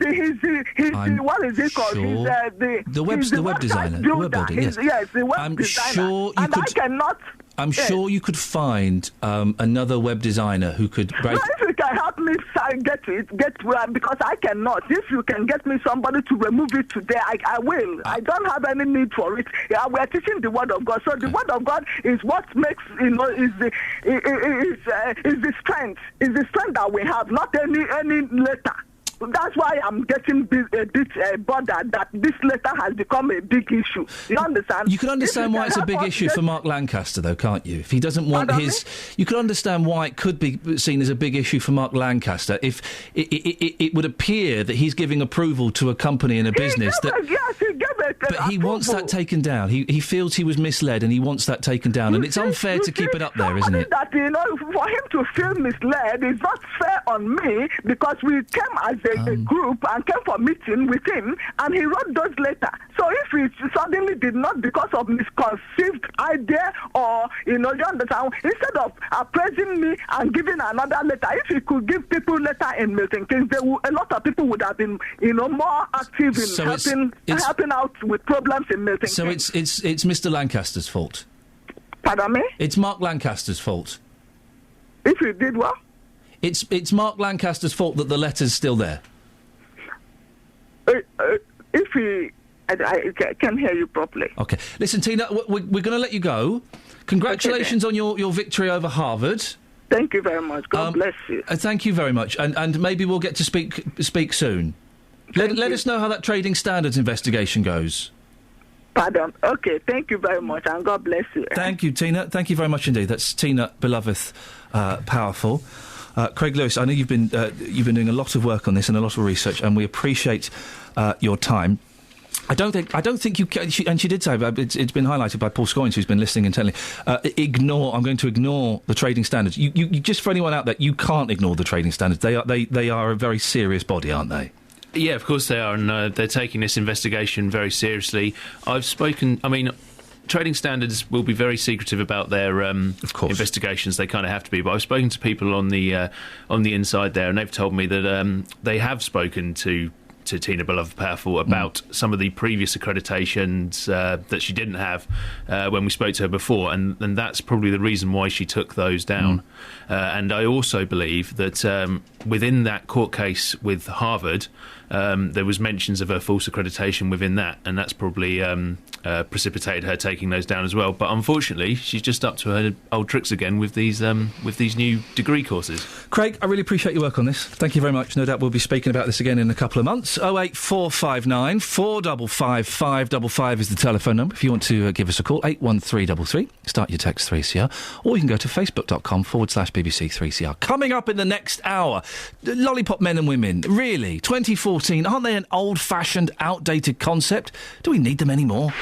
what is it called? Sure. He's the web designer, the web builder. Yes, the web I'm designer. Sure you and could. I cannot. I'm sure you could find another web designer who could. No, if you can help me because I cannot. If you can get me somebody to remove it today, I will. I don't have any need for it. We are teaching the word of God, so the word of God is what makes is the strength. Is the strength that we have, not any letter. That's why I'm getting a bit bothered that this letter has become a big issue. You understand? You can understand why it's a big issue for Mark Lancaster, though, can't you? If he doesn't want you can understand why it could be seen as a big issue for Mark Lancaster if it would appear that he's giving approval to a company and a business he wants that taken down. He feels he was misled and he wants that taken down. And it's unfair to keep it up there, isn't it? That, for him to feel misled is not fair on me, because we came as a group and came for meeting with him, and he wrote those letters. So if he suddenly did not, because of misconceived idea, or you understand, instead of praising me and giving another letter, if he could give people letter in Milton Keynes, a lot of people would have been more active in helping out with problems in Milton Keynes. So it's Mr. Lancaster's fault. Pardon me? It's Mark Lancaster's fault. If he did what? It's Mark Lancaster's fault that the letter's still there. If he... I can't hear you properly. OK. Listen, Tina, we're going to let you go. Congratulations on your victory over Harvard. Thank you very much. God bless you. Thank you very much. And maybe we'll get to speak soon. Let us know how that trading standards investigation goes. Pardon. OK, thank you very much, and God bless you. Thank you, Tina. Thank you very much indeed. That's Tina Beloveth Powerful. Craig Lewis, I know you've been doing a lot of work on this and a lot of research, and we appreciate your time. I don't think you can, and she did say, it's been highlighted by Paul Scoins, who's been listening intently. I'm going to ignore the trading standards. You just for anyone out there, you can't ignore the trading standards. They are a very serious body, aren't they? Yeah, of course they are, and they're taking this investigation very seriously. Trading standards will be very secretive about their investigations. They kind of have to be. But I've spoken to people on the inside there, and they've told me that they have spoken to Tina Beloved Powerful about some of the previous accreditations that she didn't have when we spoke to her before, and that's probably the reason why she took those down. And I also believe that within that court case with Harvard, there was mentions of her false accreditation within that, and that's probably precipitated her taking those down as well. But unfortunately, she's just up to her old tricks again with these new degree courses. Craig, I really appreciate your work on this. Thank you very much. No doubt we'll be speaking about this again in a couple of months. 08459 455 555 is the telephone number if you want to give us a call. 81333. Start your text 3CR, or you can go to facebook.com/BBC 3CR. Coming up in the next hour, lollipop men and women. Really, 2014, aren't they an old-fashioned, outdated concept? Do we need them anymore?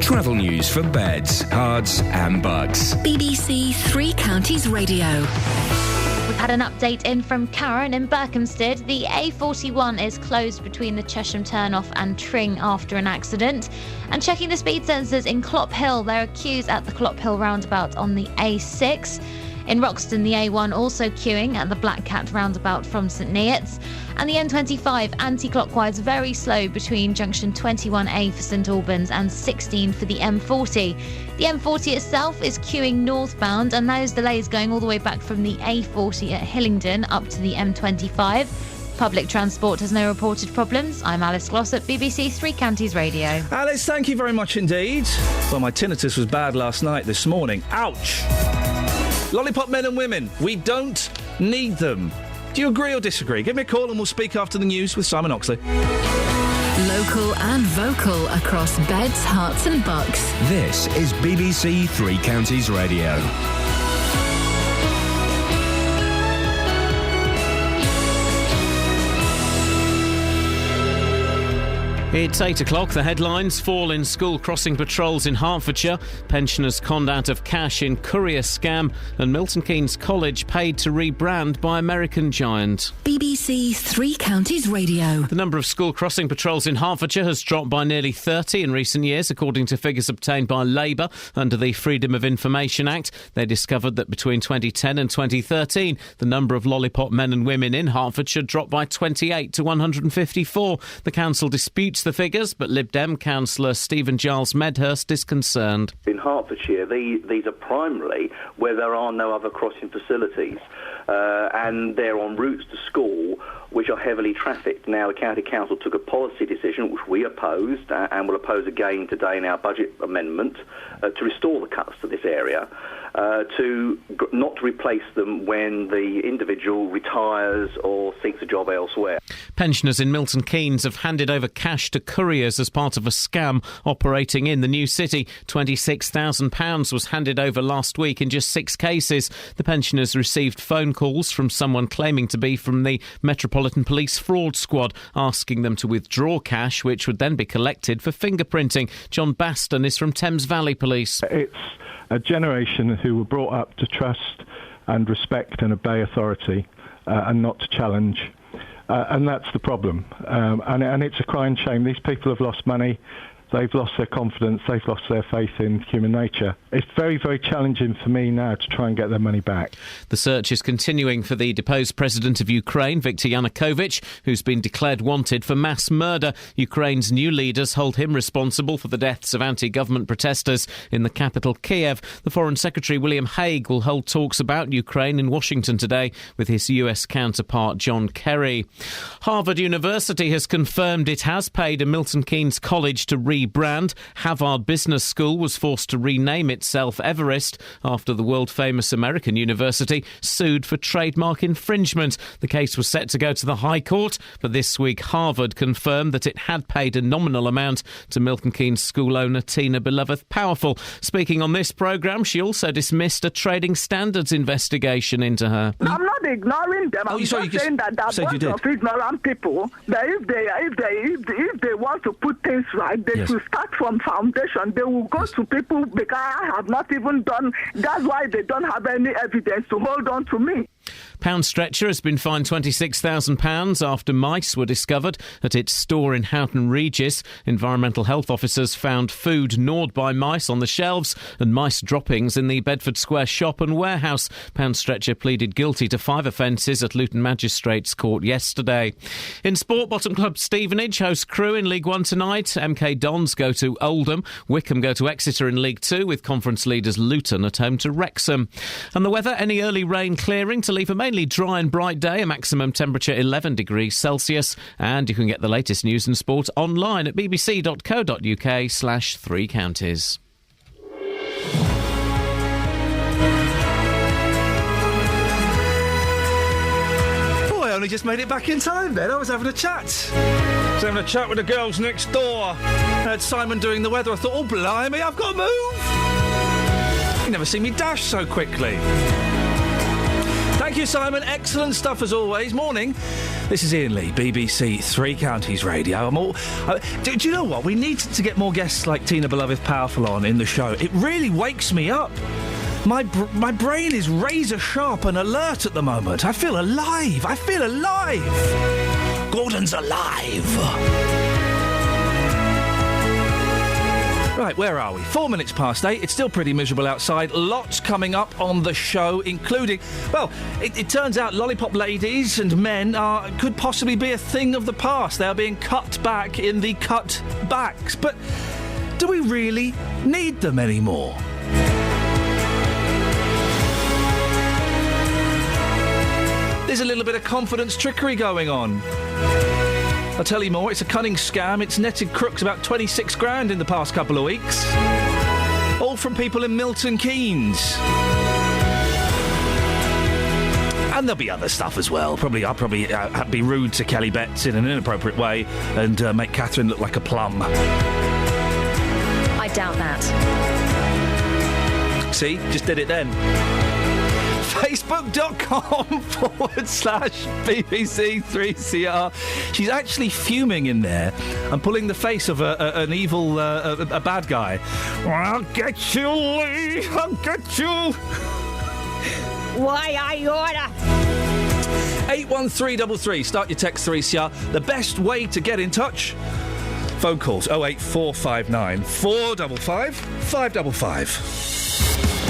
Travel news for beds, cards and bugs. BBC Three Counties Radio. We've had an update in from Karen in Berkhamsted. The A41 is closed between the Chesham turnoff and Tring after an accident. And checking the speed sensors in Clop Hill, there are queues at the Clop Hill roundabout on the A6. In Roxton, the A1 also queuing at the Black Cat roundabout from St Neots. And the M25 anti-clockwise very slow between junction 21A for St Albans and 16 for the M40. The M40 itself is queuing northbound, and those delays going all the way back from the A40 at Hillingdon up to the M25. Public transport has no reported problems. I'm Alice Glossop, BBC Three Counties Radio. Alice, thank you very much indeed. Well, my tinnitus was bad last night, this morning. Ouch! Lollipop men and women, we don't need them. Do you agree or disagree? Give me a call and we'll speak after the news with Simon Oxley. Local and vocal across Beds, Herts and Bucks. This is BBC Three Counties Radio. It's 8 o'clock. The headlines: fall in school crossing patrols in Hertfordshire, pensioners conned out of cash in courier scam, and Milton Keynes College paid to rebrand by American giant. BBC Three Counties Radio. The number of school crossing patrols in Hertfordshire has dropped by nearly 30 in recent years, according to figures obtained by Labour under the Freedom of Information Act. They discovered that between 2010 and 2013, the number of lollipop men and women in Hertfordshire dropped by 28 to 154. The council disputes the figures, but Lib Dem councillor Stephen Giles Medhurst is concerned. In Hertfordshire, these are primarily where there are no other crossing facilities, and they're on routes to school which are heavily trafficked. Now, the County Council took a policy decision, which we opposed, and will oppose again today in our budget amendment, to restore the cuts to this area, not to replace them when the individual retires or seeks a job elsewhere. Pensioners in Milton Keynes have handed over cash to couriers as part of a scam operating in the new city. £26,000 was handed over last week in just 6 cases. The pensioners received phone calls from someone claiming to be from the Metropolitan Police Fraud Squad, asking them to withdraw cash, which would then be collected for fingerprinting. John Baston is from Thames Valley Police. It's a generation who were brought up to trust and respect and obey authority and not to challenge. And that's the problem. And it's a crying shame. These people have lost money. They've lost their confidence. They've lost their faith in human nature. It's very, very challenging for me now to try and get their money back. The search is continuing for the deposed president of Ukraine, Viktor Yanukovych, who's been declared wanted for mass murder. Ukraine's new leaders hold him responsible for the deaths of anti-government protesters in the capital, Kiev. The Foreign Secretary, William Hague, will hold talks about Ukraine in Washington today with his US counterpart, John Kerry. Harvard University has confirmed it has paid a Milton Keynes College to rebrand. Harvard Business School was forced to rename itself Everest after the world-famous American university sued for trademark infringement. The case was set to go to the High Court, but this week Harvard confirmed that it had paid a nominal amount to Milton Keynes school owner Tina Beloveth Powerful. Speaking on this programme, she also dismissed a trading standards investigation into her. I'm not ignoring them. I'm just saying that bunch of ignorant people, that if they want to put things right, they should start from foundation. They will go to people because I have not even done. That's why they don't have any evidence to hold on to me. Pound Stretcher has been fined £26,000 after mice were discovered at its store in Houghton Regis. Environmental health officers found food gnawed by mice on the shelves and mice droppings in the Bedford Square shop and warehouse. Pound Stretcher pleaded guilty to 5 offences at Luton Magistrates Court yesterday. In sport, Bottom Club Stevenage host Crewe in League One tonight. MK Dons go to Oldham. Wycombe go to Exeter in League Two, with conference leaders Luton at home to Wrexham. And the weather, any early rain clearing to leave a mainly dry and bright day, a maximum temperature 11 degrees Celsius. And you can get the latest news and sport online at bbc.co.uk/3 counties. Oh, I only just made it back in time then. I was having a chat. I was having a chat with the girls next door. I heard Simon doing the weather. I thought, oh, blimey, I've got to move. You never see me dash so quickly. Thank you, Simon. Excellent stuff as always. Morning. This is Iain Lee, BBC Three Counties Radio. Do you know what? We need to get more guests like Tina Beloveth Powerful on in the show. It really wakes me up. My brain is razor sharp and alert at the moment. I feel alive. Gordon's alive. Right, where are we? 4 minutes past 8. It's still pretty miserable outside. Lots coming up on the show, including... Well, it turns out lollipop ladies and men could possibly be a thing of the past. They are being cut back in the cut backs. But do we really need them anymore? There's a little bit of confidence trickery going on. I'll tell you more. It's a cunning scam. It's netted crooks about 26 grand in the past couple of weeks. All from people in Milton Keynes. And there'll be other stuff as well. I'll probably be rude to Kelly Betts in an inappropriate way and make Catherine look like a plum. I doubt that. See? Just did it then. Facebook.com/BBC3CR. She's actually fuming in there and pulling the face of an evil, a bad guy. I'll get you, Lee! I'll get you! Why I order? 81333. Start your text 3CR. The best way to get in touch? Phone calls 08459 455 555.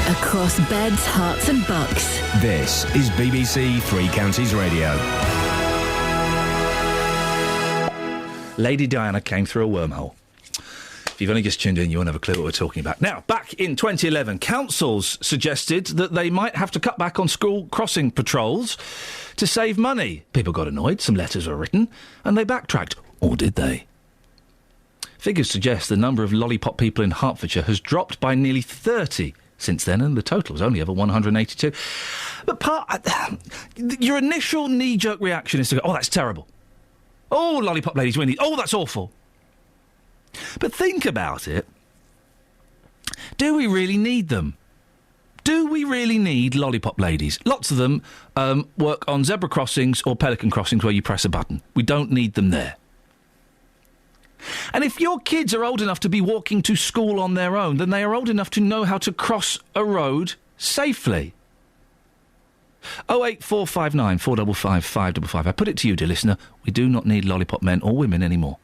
Across beds, hearts and bucks. This is BBC Three Counties Radio. Lady Diana came through a wormhole. If you've only just tuned in, you won't have a clue what we're talking about. Now, back in 2011, councils suggested that they might have to cut back on school crossing patrols to save money. People got annoyed, some letters were written, and they backtracked. Or did they? Figures suggest the number of lollipop people in Hertfordshire has dropped by nearly 30 since then, and the total was only ever 182. But your initial knee-jerk reaction is to go, oh, that's terrible. Oh, lollipop ladies, we need... Oh, that's awful. But think about it. Do we really need them? Do we really need lollipop ladies? Lots of them work on zebra crossings or pelican crossings where you press a button. We don't need them there. And if your kids are old enough to be walking to school on their own, then they are old enough to know how to cross a road safely. 08459 455 555. I put it to you, dear listener, we do not need lollipop men or women anymore.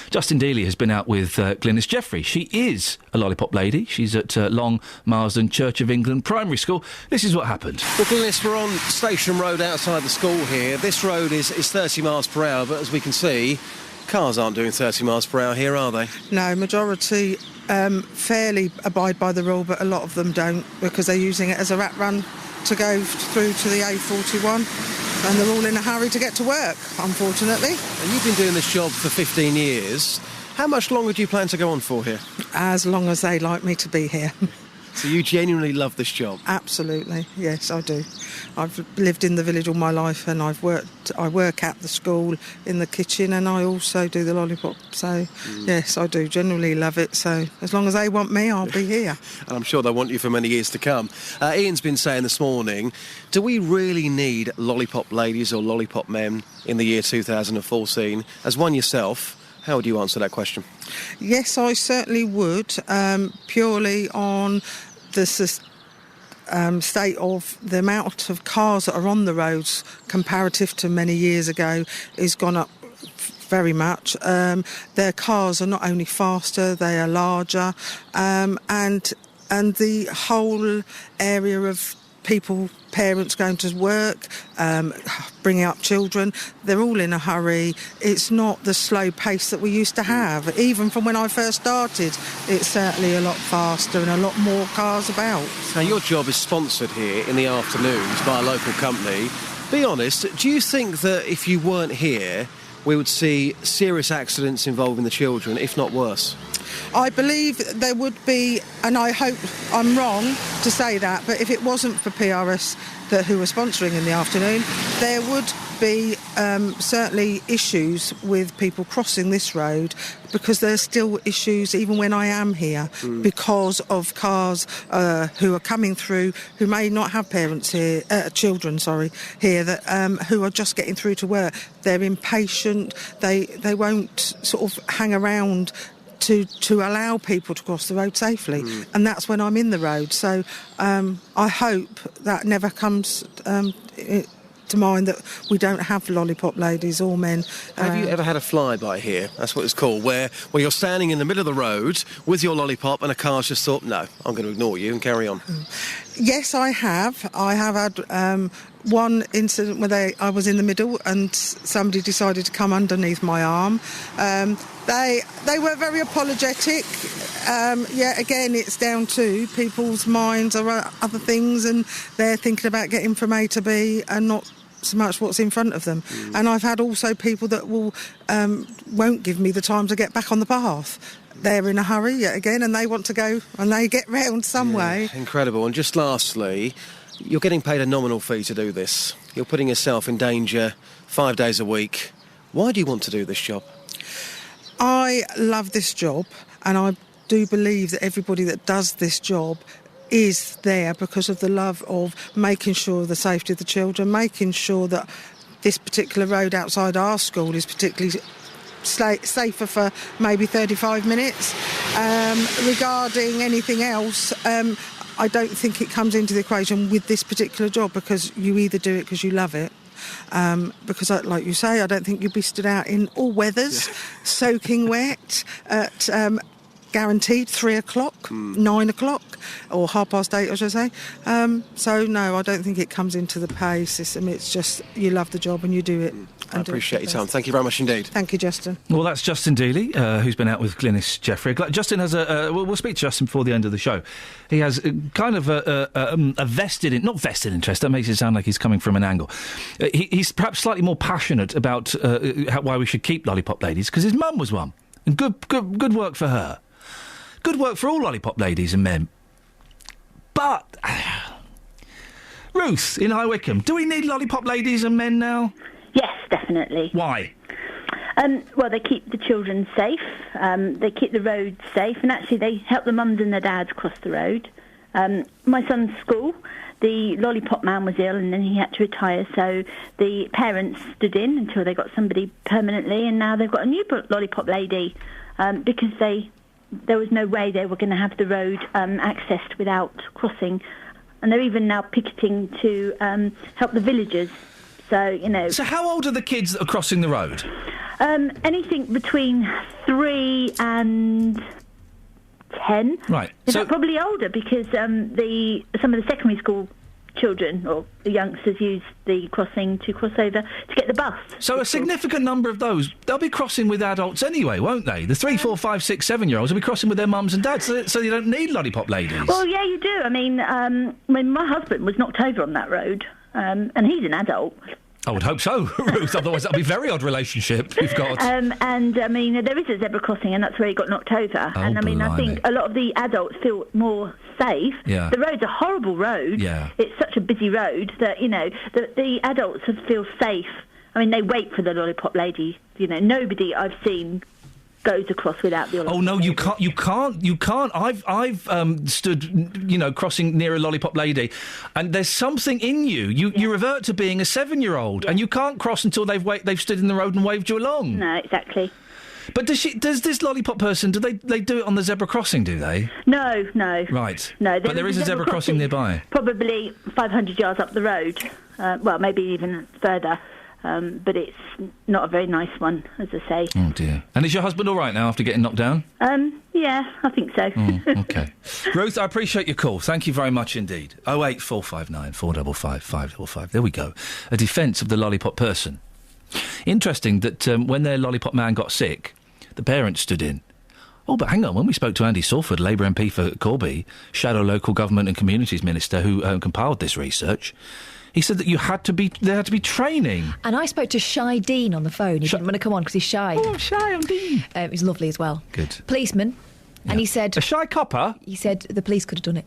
Justin Dealey has been out with Glynis Jeffrey. She is a lollipop lady. She's at Long Marsden Church of England Primary School. This is what happened. Well, Glynis, we're on Station Road outside the school here. This road is 30 miles per hour, but as we can see, cars aren't doing 30 miles per hour here, are they? No, majority fairly abide by the rule, but a lot of them don't because they're using it as a rat run to go through to the A41. And they're all in a hurry to get to work, unfortunately. And you've been doing this job for 15 years. How much longer do you plan to go on for here? As long as they like me to be here. So you genuinely love this job? Absolutely, yes, I do. I've lived in the village all my life and I work at the school in the kitchen and I also do the lollipop. So, yes, I do genuinely love it. So as long as they want me, I'll be here. And I'm sure they'll want you for many years to come. Iain's been saying this morning, do we really need lollipop ladies or lollipop men in the year 2014? As one yourself, how would you answer that question? Yes, I certainly would, purely on the state of the amount of cars that are on the roads comparative to many years ago is gone up very much. Their cars are not only faster, they are larger, and the whole area of parents going to work, bringing up children, they're all in a hurry. It's not the slow pace that we used to have. Even from when I first started, it's certainly a lot faster and a lot more cars about. Now, your job is sponsored here in the afternoons by a local company. Be honest, do you think that if you weren't here, we would see serious accidents involving the children, if not worse? I believe there would be, and I hope I'm wrong to say that, but if it wasn't for PRS who were sponsoring in the afternoon, there would be certainly issues with people crossing this road because there's still issues even when I am here because of cars who are coming through who may not have parents here, children, here, that who are just getting through to work. They're impatient, they won't sort of hang around to allow people to cross the road safely, and that's when I'm in the road. So I hope that never comes to mind, that we don't have lollipop ladies or men. Have you ever had a flyby here? That's what it's called, where you're standing in the middle of the road with your lollipop and a car's just thought, no, I'm going to ignore you and carry on. Yes, I have. I have had one incident where I was in the middle and somebody decided to come underneath my arm. They were very apologetic. Again, it's down to people's minds or other things, and they're thinking about getting from A to B and not so much what's in front of them. And I've had also people that won't give me the time to get back on the path. They're in a hurry yet again and they want to go and they get round some way. Incredible. And just lastly, You're getting paid a nominal fee to do this. You're putting yourself in danger 5 days a week. Why do you want to do this job? I love this job, and I do believe that everybody that does this job is there because of the love of making sure the safety of the children, making sure that this particular road outside our school is particularly safer for maybe 35 minutes. Regarding anything else, I don't think it comes into the equation with this particular job, because you either do it because you love it, because, like you say, I don't think you'd be stood out in all weathers, soaking wet at guaranteed 3 o'clock, 9 o'clock, or 8:30, I should say. So, no, I don't think it comes into the pay system. It's just you love the job and you do it. I appreciate your time. Thank you very much indeed. Thank you, Justin. Well, that's Justin Dealey, who's been out with Glynis Jeffrey. Justin has we'll speak to Justin before the end of the show. He has kind of a vested, not vested interest, that makes it sound like he's coming from an angle. He's perhaps slightly more passionate about why we should keep lollipop ladies, because his mum was one. And good work for her. Good work for all lollipop ladies and men. But, Ruth, in High Wycombe, do we need lollipop ladies and men now? Yes, definitely. Why? Well, they keep the children safe, they keep the roads safe, and actually they help the mums and the dads cross the road. My son's school, the lollipop man was ill and then he had to retire, so the parents stood in until they got somebody permanently, and now they've got a new lollipop lady, because there was no way they were going to have the road accessed without crossing. And they're even now picketing to help the villagers. So, you know... So how old are the kids that are crossing the road? Anything between 3 and 10. Right. In fact, probably older, because some of the secondary school children or the youngsters use the crossing to cross over to get the bus. So a significant number of those, they'll be crossing with adults anyway, won't they? The 3, 4, 5, 6, 7-year-olds will be crossing with their mums and dads, so you don't need lollipop ladies. Well, yeah, you do. I mean, when my husband was knocked over on that road, and he's an adult. I would hope so, Ruth, otherwise that'll be a very odd relationship you've got. And, I mean, there is a zebra crossing, and that's where he got knocked over. Oh, and, I mean, I think a lot of the adults feel more safe. Yeah. The road's a horrible road. Yeah. It's such a busy road that, you know, the adults feel safe. I mean, they wait for the lollipop lady. You know, nobody I've seen goes across without the lollipop. Oh no, you can't. I've stood, you know, crossing near a lollipop lady, and there's something in you. You revert to being a 7-year-old, and you can't cross until they've stood in the road and waved you along. No, exactly. But does this lollipop person, do they do it on the zebra crossing, do they? No. Right. No, but there is a zebra crossing nearby. Probably 500 yards up the road. Well, maybe even further. But it's not a very nice one, as I say. Oh, dear. And is your husband all right now after getting knocked down? Yeah, I think so. OK. Ruth, I appreciate your call. Thank you very much indeed. 08459 455 555. There we go. A defence of the lollipop person. Interesting that when their lollipop man got sick, the parents stood in. Oh, but hang on. When we spoke to Andy Salford, Labour MP for Corby, Shadow Local Government and Communities Minister, who compiled this research, he said that there had to be training. And I spoke to Shy Dean on the phone. He didn't want to come on because he's shy. Oh, I'm shy, I'm Dean. He's lovely as well. Good. Policeman. Yeah. And he said... A shy copper? He said the police could have done it.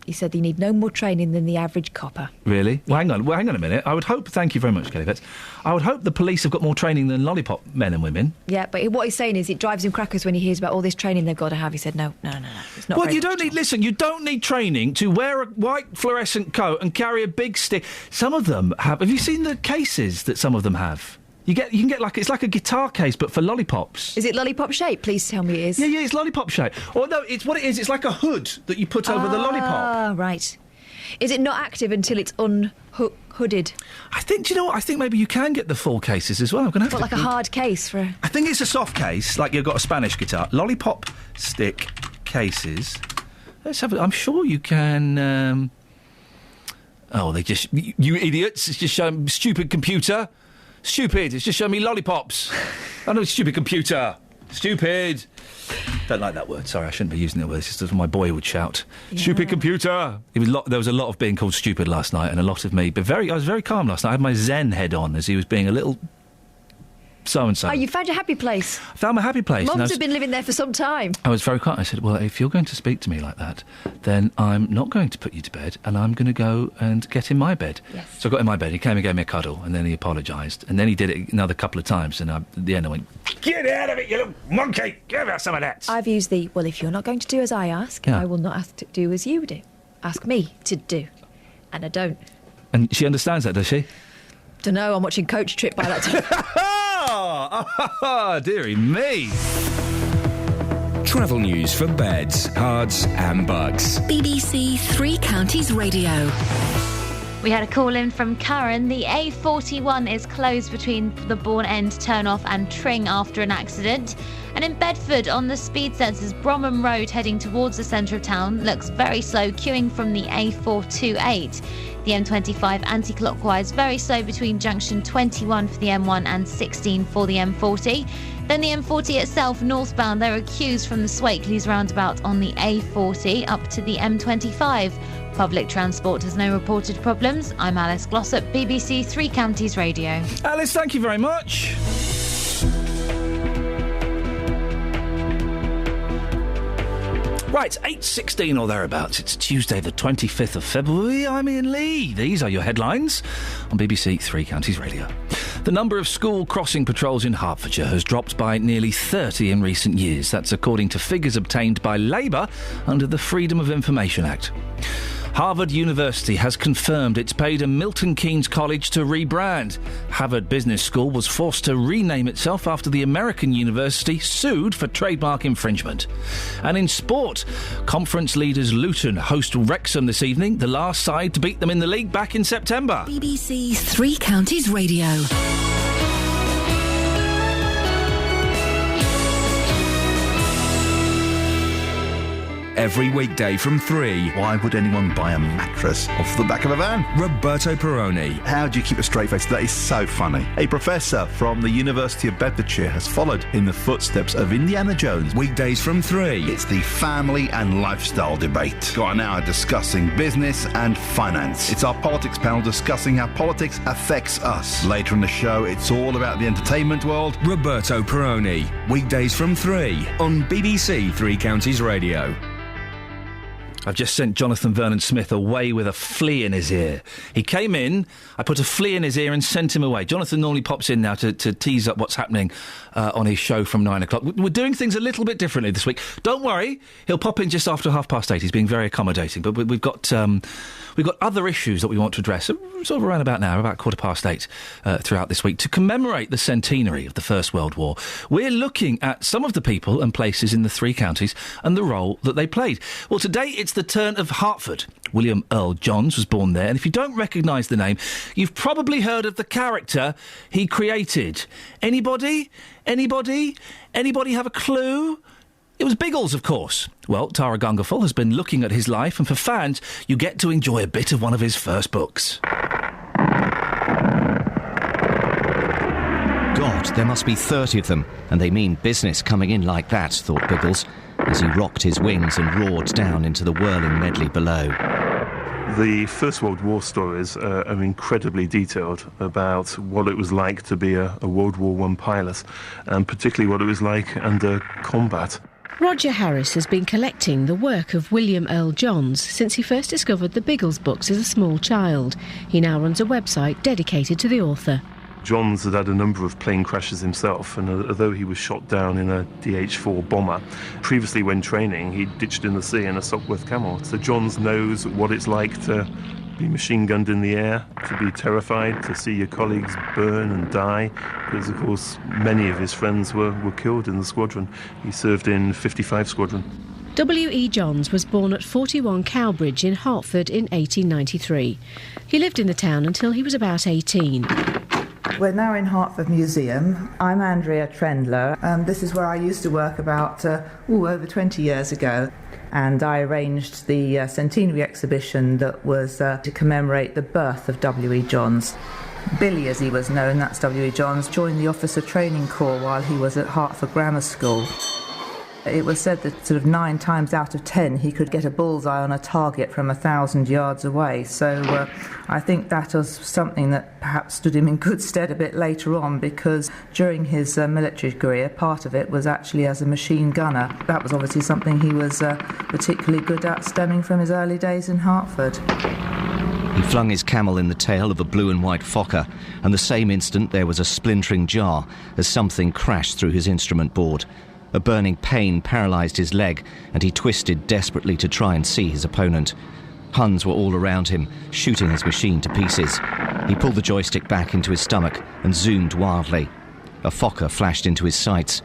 He said they need no more training than the average copper. Really? Well, hang on a minute. I would hope... Thank you very much, Kelly Betts. I would hope the police have got more training than lollipop men and women. Yeah, but what he's saying is it drives him crackers when he hears about all this training they've got to have. He said, no. It's not. Well, you don't need... Listen, you don't need training to wear a white fluorescent coat and carry a big stick. Some of them have... Have you seen the cases that some of them have? You can get it's like a guitar case, but for lollipops. Is it lollipop shaped? Please tell me it is. Yeah, it's lollipop shaped. Or no, it's what it is. It's like a hood that you put over the lollipop. Ah, right. Is it not active until it's unhooded? I think. Do you know what? I think maybe you can get the full cases as well. I'm going to have like a hard case for. I think it's a soft case, like you've got a Spanish guitar. Lollipop stick cases. Let's have it. I'm sure you can. Oh, they just you idiots! It's just showing stupid computer. Stupid. It's just showing me lollipops. I know, stupid computer. Stupid. Don't like that word. Sorry, I shouldn't be using that word. It's just my boy would shout. Yeah. Stupid computer. There was a lot of being called stupid last night, and a lot of me. But I was very calm last night. I had my Zen head on as he was being a little so-and-so. Oh, you found your happy place. I found my happy place. Mums have been living there for some time. I was very quiet. I said, well, if you're going to speak to me like that, then I'm not going to put you to bed, and I'm going to go and get in my bed. Yes. So I got in my bed, he came and gave me a cuddle, and then he apologised, and then he did it another couple of times, and at the end I went, get out of it, you little monkey! Give us some of that! I've used the, well, if you're not going to do as I ask, Yeah. I will not ask to do as you do. Ask me to do. And I don't. And she understands that, does she? Don't know, I'm watching Coach Trip by that time. Oh, dearie me! Travel news for beds, cards and bugs. BBC Three Counties Radio. We had a call in from Karen. The A41 is closed between the Bourne End turnoff and Tring after an accident. And in Bedford, on the speed sensors, Bromham Road heading towards the centre of town looks very slow, queuing from the A428. The M25 anti-clockwise, very slow between junction 21 for the M1 and 16 for the M40. Then the M40 itself, northbound, there are queues from the Swakeleys roundabout on the A40 up to the M25. Public transport has no reported problems. I'm Alice Glossop, BBC Three Counties Radio. Alice, thank you very much. Right, 8:16 or thereabouts. It's Tuesday the 25th of February. I'm Iain Lee. These are your headlines on BBC Three Counties Radio. The number of school crossing patrols in Hertfordshire has dropped by nearly 30 in recent years. That's according to figures obtained by Labour under the Freedom of Information Act. Harvard University has confirmed it's paid a Milton Keynes college to rebrand. Harvard Business School was forced to rename itself after the American university sued for trademark infringement. And in sport, conference leaders Luton host Wrexham this evening, the last side to beat them in the league back in September. BBC Three Counties Radio. Every weekday from 3. Why would anyone buy a mattress off the back of a van? Roberto Perroni. How do you keep a straight face? That is so funny. A professor from the University of Bedfordshire has followed in the footsteps of Indiana Jones. Weekdays from 3. It's the family and lifestyle debate. Got an hour discussing business and finance. It's our politics panel discussing how politics affects us. Later in the show, it's all about the entertainment world. Roberto Perroni. Weekdays from 3 on BBC Three Counties Radio. I've just sent Jonathan Vernon Smith away with a flea in his ear. He came in, I put a flea in his ear and sent him away. Jonathan normally pops in now to tease up what's happening on his show from 9 o'clock. We're doing things a little bit differently this week. Don't worry, he'll pop in just after 8:30. He's being very accommodating. But we've got other issues that we want to address, sort of around about now, about 8:15, throughout this week, to commemorate the centenary of the First World War. We're looking at some of the people and places in the three counties and the role that they played. Well, today it's the turn of Hertford. William Earl Johns was born there, and if you don't recognise the name, you've probably heard of the character he created. Anybody? Anybody? Anybody have a clue? It was Biggles, of course. Well, Tara Gungerful has been looking at his life, and for fans, you get to enjoy a bit of one of his first books. God, there must be 30 of them, and they mean business coming in like that, thought Biggles, as he rocked his wings and roared down into the whirling medley below. The First World War stories are incredibly detailed about what it was like to be a World War I pilot, and particularly what it was like under combat. Roger Harris has been collecting the work of William Earl Johns since he first discovered the Biggles books as a small child. He now runs a website dedicated to the author. Johns had a number of plane crashes himself, and although he was shot down in a DH-4 bomber, previously when training he ditched in the sea in a Sopwith Camel. So Johns knows what it's like to be machine gunned in the air, to be terrified, to see your colleagues burn and die, because of course many of his friends were killed in the squadron. He served in 55 Squadron. W.E. Johns was born at 41 Cowbridge in Hertford in 1893. He lived in the town until he was about 18. We're now in Hertford Museum. I'm Andrea Trendler. This is where I used to work about over 20 years ago. And I arranged the centenary exhibition that was to commemorate the birth of W.E. Johns. Billy, as he was known, that's W.E. Johns, joined the Officer Training Corps while he was at Hertford Grammar School. It was said that sort of 9 times out of 10 he could get a bullseye on a target from 1,000 yards away. So I think that was something that perhaps stood him in good stead a bit later on, because during his military career, part of it was actually as a machine gunner. That was obviously something he was particularly good at, stemming from his early days in Hertford. He flung his camel in the tail of a blue and white Fokker, and the same instant there was a splintering jar as something crashed through his instrument board. A burning pain paralysed his leg, and he twisted desperately to try and see his opponent. Huns were all around him, shooting his machine to pieces. He pulled the joystick back into his stomach and zoomed wildly. A Fokker flashed into his sights.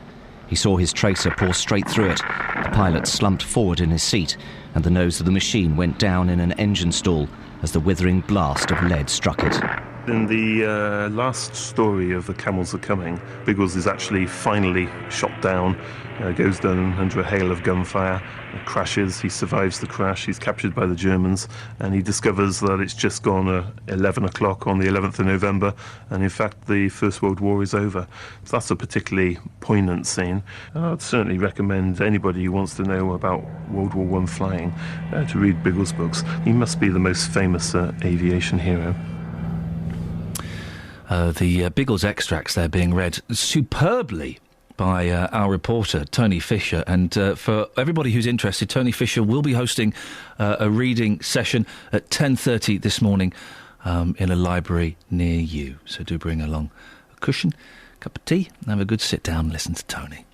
He saw his tracer pour straight through it. The pilot slumped forward in his seat, and the nose of the machine went down in an engine stall as the withering blast of lead struck it. In the last story of The Camels Are Coming, Biggles is actually finally shot down, goes down under a hail of gunfire, crashes. He survives the crash. He's captured by the Germans, and he discovers that it's just gone 11 o'clock on the 11th of November, and in fact the First World War is over. So that's a particularly poignant scene. I'd certainly recommend anybody who wants to know about World War I flying to read Biggles' books. He must be the most famous aviation hero. The Biggles extracts there being read superbly by our reporter, Tony Fisher. And for everybody who's interested, Tony Fisher will be hosting a reading session at 10:30 this morning in a library near you. So do bring along a cushion, a cup of tea, and have a good sit down and listen to Tony.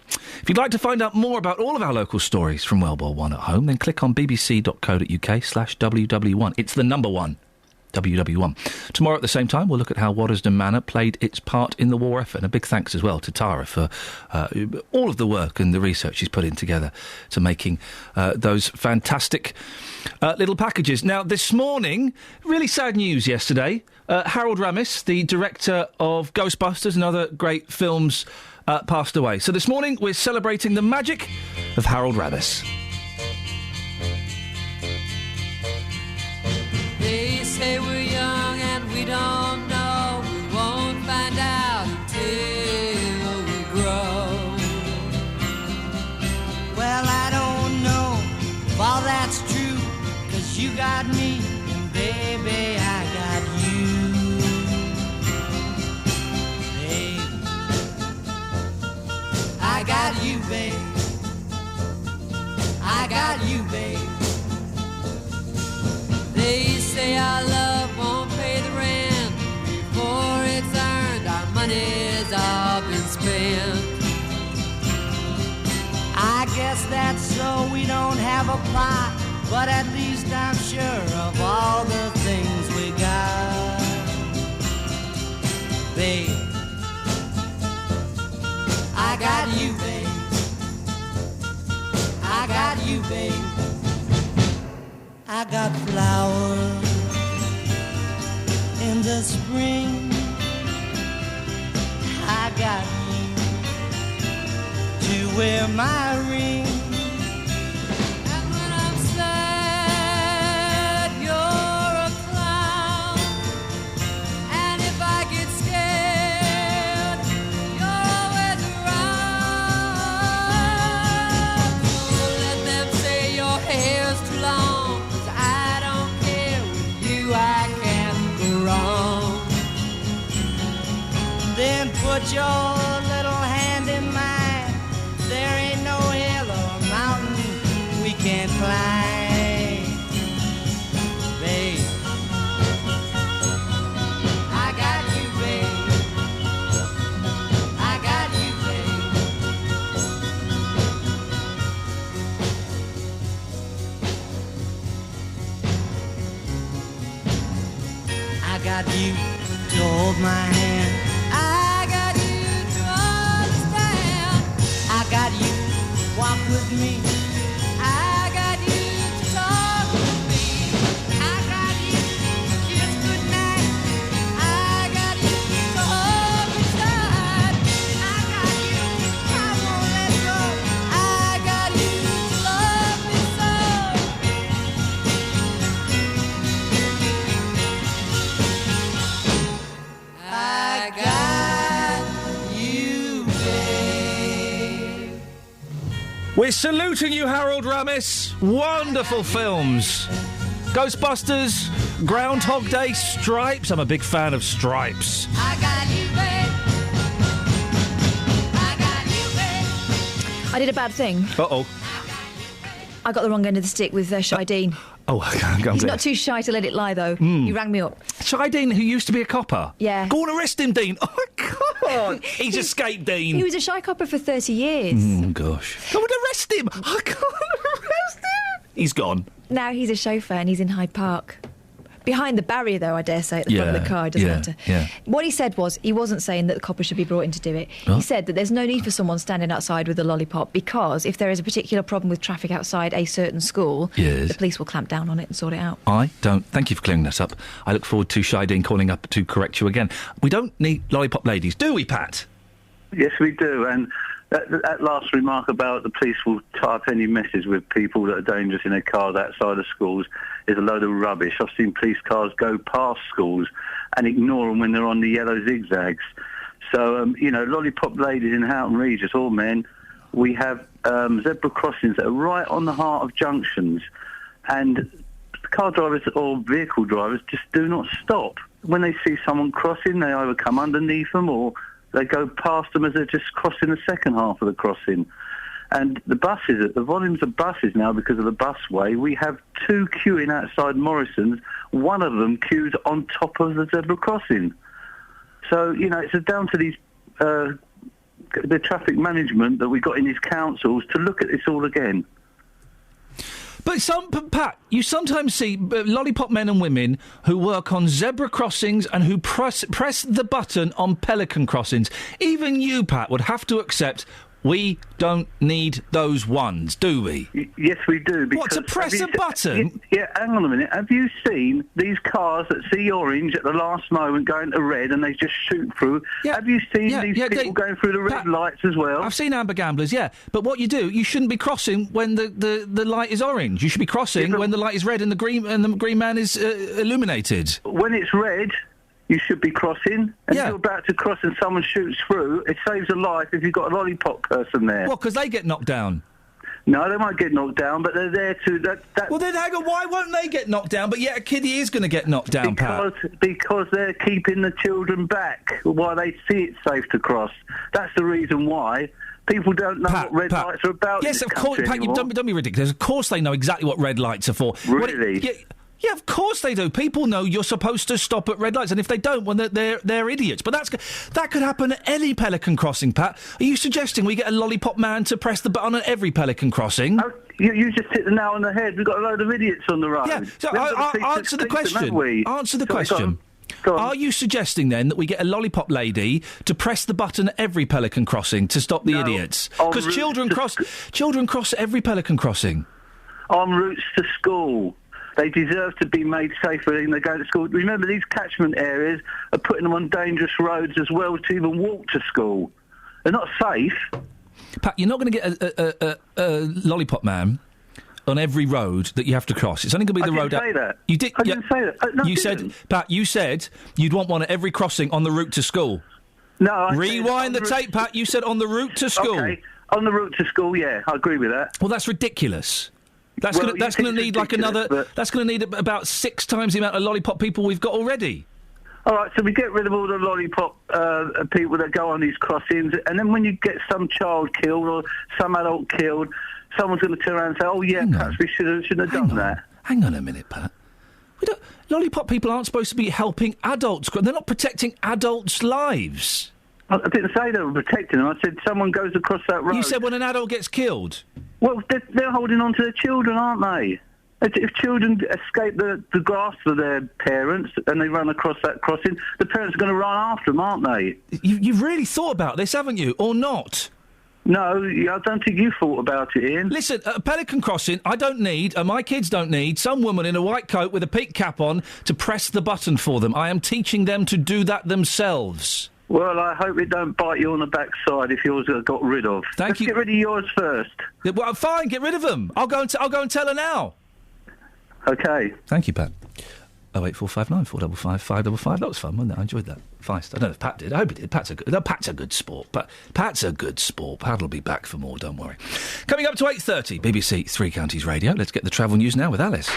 If you'd like to find out more about all of our local stories from World War I at home, then click on bbc.co.uk/WW1. It's the number one. WW1. Tomorrow at the same time, we'll look at how Waddesdon Manor played its part in the war effort. And a big thanks as well to Tara for all of the work and the research she's put in together to making those fantastic little packages. Now, this morning, really sad news yesterday. Harold Ramis, the director of Ghostbusters and other great films, passed away. So this morning, we're celebrating the magic of Harold Ramis. They say we're young and we don't know. We won't find out until we grow. Well, I don't know if all that's true, 'cause you got me and baby I got you. Babe, I got you, babe. I got you, babe. They say our love won't pay the rent before it's earned. Our money's all been spent. I guess that's so we don't have a plot, but at least I'm sure of all the things we got. Babe, I got you, babe. I got you, babe. I got flowers in the spring. I got you to wear my ring. And when I'm sad, you're a clown. And if I get scared, you're always around. So let them say your hair's too long. Then put your little hand in mine. There ain't no hill or mountain we can't climb. Babe, I got you, babe. I got you, babe. I got you to hold my hand. I got you to understand. I got you to walk with me. I got you to talk with me. I got you to kiss goodnight. I got you to hold me tight. I got you, I won't let go. I got you to love me so. I got you, babe. We're saluting you, Harold Ramis. Wonderful films. Ghostbusters, Groundhog Day, Stripes. I'm a big fan of Stripes. I did a bad thing. Uh-oh. I got the wrong end of the stick with Shy Dean. Oh, He's not too shy to let it lie, though. He rang me up. Shy Dean, who used to be a copper? Yeah. Go and arrest him, Dean. Oh, God. He's escaped, Dean. He was a shy copper for 30 years. Oh, gosh. Go and arrest him. I can't arrest him. He's gone. Now he's a chauffeur and he's in Hyde Park. Behind the barrier, though, I dare say, at the front of the car. He doesn't have to. Yeah. What he said was, he wasn't saying that the coppers should be brought in to do it. Oh. He said that there's no need for someone standing outside with a lollipop because if there is a particular problem with traffic outside a certain school, Yes. the police will clamp down on it and sort it out. I don't. Thank you for clearing that up. I look forward to Shy Dean calling up to correct you again. We don't need lollipop ladies, do we, Pat? Yes, we do. And that last remark about the police will type any message with people that are dangerous in their cars outside of schools is a load of rubbish. I've seen police cars go past schools and ignore them when they're on the yellow zigzags. So, lollipop ladies in Houghton Regis, all men, we have zebra crossings that are right on the heart of junctions. And car drivers or vehicle drivers just do not stop. When they see someone crossing, they either come underneath them or they go past them as they're just crossing the second half of the crossing. And the volumes of buses now, because of the busway, we have 2 queuing outside Morrison's. One of them queues on top of the zebra crossing. So, it's down to these the traffic management that we got in these councils to look at this all again. But Pat, you sometimes see lollipop men and women who work on zebra crossings and who press the button on pelican crossings. Even you, Pat, would have to accept we don't need those ones, do we? Yes, we do. What, to press a button? Yeah, hang on a minute. Have you seen these cars that see orange at the last moment going to red and they just shoot through? Yeah. Have you seen these people going through the red lights as well? I've seen amber gamblers, yeah. But what you do, you shouldn't be crossing when the light is orange. You should be crossing when the light is red and the green man is illuminated. When it's red, you should be crossing. And if you're about to cross and someone shoots through, it saves a life if you've got a lollipop person there. What, because they get knocked down? No, they might get knocked down, but they're there to... Well, then, hang on, why won't they get knocked down, but yet a kiddie is going to get knocked down, Pat? Because they're keeping the children back while they see it safe to cross. That's the reason why. People don't know what red lights are about. Yes, of course, Pat, don't be ridiculous. Of course they know exactly what red lights are for. Really? Yeah, of course they do. People know you're supposed to stop at red lights, and if they don't, well, they're idiots. But that could happen at any pelican crossing, Pat. Are you suggesting we get a lollipop man to press the button at every pelican crossing? Oh, you just hit the nail on the head. We've got a load of idiots on the road. Yeah, so answer the question. Answer the question. Go on. Are you suggesting, then, that we get a lollipop lady to press the button at every pelican crossing to stop the idiots? Because children cross at every pelican crossing. En routes to school. They deserve to be made safer when they go to school. Remember, these catchment areas are putting them on dangerous roads as well to even walk to school. They're not safe. Pat, you're not going to get a lollipop man on every road that you have to cross. It's only going to be the road... I didn't say that. You did? I didn't say that. No, you said, Pat, you said you'd want one at every crossing on the route to school. No, Rewind the tape, Pat. You said on the route to school. Okay, on the route to school, yeah, I agree with that. Well, that's ridiculous. That's going to need like another... That's going to need about 6 times the amount of lollipop people we've got already. All right, so we get rid of all the lollipop people that go on these crossings, and then when you get some child killed or some adult killed, someone's going to turn around and say, oh, yeah, perhaps we shouldn't have done that. Hang on a minute, Pat. Lollipop people aren't supposed to be helping adults. They're not protecting adults' lives. I didn't say they were protecting them. I said someone goes across that road. You said when an adult gets killed. Well, they're holding on to their children, aren't they? If children escape the grasp of their parents and they run across that crossing, the parents are going to run after them, aren't they? You've really thought about this, haven't you, or not? No, I don't think you thought about it, Ian. Listen, at a pelican crossing, I don't need, and my kids don't need, some woman in a white coat with a peak cap on to press the button for them. I am teaching them to do that themselves. Well, I hope it don't bite you on the backside if yours got rid of. Let's get rid of yours first. Well, fine, get rid of them. I'll go and tell her now. Okay. Thank you, Pat. 08459 455 555. That was fun, wasn't it? I enjoyed that. Feist. I don't know if Pat did. I hope he did. Pat's a good sport. Pat's a good sport. Pat will be back for more, don't worry. Coming up to 8:30, BBC Three Counties Radio. Let's get the travel news now with Alice.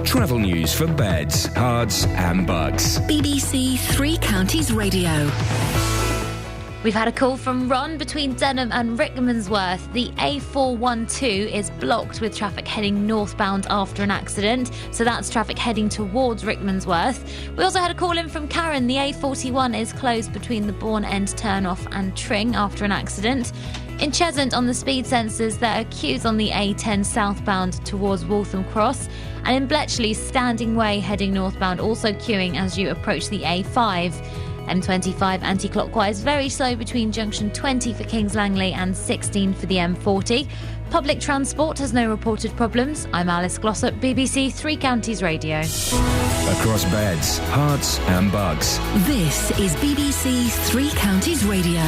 Travel news for beds, cards and bugs. BBC Three Counties Radio. We've had a call from Ron between Denham and Rickmansworth. The A412 is blocked with traffic heading northbound after an accident, so that's traffic heading towards Rickmansworth. We also had a call in from Karen. The A41 is closed between the Bourne End turnoff and Tring after an accident. In Cheshunt, on the speed sensors, there are queues on the A10 southbound towards Waltham Cross. And in Bletchley, Standing Way heading northbound, also queuing as you approach the A5. M25 anti-clockwise, very slow between junction 20 for Kings Langley and 16 for the M40. Public transport has no reported problems. I'm Alice Glossop, BBC Three Counties Radio. Across beds, hearts and bugs. This is BBC Three Counties Radio.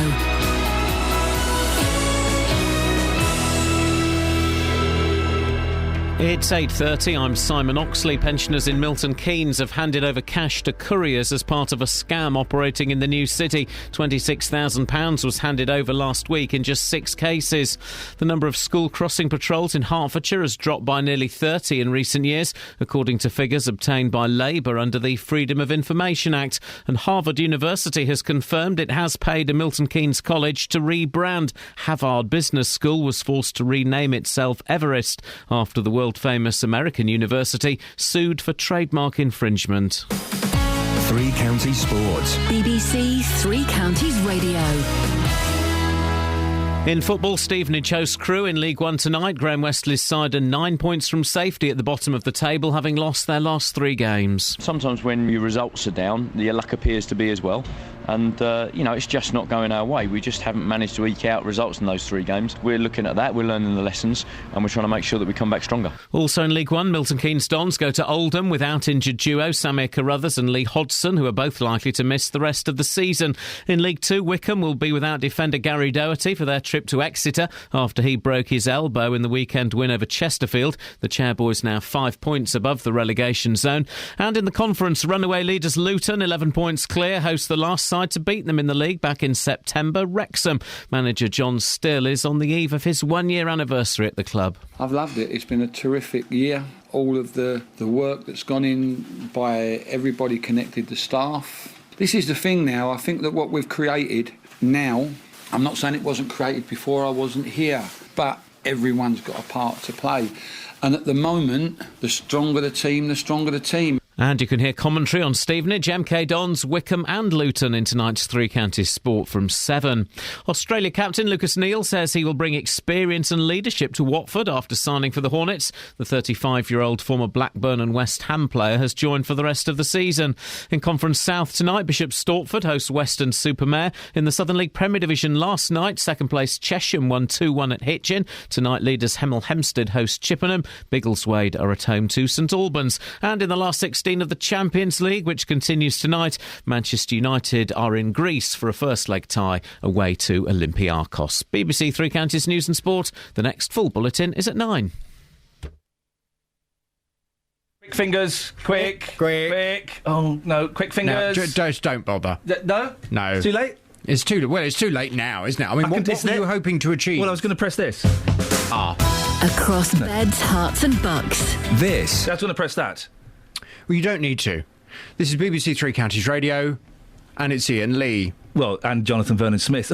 It's 8:30. I'm Simon Oxley. Pensioners in Milton Keynes have handed over cash to couriers as part of a scam operating in the new city. £26,000 was handed over last week in just 6 cases. The number of school crossing patrols in Hertfordshire has dropped by nearly 30 in recent years, according to figures obtained by Labour under the Freedom of Information Act. And Harvard University has confirmed it has paid a Milton Keynes college to rebrand. Havard Business School was forced to rename itself Everest after the world-famous American university sued for trademark infringement. Three Counties Sports. BBC Three Counties Radio. In football, Stevenage host Crewe in League One tonight. Graham Westley's side are 9 points from safety at the bottom of the table, having lost their last 3 games. Sometimes when your results are down, your luck appears to be as well. And, it's just not going our way. We just haven't managed to eke out results in those 3 games. We're looking at that, we're learning the lessons, and we're trying to make sure that we come back stronger. Also in League One, Milton Keynes Dons go to Oldham without injured duo Samir Carruthers and Lee Hodgson, who are both likely to miss the rest of the season. In League Two, Wickham will be without defender Gary Doherty for their trip to Exeter after he broke his elbow in the weekend win over Chesterfield. The Chairboys now 5 points above the relegation zone. And in the conference, runaway leaders Luton, 11 points clear, host the last side to beat them in the league back in September, Wrexham. Manager John Still is on the eve of his 1-year anniversary at the club. I've loved it. It's been a terrific year. All of the work that's gone in by everybody connected, the staff. This is the thing now. I think that what we've created now, I'm not saying it wasn't created before I wasn't here, but everyone's got a part to play. And at the moment, the stronger the team, the stronger the team. And you can hear commentary on Stevenage, MK Dons, Wickham and Luton in tonight's Three Counties Sport from 7. Australia captain Lucas Neal says he will bring experience and leadership to Watford after signing for the Hornets. The 35-year-old former Blackburn and West Ham player has joined for the rest of the season. In Conference South tonight, Bishop Stortford hosts Western-super-Mare. In the Southern League Premier Division last night, second place Chesham won 2-1 at Hitchin. Tonight, leaders Hemel Hempstead host Chippenham. Biggleswade are at home to St Albans. And in the last 16 of the Champions League, which continues tonight, Manchester United are in Greece for a first-leg tie away to Olympiakos. BBC Three Counties News and Sport. The next full bulletin is at 9. Quick fingers, quick. Oh, no, quick fingers. No, just don't bother. No? No. Too late? It's too late now, isn't it? I mean, what were you hoping to achieve? Well, I was going to press this. Across beds, hearts and bucks. This. I was going to press that. Well, you don't need to. This is BBC Three Counties Radio, and it's Iain Lee. Well, and Jonathan Vernon Smith.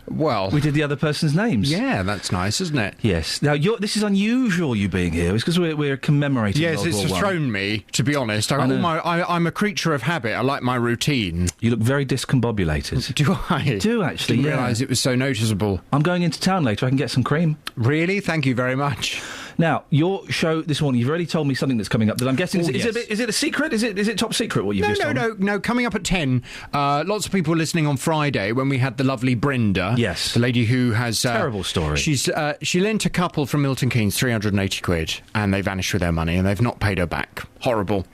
Well, we did the other person's names. Yeah, that's nice, isn't it? Yes. Now, this is unusual, you being here. It's because we're commemorating Yes, World it's War thrown me, to be honest. I'm a creature of habit. I like my routine. You look very discombobulated. Do I? Do actually, Didn't yeah. realise it was so noticeable. I'm going into town later. I can get some cream. Really? Thank you very much. Now, your show this morning, you've already told me something that's coming up that I'm guessing... yes. Is it a secret? Is it top secret what you've just told me? No. Coming up at 10, lots of people listening on Friday when we had the lovely Brenda. Yes. The lady who has... Terrible story. She lent a couple from Milton Keynes 380 quid and they vanished with their money and they've not paid her back. Horrible.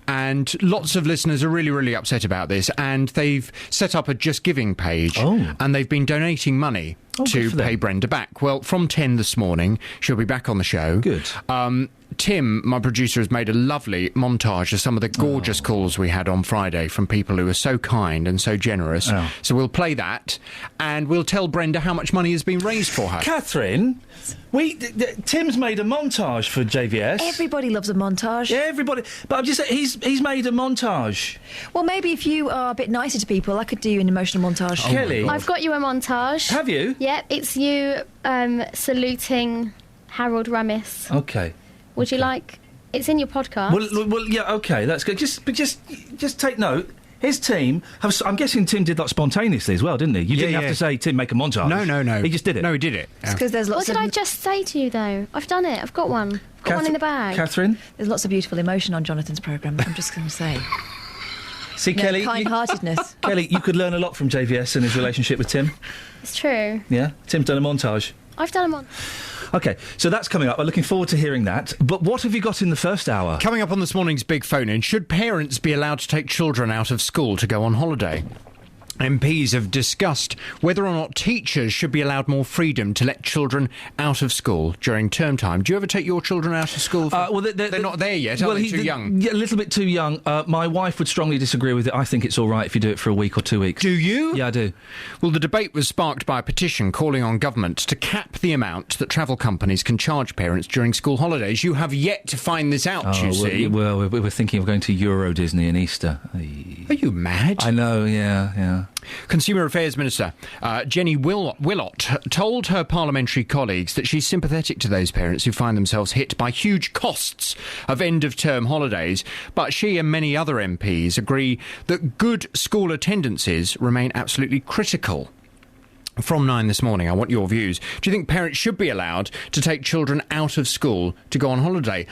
And lots of listeners are really, really upset about this, and they've set up a Just Giving page and they've been donating money to pay Brenda back. Well, from 10 this morning, she'll be back on the show. Good. Tim, my producer, has made a lovely montage of some of the gorgeous calls we had on Friday from people who were so kind and so generous. Oh. So we'll play that, and we'll tell Brenda how much money has been raised for her. Catherine, Tim's made a montage for JVS. Everybody loves a montage. Yeah, everybody. But I'm just saying, he's made a montage. Well, maybe if you are a bit nicer to people, I could do an emotional montage. Kelly? I've got you a montage. Have you? Yep, it's you saluting Harold Ramis. Okay. Would you like... It's in your podcast. Well, yeah, okay, that's good. Just take note. His team, I'm guessing Tim did that spontaneously as well, didn't he? You didn't have to say, Tim, make a montage. No. He just did it. No, he did it. It's because there's lots What did I just say to you, though? I've done it. I've got one. I've got one in the bag. Catherine? There's lots of beautiful emotion on Jonathan's programme, I'm just going to say. See, Kelly... kind-heartedness. Kelly, you could learn a lot from JVS and his relationship with Tim. It's true. Yeah? Tim's done a montage. I've done a montage. OK, so that's coming up. I'm looking forward to hearing that. But what have you got in the first hour? Coming up on this morning's Big Phone-In, should parents be allowed to take children out of school to go on holiday? MPs have discussed whether or not teachers should be allowed more freedom to let children out of school during term time. Do you ever take your children out of school? They're not there yet, are they? Too young? Yeah, a little bit too young. My wife would strongly disagree with it. I think it's all right if you do it for a week or 2 weeks. Do you? Yeah, I do. Well, the debate was sparked by a petition calling on government to cap the amount that travel companies can charge parents during school holidays. You have yet to find this out, you see. Well, we were thinking of going to Euro Disney in Easter. Are you mad? I know, yeah. Consumer Affairs Minister Jenny Willott told her parliamentary colleagues that she's sympathetic to those parents who find themselves hit by huge costs of end-of-term holidays, but she and many other MPs agree that good school attendances remain absolutely critical. From 9 this morning, I want your views. Do you think parents should be allowed to take children out of school to go on holiday?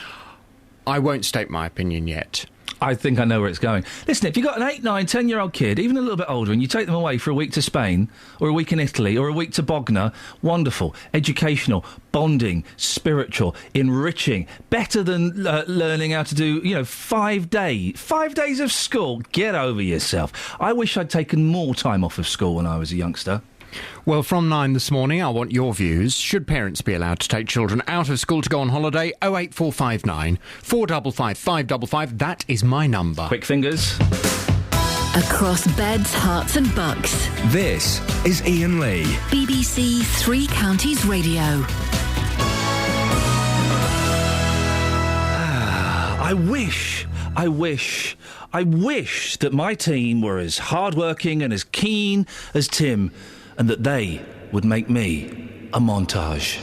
I won't state my opinion yet. I think I know where it's going. Listen, if you've got an 8, 9, 10-year-old kid, even a little bit older, and you take them away for a week to Spain, or a week in Italy, or a week to Bognor, wonderful, educational, bonding, spiritual, enriching, better than learning how to do, 5 days of school. Get over yourself. I wish I'd taken more time off of school when I was a youngster. Well, from 9 this morning, I want your views. Should parents be allowed to take children out of school to go on holiday? 08459 455 555. That is my number. Quick fingers. Across beds, hearts and bucks. This is Iain Lee. BBC Three Counties Radio. I wish that my team were as hard-working and as keen as Tim, and that they would make me a montage.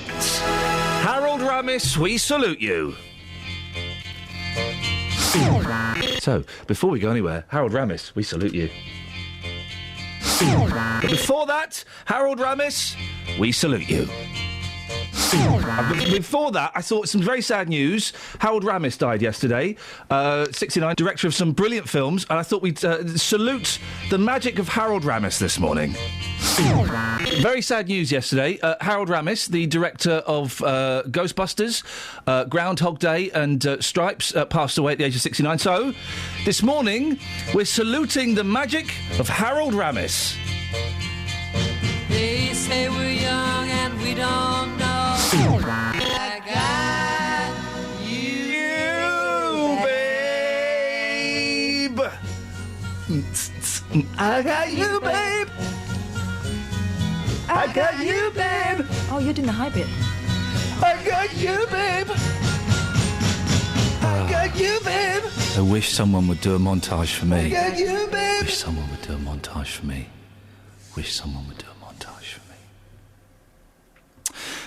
Harold Ramis, we salute you. So, before we go anywhere, Harold Ramis, we salute you. But before that, Harold Ramis, we salute you. Before that, I thought some very sad news. Harold Ramis died yesterday, 69, director of some brilliant films, and I thought we'd salute the magic of Harold Ramis this morning. Very sad news yesterday. Harold Ramis, the director of Ghostbusters, Groundhog Day and Stripes, passed away at the age of 69. So, this morning, we're saluting the magic of Harold Ramis. They say we're young and we don't know. I got you, babe. I got you, babe. I got you, babe. Oh, you're doing the high bit. I got you, babe. I got you, babe. I wish someone would do a montage for me. I got you, babe. Wish someone would do a montage for me. Wish someone would do a montage for me.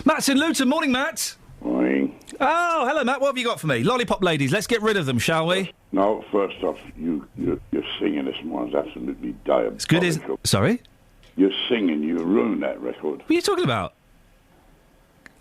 Matt's in Luton. Morning, Matt. Morning. Oh, hello, Matt. What have you got for me? Lollipop ladies. Let's get rid of them, shall we? No, first off, your singing this morning is absolutely diabolical. It's good, isn't... Sorry? Your singing, you ruined that record. What are you talking about?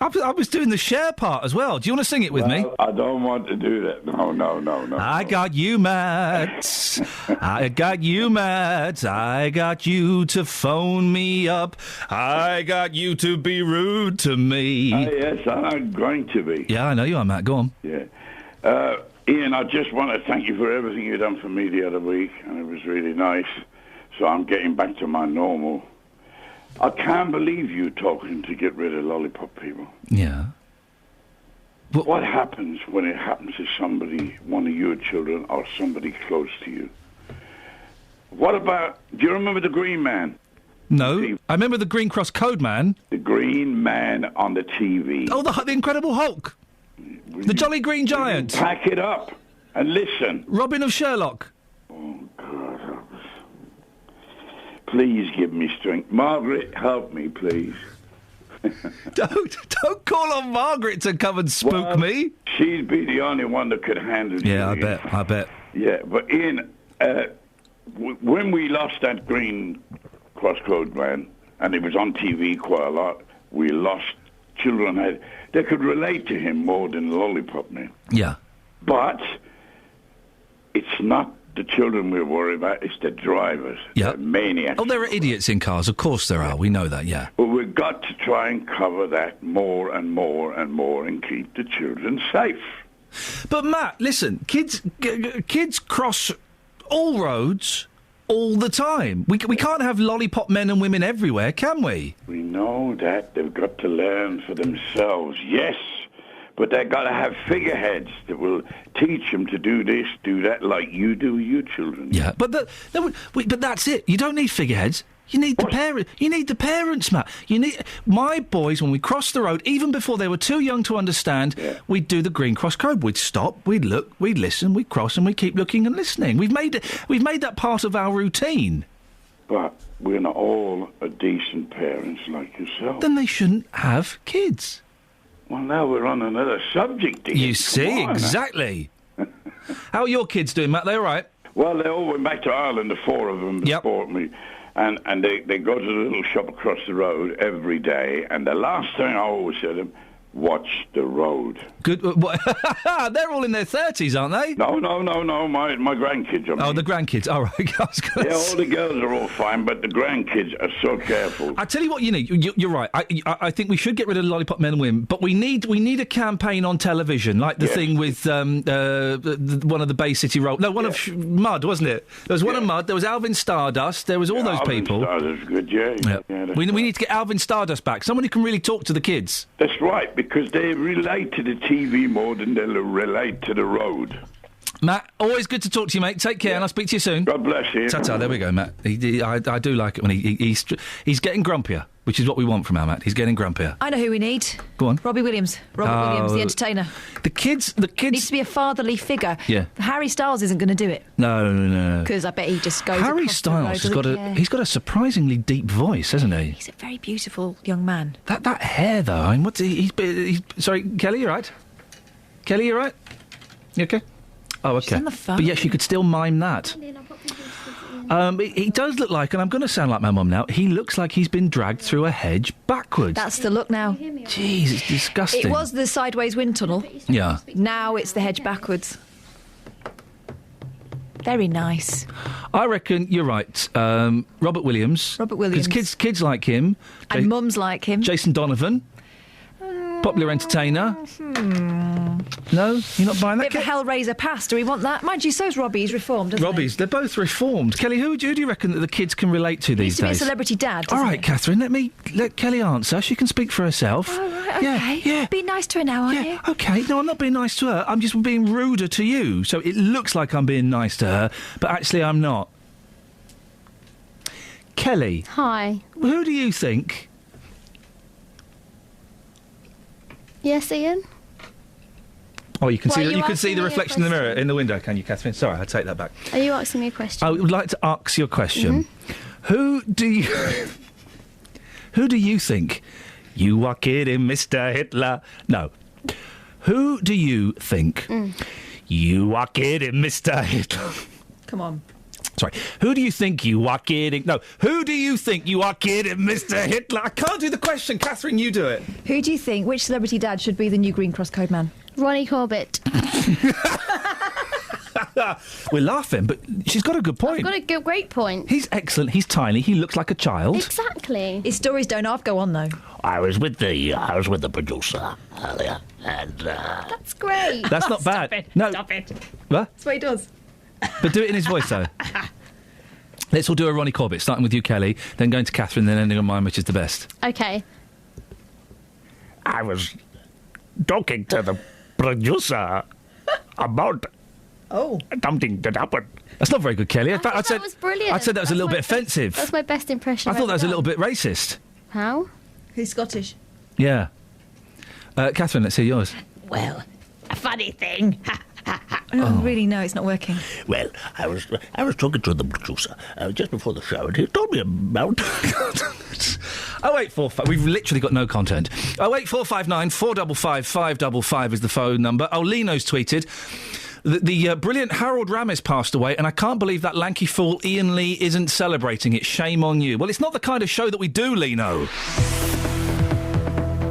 I was doing the Cher part as well. Do you want to sing it with me? I don't want to do that. No. I got you, Matt. I got you, Matt. I got you to phone me up. I got you to be rude to me. Yes, I'm going to be. Yeah, I know you are, Matt. Go on. Yeah. Iain, I just want to thank you for everything you've done for me the other week, and it was really nice. So I'm getting back to my normal. I can't believe you talking to get rid of lollipop people. Yeah. What happens when it happens to somebody, one of your children, or somebody close to you? What about... Do you remember the Green Man? No. I remember the Green Cross Code Man. The Green Man on the TV. Oh, the Incredible Hulk. The Jolly Green Giant. Pack it up and listen. Robin of Sherlock. Oh, God. Please give me strength. Margaret, help me, please. Don't call on Margaret to come and spook me. She'd be the only one that could handle Yeah, you. I bet. Yeah, but Ian, when we lost that Green Cross Code Man, and it was on TV quite a lot, we lost children they could relate to him more than the Lollipop Man. Yeah. But it's not the children we're worried about, it's the drivers. Yeah. The maniacs. Oh, there are idiots in cars. Of course there are. We know that, yeah. But we've got to try and cover that more and more and more and keep the children safe. But, Matt, listen, kids cross all roads all the time. We can't have lollipop men and women everywhere, can we? We know that. They've got to learn for themselves, yes. But they've got to have figureheads that will teach them to do this, do that, like you do with your children. Yeah, but that's it. You don't need figureheads. You need the parents. You need the parents, Matt. My boys, when we crossed the road, even before they were too young to understand, we'd do the Green Cross Code. We'd stop, we'd look, we'd listen, we'd cross, and we'd keep looking and listening. We've made that part of our routine. But we're not all a decent parents like yourself. Then they shouldn't have kids. Well, now we're on another subject, Ian. You see, exactly. How are your kids doing, Matt? They all right? Well, they all went back to Ireland, the four of them, bought me. And they go to the little shop across the road every day. And the last thing I always say to them, watch the road. Good. They're all in their 30s, aren't they? No. My grandkids. I mean. Oh, the grandkids. All right. All the girls are all fine, but the grandkids are so careful. I tell you what you need. You're right. I think we should get rid of the lollipop men and women, but we need a campaign on television, like the thing with one of the Bay City Roll. No, one of Mud, wasn't it? There was one of Mud. There was Alvin Stardust. There was all those people. Stardust, good, yeah. We need to get Alvin Stardust back. Someone who can really talk to the kids. That's right, because they relate to the TV more than they relate to the road. Matt, always good to talk to you, mate. Take care, and I'll speak to you soon. God bless you. Ta-ta, there we go, Matt. I do like it when he's getting grumpier, which is what we want from our Matt. He's getting grumpier. I know who we need. Go on. Robbie Williams. Williams, the entertainer. The kids needs to be a fatherly figure. Yeah. Harry Styles isn't going to do it. No. Because I bet he just goes. Harry Styles has got a surprisingly deep voice, hasn't he? He's a very beautiful young man. That hair, though. I mean, he's sorry, Kelly, you right? Kelly, you right? You okay? Oh, okay. She's on the phone. But yes, you could still mime that. He does look like, and I'm going to sound like my mum now, he looks like he's been dragged through a hedge backwards. That's the look now. Jeez, it's disgusting. It was the sideways wind tunnel. Yeah. Now it's the hedge backwards. Very nice. I reckon you're right. Robert Williams. Because kids like him. And mums like him. Jason Donovan. Popular entertainer. No? You're not buying that? Bit of a Hellraiser pass. Do we want that? Mind you, so's Robbie. He's reformed, isn't Robbie's. They're both reformed. Kelly, who do you reckon that the kids can relate to these days? He needs to be a celebrity dad, All right, Catherine, let Kelly answer. She can speak for herself. Oh, right, okay. Yeah. Be nice to her now, aren't you? Okay. No, I'm not being nice to her. I'm just being ruder to you. So it looks like I'm being nice to her, but actually I'm not. Kelly. Hi. Who do you think... Yes, Ian? Oh, you can What, see the reflection in the mirror in the window, can you, Catherine? Sorry, I take that back. Are you asking me a question? I would like to ask you a question. Who do you think you are kidding, Mr. Hitler? No. Who do you think you are kidding, Mr. Hitler? Come on. Sorry. Who do you think you are kidding? No. Who do you think you are kidding, Mr. Hitler? I can't do the question. Catherine, you do it. Who do you think, which celebrity dad should be the new Green Cross Code Man? Ronnie Corbett. We're laughing, but she's got a good point. I've got a great point. He's excellent. He's tiny. He looks like a child. Exactly. His stories don't half go on, though. I was with the producer earlier, and That's great. That's not bad. Stop it. What? That's what he does. But do it in his voice, though. Let's all do a Ronnie Corbett, starting with you, Kelly, then going to Catherine, then ending on mine, which is the best. Okay. I was talking to the producer about something that happened. That's not very good, Kelly. In fact, I said that was brilliant. I said that was a little bit offensive. That's my best impression. I thought that was a little bit racist. How? He's Scottish. Yeah. Catherine, let's hear yours. Well, a funny thing. Really, no, it's not working. Well, I was talking to the producer just before the show, and he told me about... 0845. We've literally got no content. 08459 455 555 is the phone number. Oh, Lino's tweeted... The brilliant Harold Ramis passed away, and I can't believe that lanky fool Iain Lee isn't celebrating it. Shame on you. Well, it's not the kind of show that we do, Lino.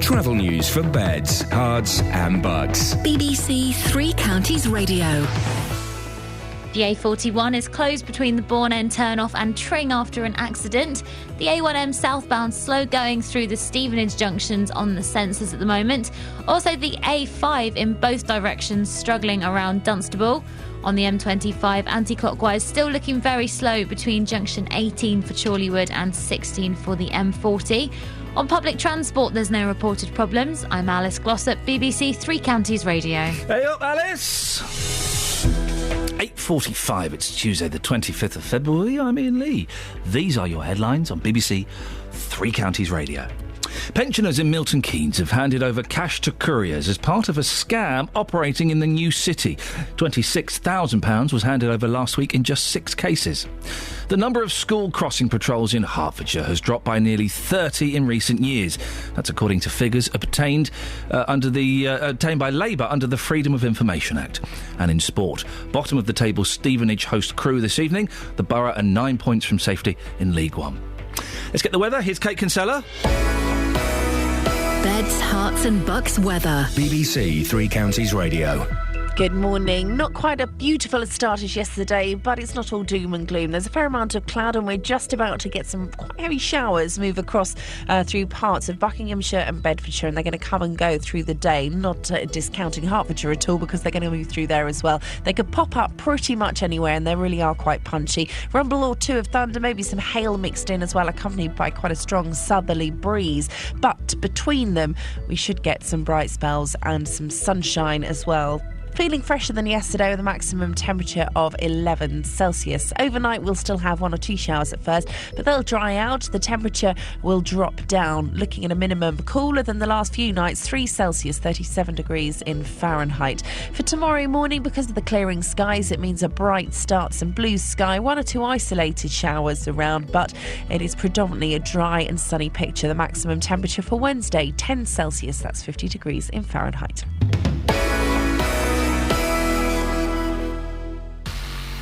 Travel news for beds, cards and bugs. BBC Three Counties Radio. The A41 is closed between the Bourne End turnoff and Tring after an accident. The A1M southbound slow going through the Stevenage junctions on the sensors at the moment. Also the A5 in both directions struggling around Dunstable. On the M25 anti-clockwise still looking very slow between junction 18 for Chorleywood and 16 for the M40. On public transport there's no reported problems. I'm Alice Glossop, BBC Three Counties Radio. Hey up, Alice! 8:45, it's Tuesday the 25th of February. I'm Iain Lee. These are your headlines on BBC Three Counties Radio. Pensioners in Milton Keynes have handed over cash to couriers as part of a scam operating in the new city. £26,000 was handed over last week in just 6 cases. The number of school crossing patrols in Hertfordshire has dropped by nearly 30 in recent years. That's according to figures obtained by Labour under the Freedom of Information Act. And in sport, bottom of the table Stevenage host Crewe this evening. The Borough are 9 points from safety in League One. Let's get the weather. Here's Kate Kinsella. Beds, Herts and Bucks weather. BBC Three Counties Radio. Good morning. Not quite a beautiful start as yesterday, but it's not all doom and gloom. There's a fair amount of cloud, and we're just about to get some quite heavy showers move across through parts of Buckinghamshire and Bedfordshire, and they're going to come and go through the day, not discounting Hertfordshire at all, because they're going to move through there as well. They could pop up pretty much anywhere, and they really are quite punchy. Rumble or two of thunder, maybe some hail mixed in as well, accompanied by quite a strong southerly breeze. But between them, we should get some bright spells and some sunshine as well. Feeling fresher than yesterday with a maximum temperature of 11 Celsius. Overnight we'll still have 1 or 2 showers at first, but they'll dry out. The temperature will drop down, looking at a minimum cooler than the last few nights, 3 Celsius, 37 degrees in Fahrenheit. For tomorrow morning, because of the clearing skies, it means a bright start, some blue sky, 1 or 2 isolated showers around, but it is predominantly a dry and sunny picture. The maximum temperature for Wednesday, 10 Celsius, that's 50 degrees in Fahrenheit.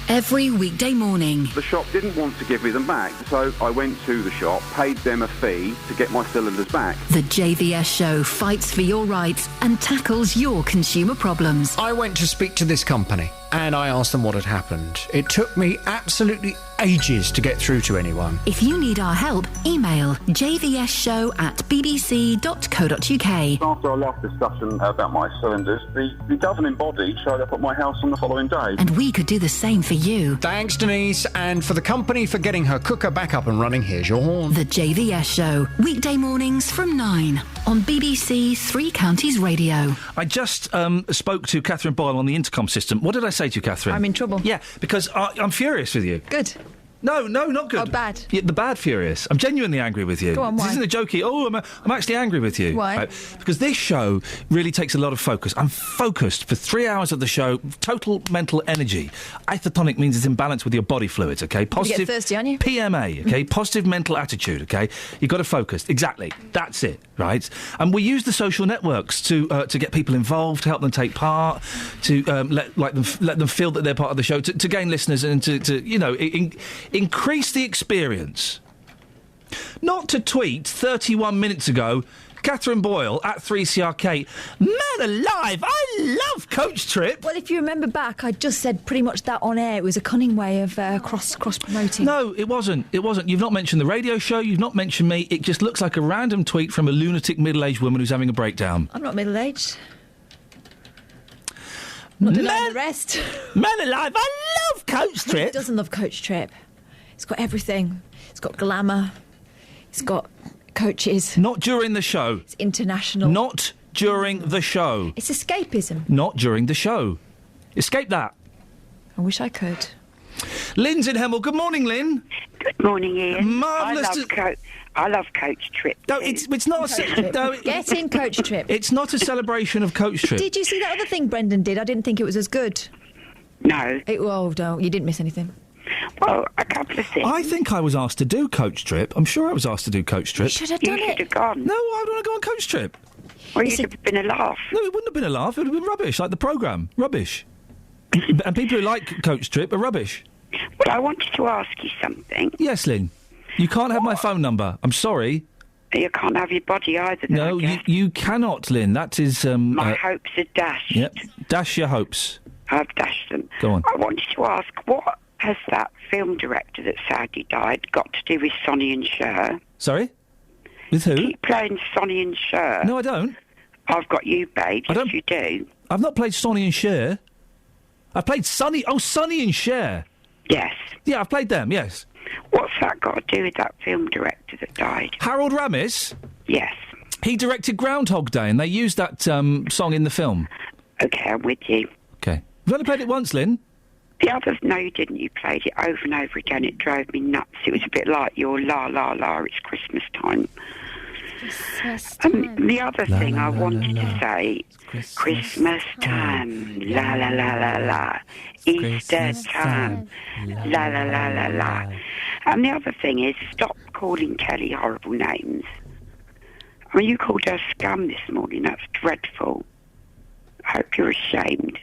Every weekday morning. The shop didn't want to give me them back, so I went to the shop, paid them a fee to get my cylinders back. The JVS show fights for your rights and tackles your consumer problems. I went to speak to this company and I asked them what had happened. It took me absolutely ages to get through to anyone. If you need our help, email jvsshow@bbc.co.uk. After our last discussion about my cylinders, the governing body showed up at my house on the following day. And we could do the same for you. Thanks, Denise, and for the company for getting her cooker back up and running. Here's your horn. The JVS show, weekday mornings from 9 on BBC Three Counties Radio. I just spoke to Catherine Boyle on the intercom system. What did I say to you, Catherine? I'm in trouble. Yeah, because I'm furious with you. Good. No, not good. Oh, bad. Yeah, the bad furious. I'm genuinely angry with you. Go on, this why? isn't a jokey, I'm actually angry with you. Why? Right? Because this show really takes a lot of focus. I'm focused for 3 hours of the show, total mental energy. Isotonic means it's in balance with your body fluids, OK? Positive. You get thirsty, aren't you? PMA, OK? Positive mental attitude, OK? You've got to focus. Exactly. That's it, right? And we use the social networks to get people involved, to help them take part, to let them feel that they're part of the show, to gain listeners and to increase the experience. Not to tweet 31 minutes ago, Catherine Boyle at 3CRK, man alive, I love Coach Trip. Well, if you remember back, I just said pretty much that on air. It was a cunning way of cross-promoting. No, it wasn't. You've not mentioned the radio show, you've not mentioned me. It just looks like a random tweet from a lunatic middle-aged woman who's having a breakdown. I'm not middle-aged. Not denying the rest. Man alive, I love Coach Trip. Who doesn't love Coach Trip? It's got everything. It's got glamour. It's got coaches. Not during the show. It's international. Not during the show. It's escapism. Not during the show. Escape that. I wish I could. Lynn's in Hemel. Good morning, Lynn. Good morning, Ian. Marvellous. I love Coach Trip. No, it's not a... Get in, Coach Trip. It's not a celebration of Coach Trip. Did you see that other thing Brendan did? I didn't think it was as good. No. Don't. You didn't miss anything. Well, a couple of things. I think I was asked to do Coach Trip. I'm sure I was asked to do Coach Trip. You should have done You should have gone. No, I don't want to go on Coach Trip. Well, you'd have been a laugh. No, it wouldn't have been a laugh. It would have been rubbish, like the programme. Rubbish. And people who like Coach Trip are rubbish. Well, I wanted to ask you something. Yes, Lynn. You can't have my phone number. I'm sorry. You can't have your body either, then, No, I guess. you cannot, Lynn. That is... My hopes are dashed. Yep. Dash your hopes. I've dashed them. Go on. I wanted to ask, what has that film director that sadly died got to do with Sonny and Cher? Sorry? With who? Keep playing Sonny and Cher. No, I don't. I've got you, babe. Yes, you do. I've not played Sonny and Cher. I've played Sonny... Oh, Sonny and Cher. Yes. Yeah, I've played them, yes. What's that got to do with that film director that died? Harold Ramis? Yes. He directed Groundhog Day, and they used that song in the film. OK, I'm with you. OK. You've only played it once, Lynn? The others, no, you didn't. You played it over and over again. It drove me nuts. It was a bit like your La La La, it's Christmas time. The other thing I wanted to say, Christmas time, la la la la la, Easter time, la la la la la. And the other thing is, stop calling Kelly horrible names. I mean, you called her scum this morning. That's dreadful. I hope you're ashamed.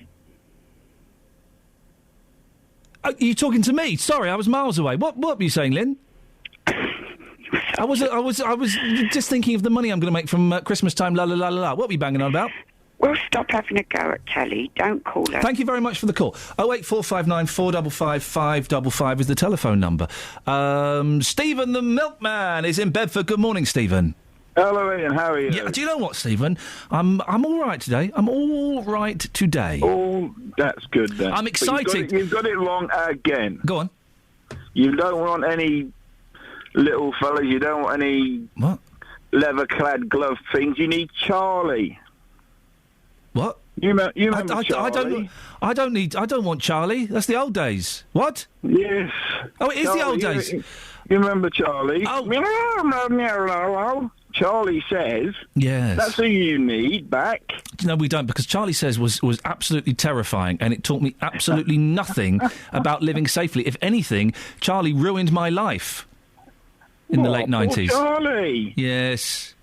Are you talking to me? Sorry, I was miles away. What were you saying, Lynn? I was just thinking of the money I'm going to make from Christmas time. La la la la la. What were you banging on about? Well, stop having a go at Kelly. Don't call her. Thank you very much for the call. 08459 455 555 is the telephone number. Stephen the Milkman is in Bedford. Good morning, Stephen. Hello, Ian. How are you? Yeah, do you know what, Stephen? I'm all right today. Oh, that's good then. I'm excited. You've got it wrong again. Go on. You don't want any little fellas. You don't want any leather-clad glove things. You need Charlie. What? You remember Charlie? I don't want Charlie. That's the old days. What? Yes. Oh, it is the old days. You remember Charlie? Oh. Charlie Says. Yes. That's who you need back. No, we don't, because Charlie Says was absolutely terrifying, and it taught me absolutely nothing about living safely. If anything, Charlie ruined my life in the late 90s. Charlie! Yes.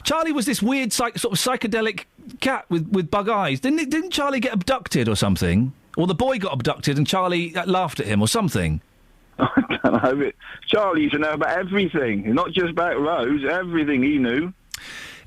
Charlie was this weird, sort of psychedelic cat with bug eyes. Didn't Charlie get abducted or something? Or the boy got abducted and Charlie laughed at him or something? I don't know. Charlie used to know about everything, not just about Rose, everything he knew.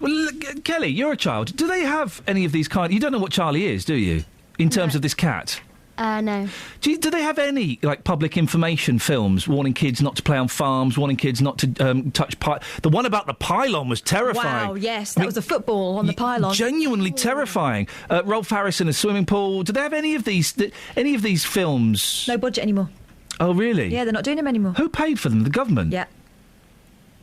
Well, look, Kelly, you're a child. Do they have any of these kind... You don't know what Charlie is, do you? In terms of this cat? No. Do they have any, public information films warning kids not to play on farms, warning kids not to touch... The one about the pylon was terrifying. Wow, yes, that was a football on the pylon. Genuinely terrifying. Rolf Harris in a swimming pool. Do they have any of these films? No budget anymore. Oh, really? Yeah, they're not doing them anymore. Who paid for them? The government? Yeah.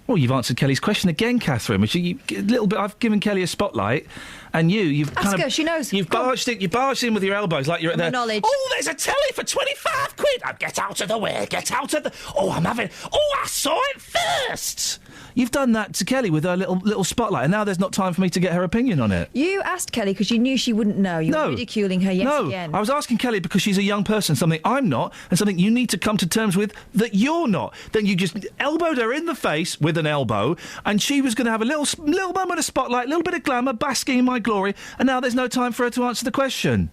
Well, you've answered Kelly's question again, Catherine. Which a little bit. I've given Kelly a spotlight, and you've Ask her, she knows. You've barged in with your elbows like you're at the knowledge. Oh, there's a telly for 25 quid. Oh, get out of the way. Get out of the. Oh, I'm having. Oh, I saw it first. You've done that to Kelly with her little spotlight, and now there's not time for me to get her opinion on it. You asked Kelly because you knew she wouldn't know. You were ridiculing her again. I was asking Kelly because she's a young person, something I'm not, and something you need to come to terms with that you're not. Then you just elbowed her in the face with an elbow, and she was going to have a little moment of spotlight, a little bit of glamour, basking in my glory, and now there's no time for her to answer the question.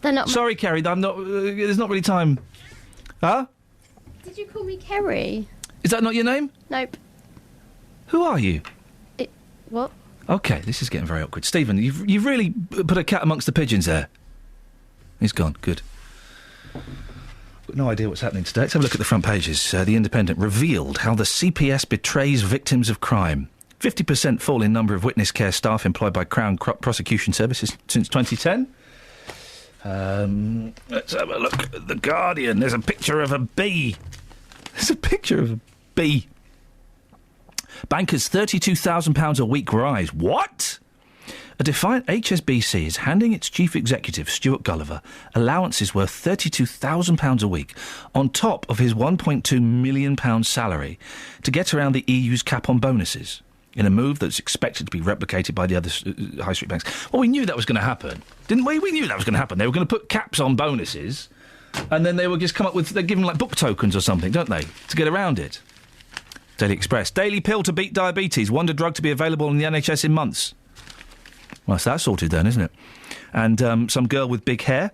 They're not... Sorry, Kerry, I'm not. There's not really time. Huh? Did you call me Kerry? Is that not your name? Nope. Who are you? What? OK, this is getting very awkward. Stephen, you've really put a cat amongst the pigeons there. He's gone. Good. Got no idea what's happening today. Let's have a look at the front pages. The Independent revealed how the CPS betrays victims of crime. 50% fall in number of witness care staff employed by Crown Prosecution Services since 2010. Let's have a look at The Guardian. There's a picture of a bee. There's a picture of a bee. Bankers' £32,000 a week rise. What? A defiant HSBC is handing its chief executive, Stuart Gulliver, allowances worth £32,000 a week on top of his £1.2 million salary to get around the EU's cap on bonuses, in a move that's expected to be replicated by the other high street banks. Well, we knew that was going to happen, didn't we? We knew that was going to happen. They were going to put caps on bonuses, and then they would just come up with... They give them, like, book tokens or something, don't they, to get around it. Daily Express. Daily pill to beat diabetes. Wonder drug to be available in the NHS in months. Well, that's that sorted then, isn't it? And some girl with big hair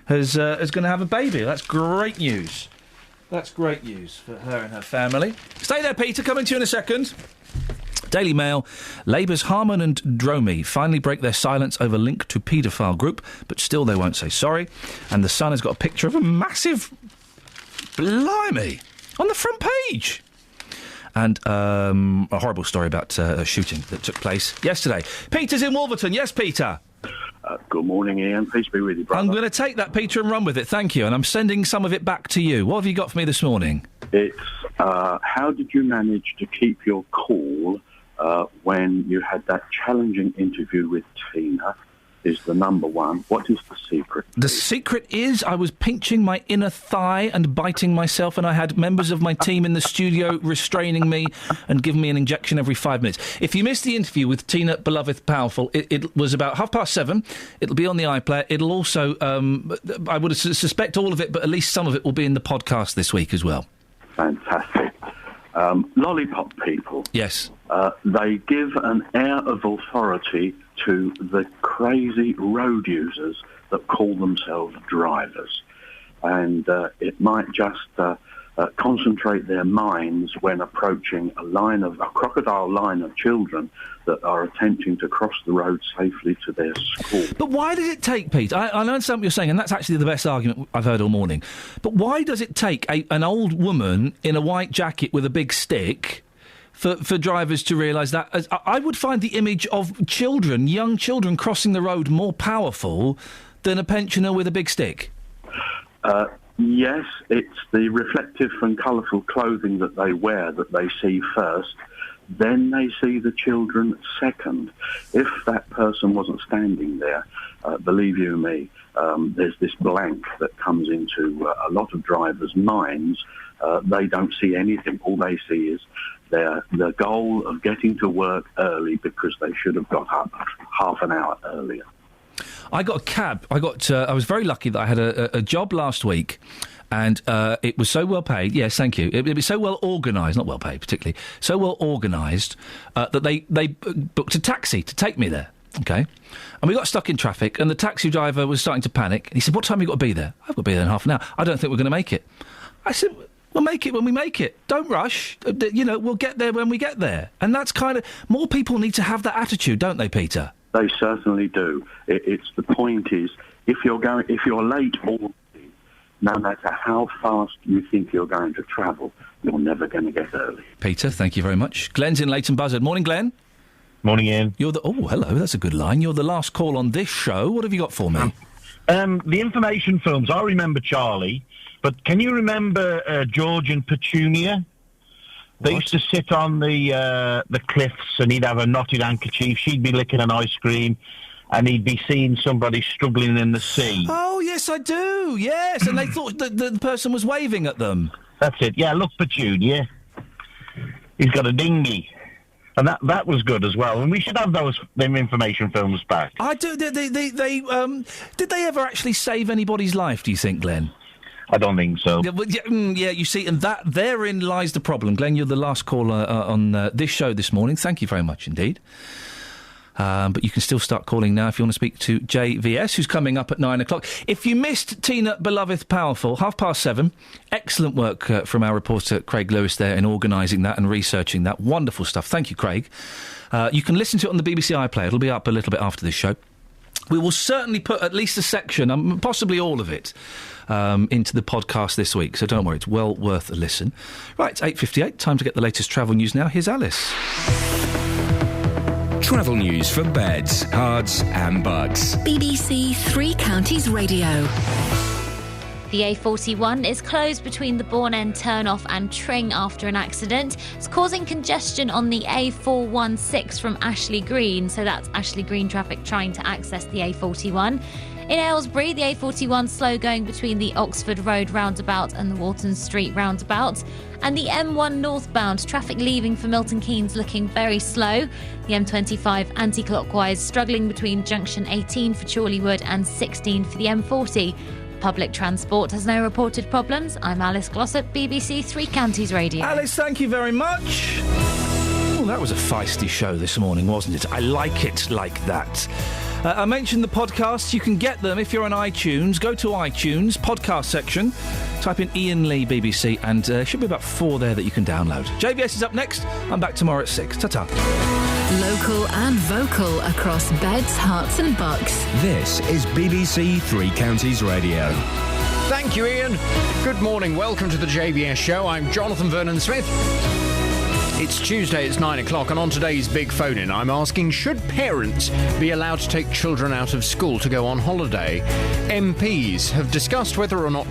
is going to have a baby. That's great news. That's great news for her and her family. Stay there, Peter. Coming to you in a second. Daily Mail. Labour's Harman and Dromey finally break their silence over link to paedophile group, but still they won't say sorry. And The Sun has got a picture of a massive... Blimey! On the front page! And a horrible story about a shooting that took place yesterday. Peter's in Wolverton. Yes, Peter? Good morning, Ian. Peace be with you, brother. I'm going to take that, Peter, and run with it. Thank you. And I'm sending some of it back to you. What have you got for me this morning? It's how did you manage to keep your cool when you had that challenging interview with Tina? Is the number one. What is the secret? The secret is I was pinching my inner thigh and biting myself, and I had members of my team in the studio restraining me and giving me an injection every 5 minutes. If you missed the interview with Tina Beloved Powerful, it was about 7:30. It'll be on the iPlayer. It'll also, I would suspect all of it, but at least some of it will be in the podcast this week as well. Fantastic. Lollipop people. Yes. They give an air of authority to the crazy road users that call themselves drivers. And it might just concentrate their minds when approaching a crocodile line of children that are attempting to cross the road safely to their school. But why does it take, Pete? I understand what you're saying, and that's actually the best argument I've heard all morning. But why does it take an old woman in a white jacket with a big stick for drivers to realise that? I would find the image of children, young children, crossing the road more powerful than a pensioner with a big stick. Yes, it's the reflective and colourful clothing that they wear that they see first. Then they see the children second. If that person wasn't standing there, believe you me, there's this blank that comes into a lot of drivers' minds. They don't see anything. All they see is the goal of getting to work early because they should have got up half an hour earlier. I got a cab. I was very lucky that I had a job last week, and it was so well paid. Yes, thank you. It was so well organised, not well paid particularly, so well organised that they booked a taxi to take me there. Okay, and we got stuck in traffic, and the taxi driver was starting to panic. And he said, "What time have you got to be there?" "I've got to be there in half an hour." "I don't think we're going to make it." I said, "We'll make it when we make it. Don't rush. We'll get there when we get there." And that's kind of... More people need to have that attitude, don't they, Peter? They certainly do. It's the point is, if you're late already, no matter how fast you think you're going to travel, you're never going to get early. Peter, thank you very much. Glenn's in Leighton Buzzard. Morning, Glenn. Morning, Ian. Oh, hello. That's a good line. You're the last call on this show. What have you got for me? The information films. I remember Charlie, but can you remember George and Petunia? They used to sit on the cliffs, and he'd have a knotted handkerchief. She'd be licking an ice cream, and he'd be seeing somebody struggling in the sea. Oh, yes, I do. Yes, and they thought that the person was waving at them. That's it. Yeah, look, Petunia. He's got a dinghy. And that was good as well. And we should have them information films back. I do. Did they ever actually save anybody's life, do you think, Glenn? I don't think so. Yeah, you see, and therein lies the problem. Glenn, you're the last caller on this show this morning. Thank you very much indeed. But you can still start calling now if you want to speak to JVS, who's coming up at 9 o'clock. If you missed Tina Beloved Powerful, 7:30, excellent work from our reporter Craig Lewis there in organising that and researching that. Wonderful stuff. Thank you, Craig. You can listen to it on the BBC iPlayer. It'll be up a little bit after this show. We will certainly put at least a section, possibly all of it, into the podcast this week, so don't worry, it's well worth a listen. Right, 8:58, time to get the latest travel news now. Here's Alice. Travel news for beds, cards and bugs. BBC Three Counties Radio. The A41 is closed between the Bourne End turn-off and Tring after an accident. It's causing congestion on the A416 from Ashley Green, so that's Ashley Green traffic trying to access the A41. In Aylesbury, the A41 slow going between the Oxford Road roundabout and the Walton Street roundabout. And the M1 northbound, traffic leaving for Milton Keynes looking very slow. The M25 anti-clockwise struggling between junction 18 for Chorleywood and 16 for the M40. Public transport has no reported problems. I'm Alice Glossop, BBC Three Counties Radio. Alice, thank you very much. Oh, that was a feisty show this morning, wasn't it? I like it like that. I mentioned the podcasts. You can get them if you're on iTunes. Go to iTunes, podcast section, type in Iain Lee BBC, and there should be about 4 there that you can download. JVS is up next. I'm back tomorrow at 6. Ta-ta. Local and vocal across Beds, Herts and Bucks. This is BBC Three Counties Radio. Thank you, Ian. Good morning. Welcome to the JVS show. I'm Jonathan Vernon Smith. It's Tuesday, it's 9 o'clock, and on today's Big Phone-In, I'm asking, should parents be allowed to take children out of school to go on holiday? MPs have discussed whether or not